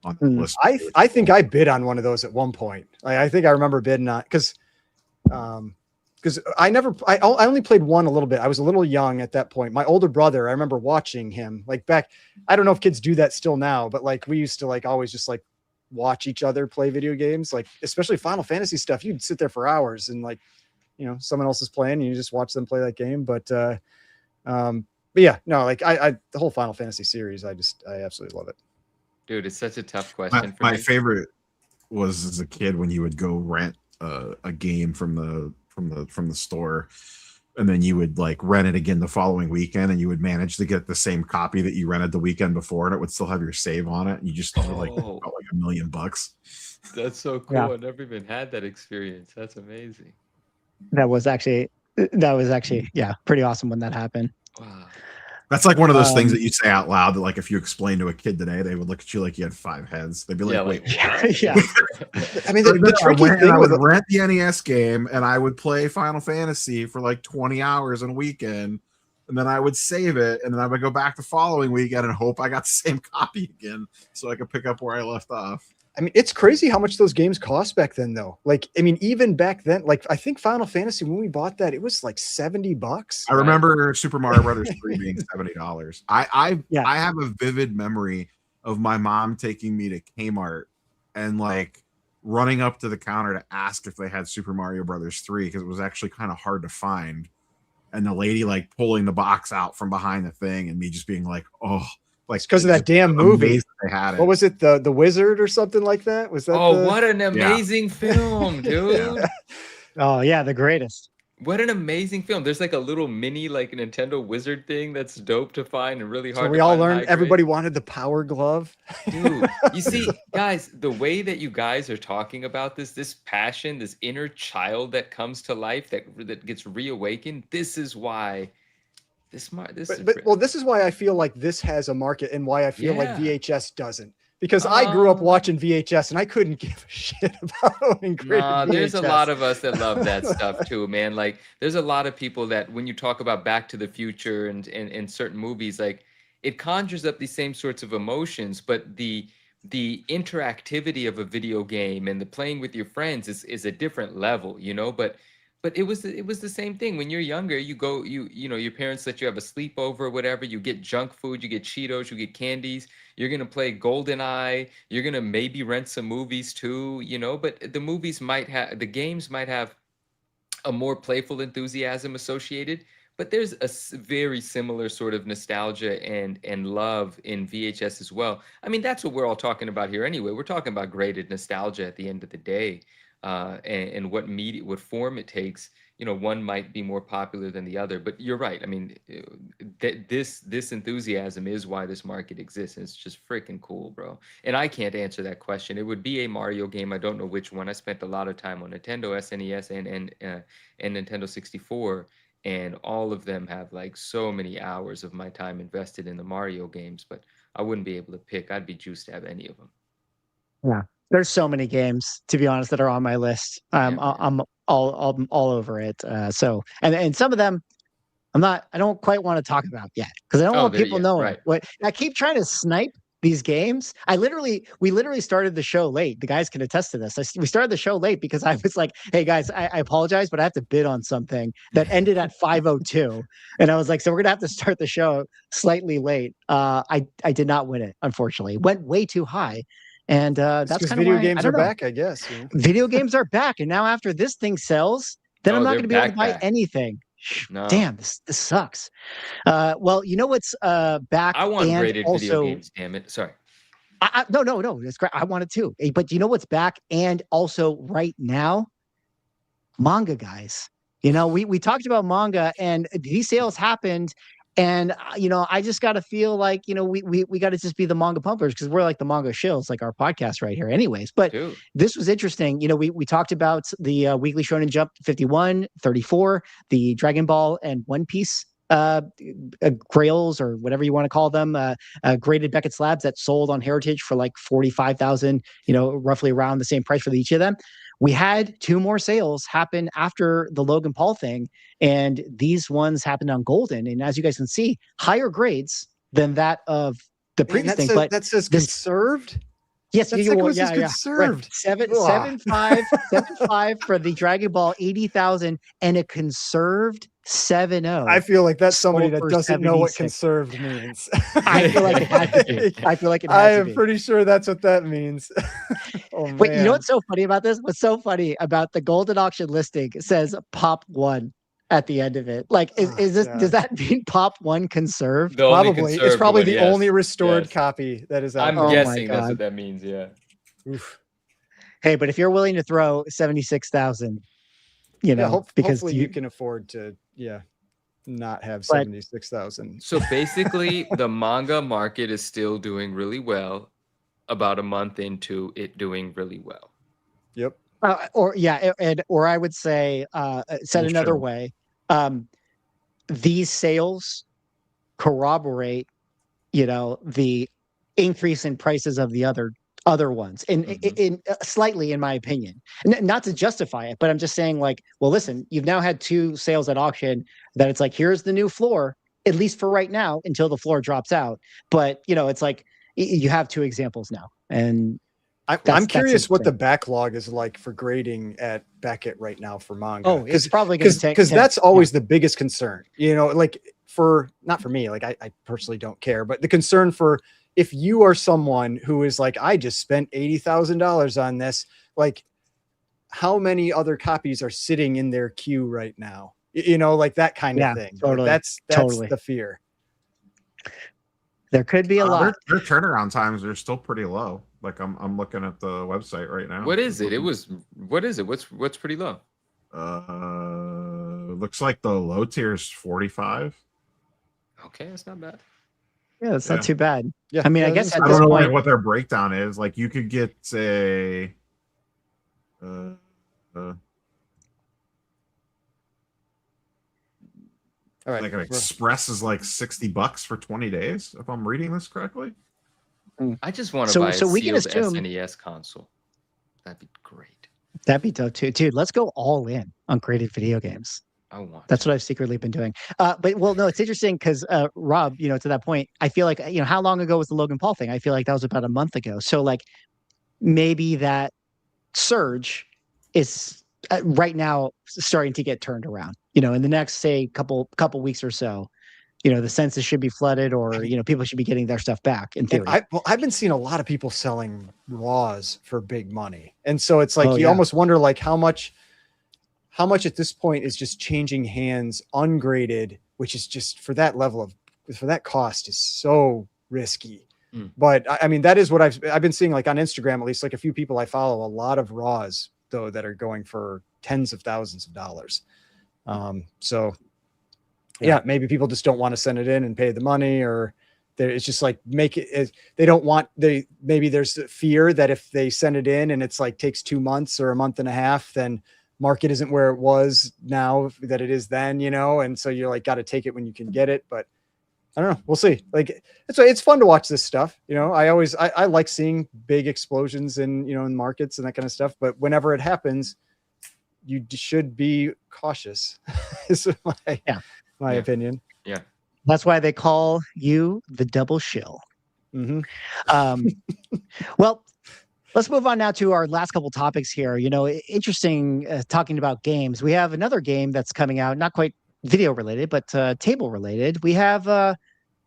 S1: On the list.
S5: I think I bid on one of those at one point. I think I remember bidding on because I only played one a little bit. I was a little young at that point. My older brother, I remember watching him like back. I don't know if kids do that still now, but like we used to like always just like watch each other play video games, like especially Final Fantasy stuff. You'd sit there for hours and like, someone else is playing and you just watch them play that game. But yeah, no, like the whole Final Fantasy series, I absolutely love it.
S6: Dude, it's such a tough question.
S1: My favorite was as a kid when you would go rent a game from the store, and then you would like rent it again the following weekend, and you would manage to get the same copy that you rented the weekend before, and it would still have your save on it, and you just thought like $1 million.
S6: That's so cool. I never even had that experience. That's amazing.
S2: That was actually pretty awesome when that happened.
S6: Wow.
S1: That's like one of those things that you say out loud that, like, if you explain to a kid today, they would look at you like you had 5 heads. They'd be like, "Wait,
S2: yeah."
S5: I mean, the tricky thing
S1: I
S5: with
S1: would rent the NES game and I would play Final Fantasy for like 20 hours in a weekend, and then I would save it, and then I would go back the following weekend and hope I got the same copy again so I could pick up where I left off.
S5: I mean, it's crazy how much those games cost back then, though. Like, I mean, even back then, like, I think Final Fantasy, when we bought that, it was like $70.
S1: I remember Super Mario Brothers 3 being $70. I have a vivid memory of my mom taking me to Kmart and like running up to the counter to ask if they had Super Mario Brothers 3 because it was actually kind of hard to find. And the lady like pulling the box out from behind the thing and me just being like, oh. Like
S5: because of that damn movie.
S1: They had it.
S5: What was it? The Wizard or something like that? Was that?
S6: Oh, what an amazing film, dude!
S2: Yeah. Oh yeah, the greatest.
S6: What an amazing film. There's like a little mini like Nintendo Wizard thing that's dope to find and really hard.
S5: So we all learned everybody wanted the Power Glove.
S6: Dude, you see, guys, the way that you guys are talking about this passion, this inner child that comes to life that gets reawakened. This is why. This is why I feel like this has a market and why I feel like VHS doesn't. Because I grew up watching VHS and I couldn't give a shit about owning graded VHS. There's a lot of us that love that stuff too, man. Like there's a lot of people that when you talk about Back to the Future and certain movies, like it conjures up these same sorts of emotions, but the interactivity of a video game and the playing with your friends is a different level, But it was the same thing. When you're younger, you go, your parents let you have a sleepover or whatever. You get junk food, you get Cheetos, you get candies. You're gonna play GoldenEye. You're gonna maybe rent some movies too, But the games might have a more playful enthusiasm associated. But there's a very similar sort of nostalgia and love in VHS as well. I mean, that's what we're all talking about here anyway. We're talking about graded nostalgia at the end of the day. and what form it takes, one might be more popular than the other. But you're right. I mean, this enthusiasm is why this market exists. And it's just freaking cool, bro. And I can't answer that question. It would be a Mario game. I don't know which one. I spent a lot of time on Nintendo, SNES, and Nintendo 64. And all of them have like so many hours of my time invested in the Mario games, but I wouldn't be able to pick. I'd be juiced to have any of them.
S2: Yeah, there's so many games, to be honest, that are on my list. I'm all over it. So and some of them I don't quite want to talk about yet because I don't want people knowing
S6: right.
S2: what I keep trying to snipe these games. We literally started the show late. The guys can attest to this. We started the show late because I was like, hey guys, I apologize, but I have to bid on something that ended at 5:02. And I was like, so we're gonna have to start the show slightly late. I did not win it, unfortunately. Went way too high. And that's kind of
S5: video games are back, I guess. Yeah.
S2: Video games are back. And now after this thing sells, then I'm not going to be able to buy anything.
S6: No.
S2: Damn, this sucks. Well, you know what's back?
S6: I want
S2: and
S6: graded
S2: also,
S6: video games, damn it. Sorry.
S2: No, it's great. I want it too. But you know what's back and also right now? Manga, guys. We talked about manga and these sales happened. And I just got to feel like we got to just be the manga pumpers because we're like the manga shills, like our podcast right here, anyways. But this was interesting. We talked about the Weekly Shonen Jump 51, 34, the Dragon Ball and One Piece grails or whatever you want to call them, graded Beckett slabs that sold on Heritage for like 45,000. Roughly around the same price for each of them. We had 2 more sales happen after the Logan Paul thing, and these ones happened on Golden. And as you guys can see, higher grades than that of the previous thing. But
S5: that says conserved.
S2: Yes,
S5: conserved.
S2: Right. 7.5 for the Dragon Ball 80,000 and a conserved 7.0.
S5: I feel like that's somebody that doesn't know what conserved means.
S2: I feel like it had to be. I feel like it had
S5: I
S2: to
S5: am
S2: be.
S5: pretty sure that's what that means. Oh,
S2: Wait,
S5: man.
S2: you know what's so funny about this? What's so funny about the Golden Auction listing? It says Pop 1 at the end of it. Like, is this? Does that mean Pop 1 conserved?
S5: Probably. It's probably the only restored copy that is out.
S6: I'm guessing that's what that means. Yeah.
S5: Oof.
S2: Hey, but if you're willing to throw 76,000, because
S5: hopefully you can afford to, not have 76,000.
S6: So basically, the manga market is still doing really well. About a month into it doing really well.
S5: Yep.
S2: Or I would say, said another way, these sales corroborate, the increase in prices of the other ones, in slightly, in my opinion. Not to justify it, but I'm just saying, like, well, listen, you've now had 2 sales at auction that it's like, here's the new floor, at least for right now, until the floor drops out. But it's like, you have 2 examples now, and
S5: I'm curious what the backlog is like for grading at Beckett right now for manga.
S2: Oh, it's probably going to take,
S5: because that's always the biggest concern. Like not for me, like I personally don't care, but the concern for if you are someone who is like, I just spent $80,000 on this, like how many other copies are sitting in their queue right now? Like that kind of thing.
S2: Totally.
S5: Like that's
S2: totally
S5: the fear.
S2: There could be a lot.
S1: Their turnaround times are still pretty low. Like I'm looking at the website right now.
S6: What is it? What is it? What's pretty low?
S1: Looks like the low tier is 45.
S6: Okay, that's not bad.
S2: Yeah, it's not too bad.
S5: Yeah,
S2: I mean, I guess at
S1: I
S2: this
S1: don't know
S2: point,
S1: what their breakdown is. Like you could get a
S5: all right,
S1: like an express is like $60 for 20 days, if I'm reading this correctly.
S6: I just want to buy a sealed SNES console. That'd be great.
S2: That'd be dope too, dude. Let's go all in on graded video games. That's what I've secretly been doing. No, it's interesting because Rob, to that point, I feel like how long ago was the Logan Paul thing? I feel like that was about a month ago. So like maybe that surge is right now starting to get turned around. In the next say couple weeks or so, the census should be flooded, or people should be getting their stuff back. In theory,
S5: I've been seeing a lot of people selling raws for big money, and so it's like almost wonder like how much at this point is just changing hands ungraded, which is just for that cost is so risky. But I mean, that is what I've been seeing, like on Instagram, at least, like a few people I follow, a lot of raws though that are going for tens of thousands of dollars. So yeah, maybe people just don't want to send it in and pay the money, or it's just like they don't want, maybe there's the fear that if they send it in and it's like takes 2 months or a month and a half, then market isn't where it was now that it is then, you know? And so you're like, got to take it when you can get it. But I don't know. We'll see. Like, it's fun to watch this stuff. You know, I like seeing big explosions in, you know, in markets and that kind of stuff. But whenever it happens, you should be cautious. Is my opinion.
S6: Yeah.
S2: That's why they call you the double shill.
S5: Mm-hmm.
S2: Well, let's move on now to our last couple topics here. You know, interesting talking about games. We have another game that's coming out, not quite video related, but table related. We have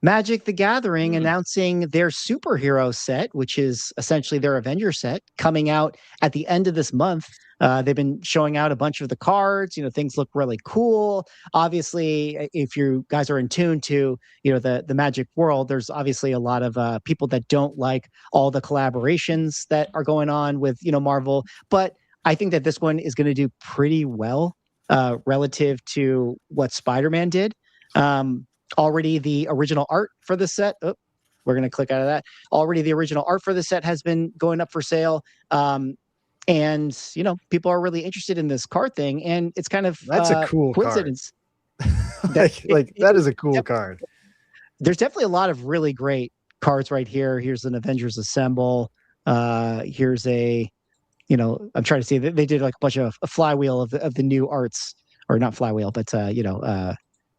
S2: Magic the Gathering announcing their superhero set, which is essentially their Avenger set, coming out at the end of this month. They've been showing out a bunch of the cards. You know, things look really cool. Obviously, if you guys are in tune to, you know, the Magic world, there's obviously a lot of people that don't like all the collaborations that are going on with, you know, Marvel. But I think that this one is going to do pretty well relative to what Spider-Man did. Already the original art for the set. Oh, we're going to click out of that. Already the original art for the set has been going up for sale. And, you know, people are really interested in this card thing. And it's kind of
S5: that's a cool
S2: coincidence.
S5: Like that is a cool card.
S2: There's definitely a lot of really great cards right here. Here's an Avengers Assemble. Here's a, you know, I'm trying to see, they did like a bunch of a flywheel of the new arts, or not flywheel, but, you know, a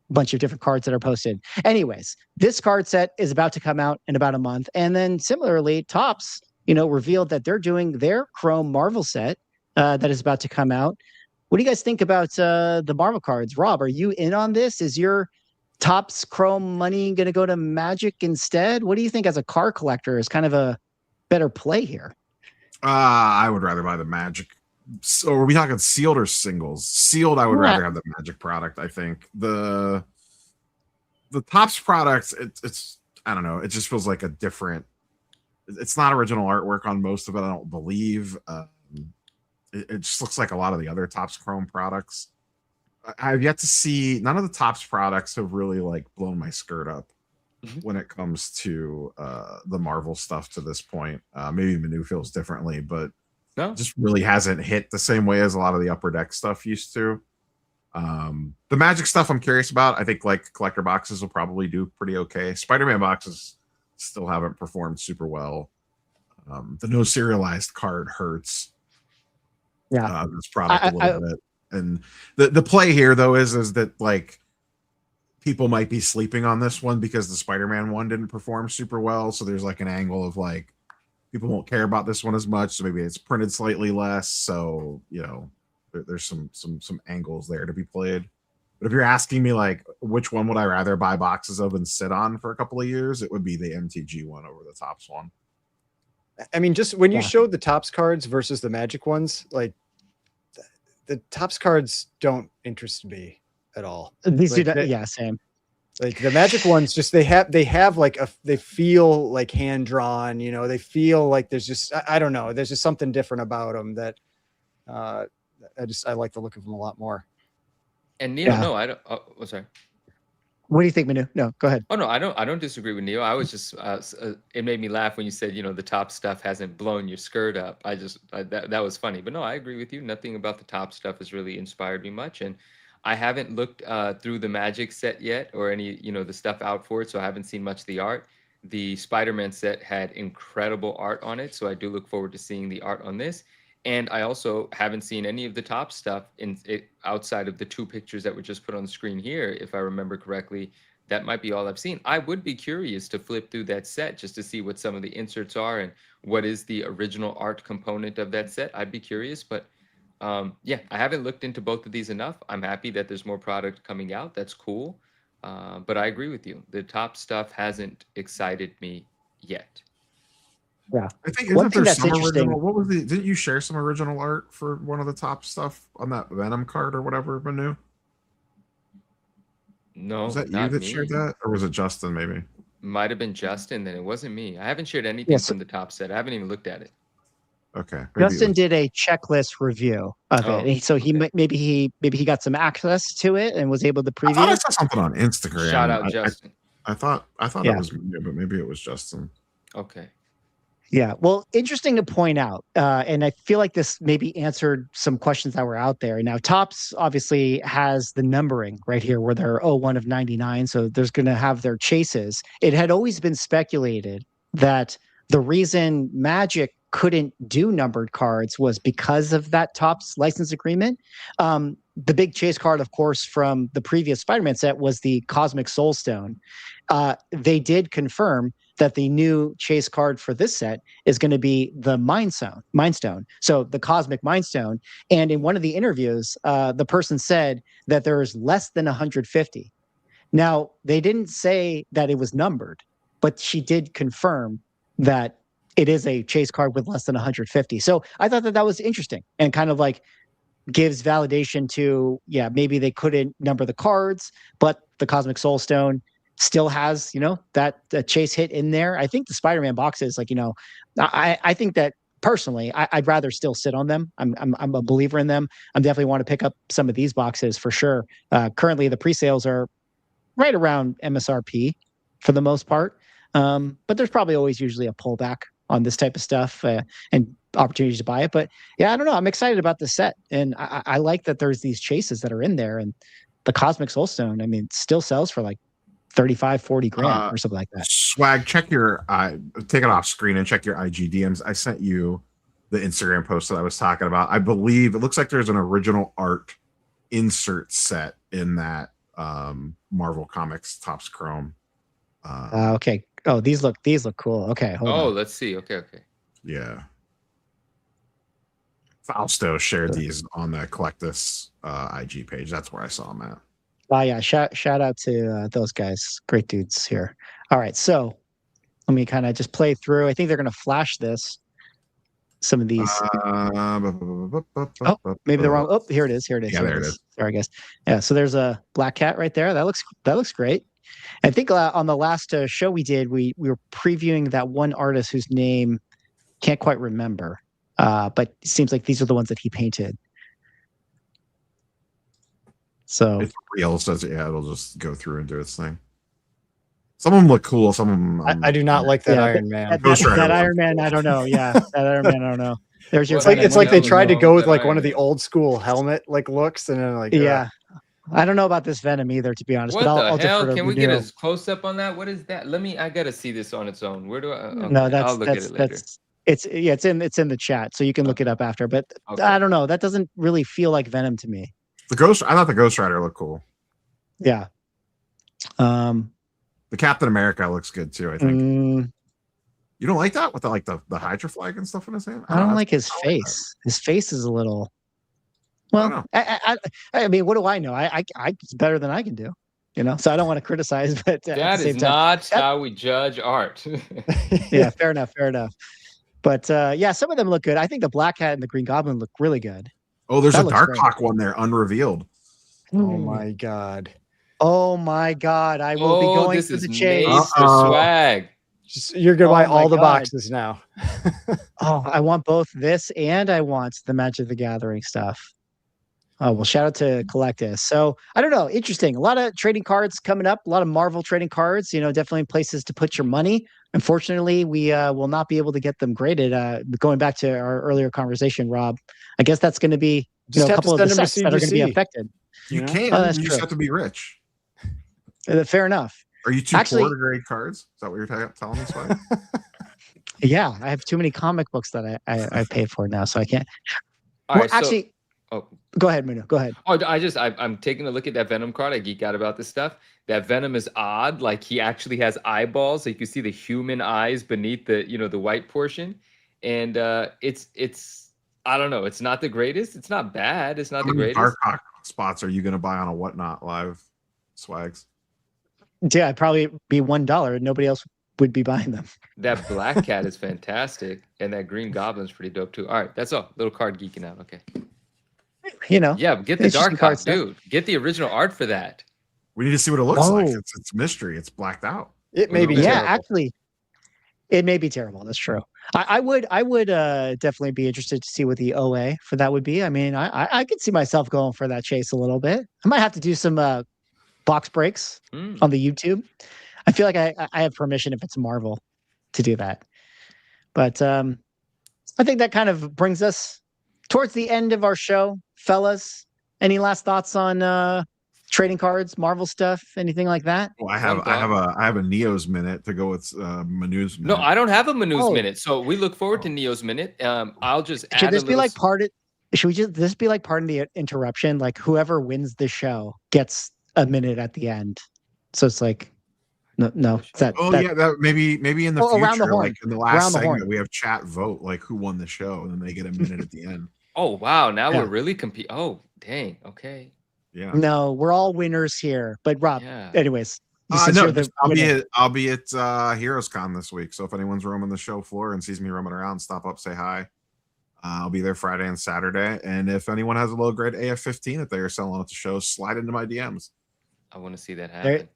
S2: bunch of different cards that are posted. Anyways, this card set is about to come out in about a month. And then similarly, Topps, you know, revealed that they're doing their Chrome Marvel set that is about to come out. What do you guys think about the Marvel cards? Rob, are you in on this? Is your Topps Chrome money going to go to Magic instead? What do you think as a card collector is kind of a better play here?
S1: I would rather buy the Magic. So are we talking sealed or singles? Sealed, I would rather have the Magic product. I think the Topps product, it's I don't know. It just feels like a different. It's not original artwork on most of it, I don't believe. It just looks like a lot of the other Topps Chrome products. I've yet to see, none of the Topps products have really like blown my skirt up when it comes to the Marvel stuff to this point. Maybe Manu feels differently, but no, just really hasn't hit the same way as a lot of the Upper Deck stuff used to. The Magic stuff I'm curious about. I think like collector boxes will probably do pretty okay. Spider-Man boxes still haven't performed super well. The no serialized card hurts.
S2: Yeah,
S1: this product a little bit. And the play here though is that like people might be sleeping on this one because the Spider-Man one didn't perform super well. So there's like an angle of like people won't care about this one as much. So maybe it's printed slightly less. So, you know, there's some angles there to be played. But if you're asking me like which one would I rather buy boxes of and sit on for a couple of years, it would be the MTG one over the Topps one.
S5: I mean, just when you showed the Topps cards versus the Magic ones, like the Topps cards don't interest me at all.
S2: These
S5: like,
S2: do, yeah, same.
S5: Like the Magic ones, just they have like they feel like hand drawn. You know, they feel like there's just I don't know. There's just something different about them that I like the look of them a lot more.
S6: And Neo, no, I don't. Oh, sorry.
S2: What do you think, Manu? No, go ahead.
S6: Oh no, I don't disagree with Neo. I was just it made me laugh when you said, you know, the top stuff hasn't blown your skirt up. That was funny. But no, I agree with you. Nothing about the top stuff has really inspired me much, and I haven't looked through the Magic set yet or any, you know, the stuff out for it, so I haven't seen much of the art. The Spider-Man set had incredible art on it, so I do look forward to seeing the art on this. And I also haven't seen any of the top stuff outside of the 2 pictures that were just put on the screen here, if I remember correctly. That might be all I've seen. I would be curious to flip through that set just to see what some of the inserts are and what is the original art component of that set. I'd be curious, but yeah, I haven't looked into both of these enough. I'm happy that there's more product coming out. That's cool. But I agree with you. The top stuff hasn't excited me yet.
S2: Yeah,
S1: I think
S2: one thing that's interesting.
S1: What was the? Didn't you share some original art for one of the top stuff on that Venom card or whatever, Manu?
S6: No,
S1: was that you that shared that, or was it Justin? Maybe
S6: might have been Justin. Then it wasn't me. I haven't shared anything from the top set. I haven't even looked at it.
S1: Okay. Maybe
S2: Justin did a checklist review of
S6: Oh,
S2: it, so
S6: okay.
S2: maybe he got some access to it and was able to
S1: I thought I
S2: preview.
S1: saw something on Instagram.
S6: Shout out Justin.
S1: I thought
S2: Yeah.
S1: it was me, but maybe it was Justin.
S6: Okay.
S2: Yeah, well, interesting to point out, and I feel like this maybe answered some questions that were out there. Now, Topps obviously has the numbering right here where they're 01 of 99, so there's going to have their chases. It had always been speculated that the reason Magic couldn't do numbered cards was because of that Topps license agreement. The big chase card, of course, from the previous Spider-Man set was the Cosmic Soul Stone. They did confirm that the new chase card for this set is going to be the Mind Stone. So the Cosmic Mind Stone. And in one of the interviews, the person said that there is less than 150. Now, they didn't say that it was numbered, but she did confirm that it is a chase card with less than 150. So I thought that was interesting and kind of like gives validation to, yeah, maybe they couldn't number the cards, but the Cosmic Soul Stone still has, that chase hit in there. I think the Spider-Man boxes, I think that personally, I'd rather still sit on them. I'm a believer in them. I definitely want to pick up some of these boxes for sure. Currently, the pre-sales are right around MSRP for the most part, but there's probably always usually a pullback on this type of stuff and opportunities to buy it. But yeah, I don't know. I'm excited about the set, and I like that there's these chases that are in there, and the Cosmic Soul Stone, I mean, still sells for like 35, 40 grand or something like that.
S1: Swag, check your take it off screen and check your IG DMs. I sent you the Instagram post that I was talking about. I believe it looks like there's an original art insert set in that Marvel Comics Topps Chrome.
S2: Okay. Oh, these look cool. Okay, hold on.
S6: Let's see. Okay.
S1: Yeah. Fausto shared these on the Collectus IG page. That's where I saw them at.
S2: Oh yeah, shout out to those guys. Great dudes here. All right, so let me kind of just play through. I think they're going to flash this. Some of these. Maybe they're wrong. Oh, here it is.
S1: Yeah, there it is.
S2: Sorry, guys. Yeah, so there's a Black Cat right there. That looks great. I think on the last show we did, we were previewing that one artist whose name can't quite remember, but it seems like these are the ones that he painted. So
S1: it's real, so it'll just go through and do its thing. Some of them look cool. Some of them
S5: I do not like that Iron Man.
S2: That Iron Man, I don't know. Yeah, that Iron Man, I don't know. There's your.
S5: It's like they tried to go with like one of the old school helmet like looks, and then like
S2: yeah. I don't know about this Venom either, to be honest.
S6: What
S2: but
S6: the
S2: I'll
S6: hell? Can we get a close up on that? What is that? I gotta see this on its own. Where do I? Okay,
S2: no,
S6: I'll look at it later.
S2: It's in the chat, so you can look it up after. But I don't know. That doesn't really feel like Venom to me.
S1: I thought the Ghost Rider looked cool.
S2: Yeah.
S1: The Captain America looks good too, I think. You don't like that with the Hydra flag and stuff in his hand?
S2: I don't like his face. His face is a little. Well, I mean, what do I know? I it's better than I can do, So I don't want to criticize, but
S6: that is not how we judge art.
S2: Yeah, fair enough. But yeah, some of them look good. I think the Black Cat and the Green Goblin look really good.
S1: Oh, there's a Darkhawk one there, unrevealed.
S5: Oh my god!
S2: Oh my god! I will be going to the chase.
S6: Swag.
S5: You're gonna buy all the boxes now.
S2: Oh, I want both this and I want the Magic the Gathering stuff. Oh, well, shout out to Collectus. So I don't know. Interesting. A lot of trading cards coming up. A lot of Marvel trading cards. Definitely places to put your money. Unfortunately, we will not be able to get them graded. Going back to our earlier conversation, Rob, I guess that's going to be a couple of the sets that are going to be affected.
S1: You can. You just have to be rich.
S2: Fair enough.
S1: Are you too poor to grade cards? Is that what you're telling me, Swag?
S2: Yeah, I have too many comic books that I pay for now, so I can't.
S6: All right, actually.
S2: Go ahead, Muno. Go ahead.
S6: Oh, I'm taking a look at that Venom card. I geek out about this stuff. That Venom is odd. Like he actually has eyeballs. So you can see the human eyes beneath the the white portion, and it's I don't know. It's not the greatest. It's not bad. It's not the greatest.
S1: Darkhawk spots are you going to buy on a Whatnot live, Swags?
S2: Yeah, I'd probably be $1. Nobody else would be buying them.
S6: That Black Cat is fantastic, and that Green Goblin's pretty dope too. All right, that's all. Little card geeking out. Okay. Yeah, get the Darkhawk, dude. Get the original art for that.
S1: We need to see what it looks like. It's mystery. It's blacked out.
S5: It may be.
S2: Yeah, actually, it may be terrible. That's true. I would definitely be interested to see what the OA for that would be. I mean, I could see myself going for that chase a little bit. I might have to do some box breaks on the YouTube. I feel like I have permission if it's Marvel to do that. But I think that kind of brings us towards the end of our show, fellas. Any last thoughts on trading cards, Marvel stuff, anything like that?
S1: Well, I have a Neo's minute to go with Manu's minute.
S6: No, I don't have a Manu's
S2: Oh.
S6: minute, so we look forward to Neo's minute. I'll just
S2: Should
S6: add
S2: this
S6: a
S2: be
S6: little.
S2: like part of? Should we just this be like part of the interruption? Like whoever wins the show gets a minute at the end. So it's like, no. Is that,
S1: Oh
S2: that,
S1: yeah, that maybe in the
S2: Oh, around the
S1: future,
S2: horn.
S1: like in the
S2: Around
S1: last
S2: the horn.
S1: segment, we have chat vote like who won the show, and then they get a minute at the end.
S6: Oh wow, now
S2: Yeah.
S6: we're really compete. Oh dang, okay.
S1: Yeah.
S2: No, we're all winners here. But Rob,
S6: Yeah.
S2: anyways, since
S1: No,
S2: you're the
S1: I'll
S2: winner.
S1: be at Heroes Con this week. So if anyone's roaming the show floor and sees me roaming around, stop up, say hi. I'll be there Friday and Saturday. And if anyone has a low grade AF-15 that they are selling at the show, slide into my DMs.
S6: I want to see that happen.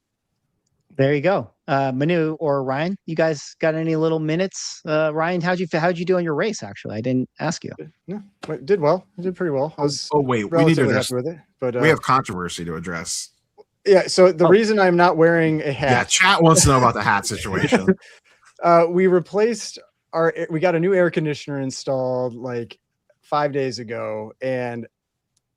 S2: There you go. Manu or Ryan, you guys got any little minutes? Ryan, how'd you do on your race? Actually, I didn't ask you.
S5: No, I did well. I did pretty well. I was
S1: Oh wait, we need to
S5: relatively
S1: address.
S5: happy with it. But
S1: We have controversy to address.
S5: yeah. So the reason I'm not wearing a
S1: Yeah,
S5: hat,
S1: chat wants to know about the hat situation.
S5: we replaced we got a new air conditioner installed like 5 days ago, and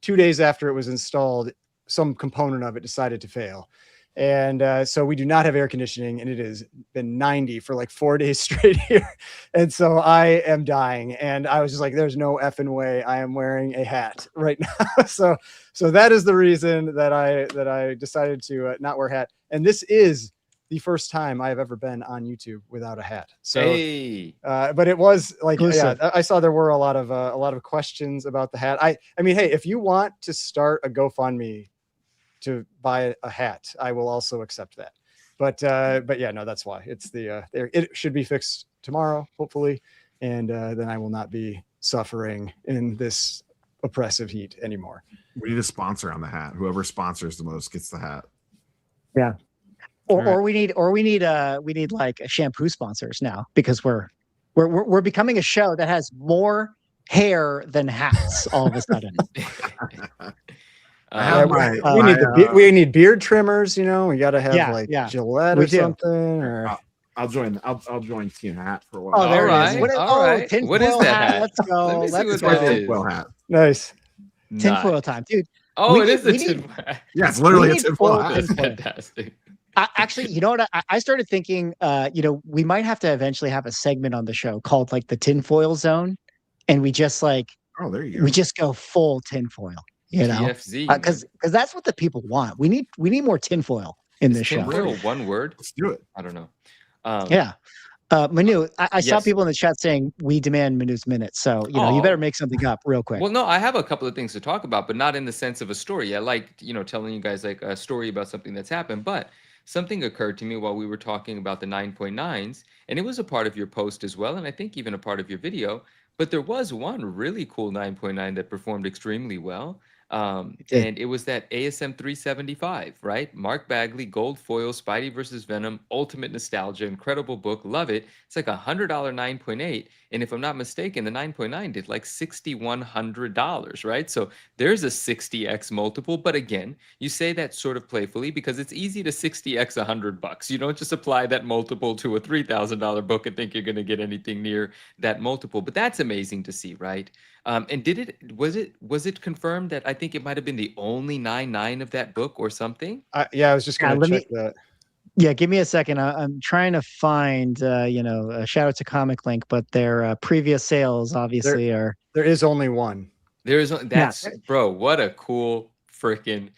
S5: 2 days after it was installed, some component of it decided to fail. And so we do not have air conditioning, and it has been 90 for like 4 days straight here. And so I am dying. And I was just like, there's no effing way I am wearing a hat right now. so that is the reason that I decided to not wear a hat. And this is the first time I have ever been on YouTube without a hat. So,
S6: Hey,
S5: but it was like,
S2: Exclusive.
S5: yeah, I saw there were a lot of questions about the hat. I mean, hey, if you want to start a GoFundMe to buy a hat, I will also accept that. But yeah, no, that's why it's it should be fixed tomorrow, hopefully. And then I will not be suffering in this oppressive heat anymore.
S1: We need a sponsor on the hat. Whoever sponsors the most gets the hat.
S2: Yeah. Or
S5: All
S2: we need like shampoo sponsors now, because we're becoming a show that has more hair than hats all of a sudden.
S1: I have
S5: We need beard trimmers, you know. We got to have
S2: Yeah.
S5: Gillette
S2: We
S5: or
S2: do.
S5: something. Or
S1: I'll join Team Hat for a
S2: Oh,
S1: while.
S2: there
S6: All
S2: it is.
S6: right,
S2: What is,
S6: all right.
S2: tinfoil
S6: What is that
S2: hat?
S6: hat?
S2: Let's go.
S6: Let me see
S2: Let's
S6: what
S2: go.
S6: that is.
S1: Tinfoil hat.
S5: nice.
S2: Tinfoil time, dude.
S6: Oh,
S2: We
S6: it
S2: need-
S6: is the
S2: we need-
S6: tinfoil.
S1: Yeah, it's literally
S2: We
S1: a
S2: need
S1: tinfoil
S2: full
S1: hat.
S6: That's
S2: tinfoil.
S6: fantastic.
S2: Actually, you know what? I started thinking, we might have to eventually have a segment on the show called like the tinfoil zone, and we just
S1: Oh, there you go.
S2: we just go full tinfoil, you know,
S6: TFZ.
S2: because that's what the people want. We need more tinfoil in
S6: Is
S2: this show.
S6: tinfoil one word?
S1: Let's do it.
S6: I don't know.
S2: Yeah. Manu, I saw
S6: Yes.
S2: people in the chat saying we demand Manu's minute, so you
S6: Oh.
S2: better make something up real quick.
S6: Well, no, I have a couple of things to talk about, but not in the sense of a story. I like, telling you guys like a story about something that's happened, but something occurred to me while we were talking about the 9.9s, and it was a part of your post as well, and I think even a part of your video, but there was one really cool 9.9 that performed extremely well.
S2: did.
S6: And it was that ASM 375, right? Mark Bagley, gold foil, Spidey versus Venom, ultimate nostalgia, incredible book, love it. It's like $100 9.8, and if I'm not mistaken, the 9.9 did like $6,100, right? So there's a 60x multiple, but again, you say that sort of playfully because it's easy to 60x $100. You don't just apply that multiple to a $3,000 book and think you're going to get anything near that multiple. But that's amazing to see, right? And was it confirmed that I think it might have been the only 9.9 of that book or something?
S5: Yeah, I was just
S2: Yeah,
S5: going to
S2: let
S5: check
S2: me-
S5: that.
S2: Yeah, give me a second. I'm trying to find, a shout out to Comic Link, but their previous sales obviously are.
S5: There is only one.
S6: Bro, what a cool freaking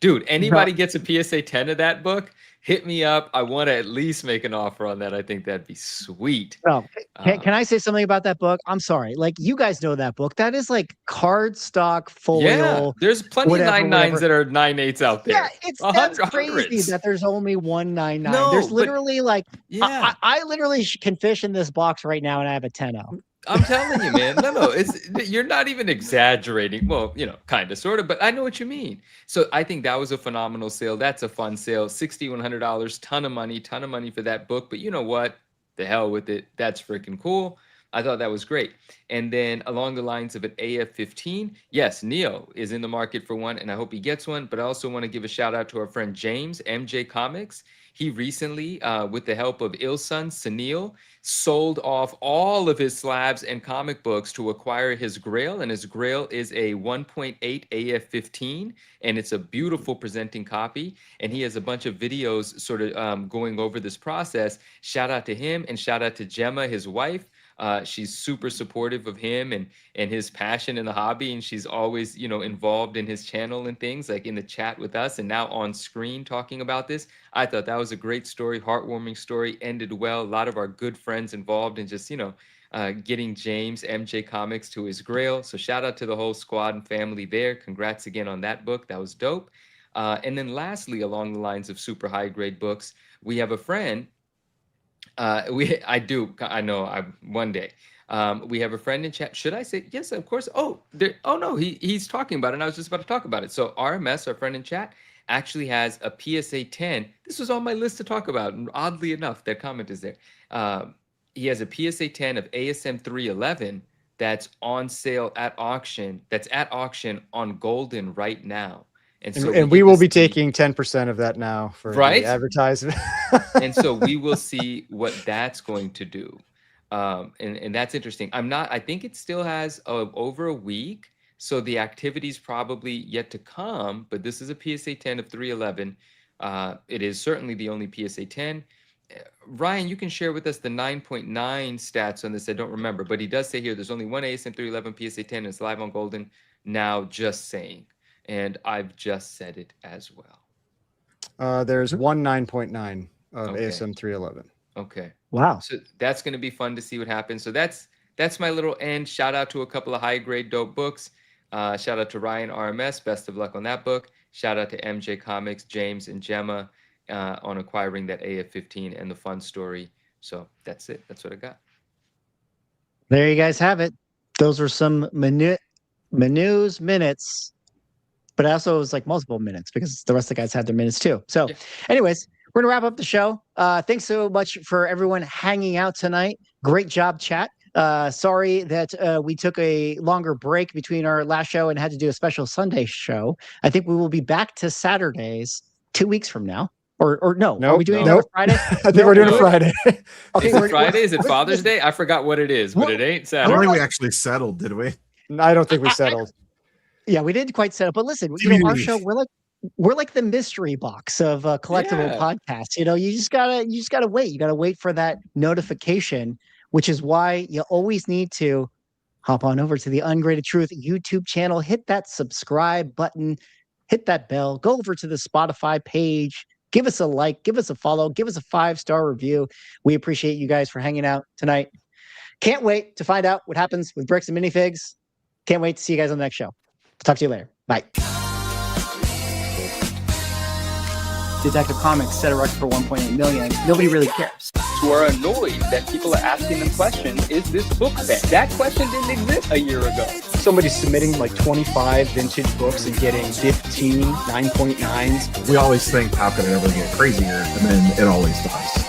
S6: dude. Anybody gets a PSA 10 of that book, hit me up. I want to at least make an offer on that. I think that'd be sweet.
S2: Oh, can I say something about that book? I'm sorry. Like, you guys know that book. That is like cardstock foil.
S6: Yeah, there's plenty
S2: whatever,
S6: of 9.9s
S2: whatever.
S6: that are 9.8s out there.
S2: Yeah, that's crazy
S6: Hundreds.
S2: that there's only 199.
S6: No,
S2: There's
S6: but-
S2: literally like,
S6: Yeah.
S2: I literally can fish in this box right now and I have a 10-0.
S6: I'm telling you, man. No, you're not even exaggerating. Well, kind of, sort of, but I know what you mean. So I think that was a phenomenal sale. That's a fun sale. $6,100, ton of money for that book. But you know what? The hell with it. That's freaking cool. I thought that was great. And then along the lines of an AF-15, yes, Neo is in the market for one, and I hope he gets one. But I also want to give a shout out to our friend James, MJ Comics. He recently, with the help of Ilsun Sunil, sold off all of his slabs and comic books to acquire his Grail, and his Grail is a 1.8 AF-15, and it's a beautiful presenting copy. And he has a bunch of videos sort of going over this process. Shout out to him, and shout out to Gemma, his wife. She's super supportive of him and his passion in the hobby, and she's always, you know, involved in his channel and things, like in the chat with us and now on screen talking about this. I thought that was a great story, heartwarming story, ended well. A lot of our good friends involved in just, you know, getting James MJ Comics to his Grail. So shout out to the whole squad and family there. Congrats again on that book. That was dope. And then lastly, along the lines of super high grade books, we have a friend. One day. We have a friend in chat. Should I say yes? Of course. Oh no, he's talking about it. And I was just about to talk about it. So RMS, our friend in chat, actually has a PSA 10. This was on my list to talk about, and oddly enough, that comment is there. He has a PSA 10 of ASM 311 that's on sale at auction. That's at auction on Golden right now.
S5: And we will be taking 10% of that now for the advertisement.
S6: And so we will see what that's going to do. And that's interesting. I think it still has over a week. So the activity's probably yet to come, but this is a PSA 10 of 311. It is certainly the only PSA 10. Ryan, you can share with us the 9.9 stats on this. I don't remember, but he does say here there's only one ASM 311 PSA 10 and it's live on Golden now, just saying. And I've just said it as well.
S5: There's one 9.9 of ASM 311.
S6: Okay.
S2: Wow.
S6: So that's going to be fun to see what happens. So that's my little end. Shout out to a couple of high grade dope books. Shout out to Ryan RMS. Best of luck on that book. Shout out to MJ Comics, James and Gemma on acquiring that AF-15 and the fun story. So that's it. That's what I got.
S2: There you guys have it. Those were some minutes. But also it was like multiple minutes because the rest of the guys had their minutes too. So anyways, we're going to wrap up the show. Thanks so much for everyone hanging out tonight. Great job, chat. Sorry that we took a longer break between our last show and had to do a special Sunday show. I think we will be back to Saturdays 2 weeks from now. Or no? Are we doing it on Friday?
S5: I think we're doing it Friday.
S6: Okay, is it Friday? Is it Father's Day? I forgot what it is, but it ain't Saturday.
S1: I don't think we actually settled, did we?
S5: No, I don't think we settled.
S2: Yeah, we didn't quite settle. But listen, you know, our show, we're like the mystery box of collectible podcasts. You know, you just gotta wait. You gotta wait for that notification, which is why you always need to hop on over to the Ungraded Truth YouTube channel, hit that subscribe button, hit that bell, go over to the Spotify page, give us a like, give us a follow, give us a 5-star review. We appreciate you guys for hanging out tonight. Can't wait to find out what happens with bricks and minifigs. Can't wait to see you guys on the next show. Talk to you later. Bye.
S3: Debacle Comics set a record for 1.8 million. Nobody really cares.
S4: Who are annoyed that people are asking them questions, is this book banned? That question didn't exist a year ago.
S5: Somebody's submitting like 25 vintage books and getting 15 9.9s.
S1: We always think, how could it ever get crazier? And then it always does.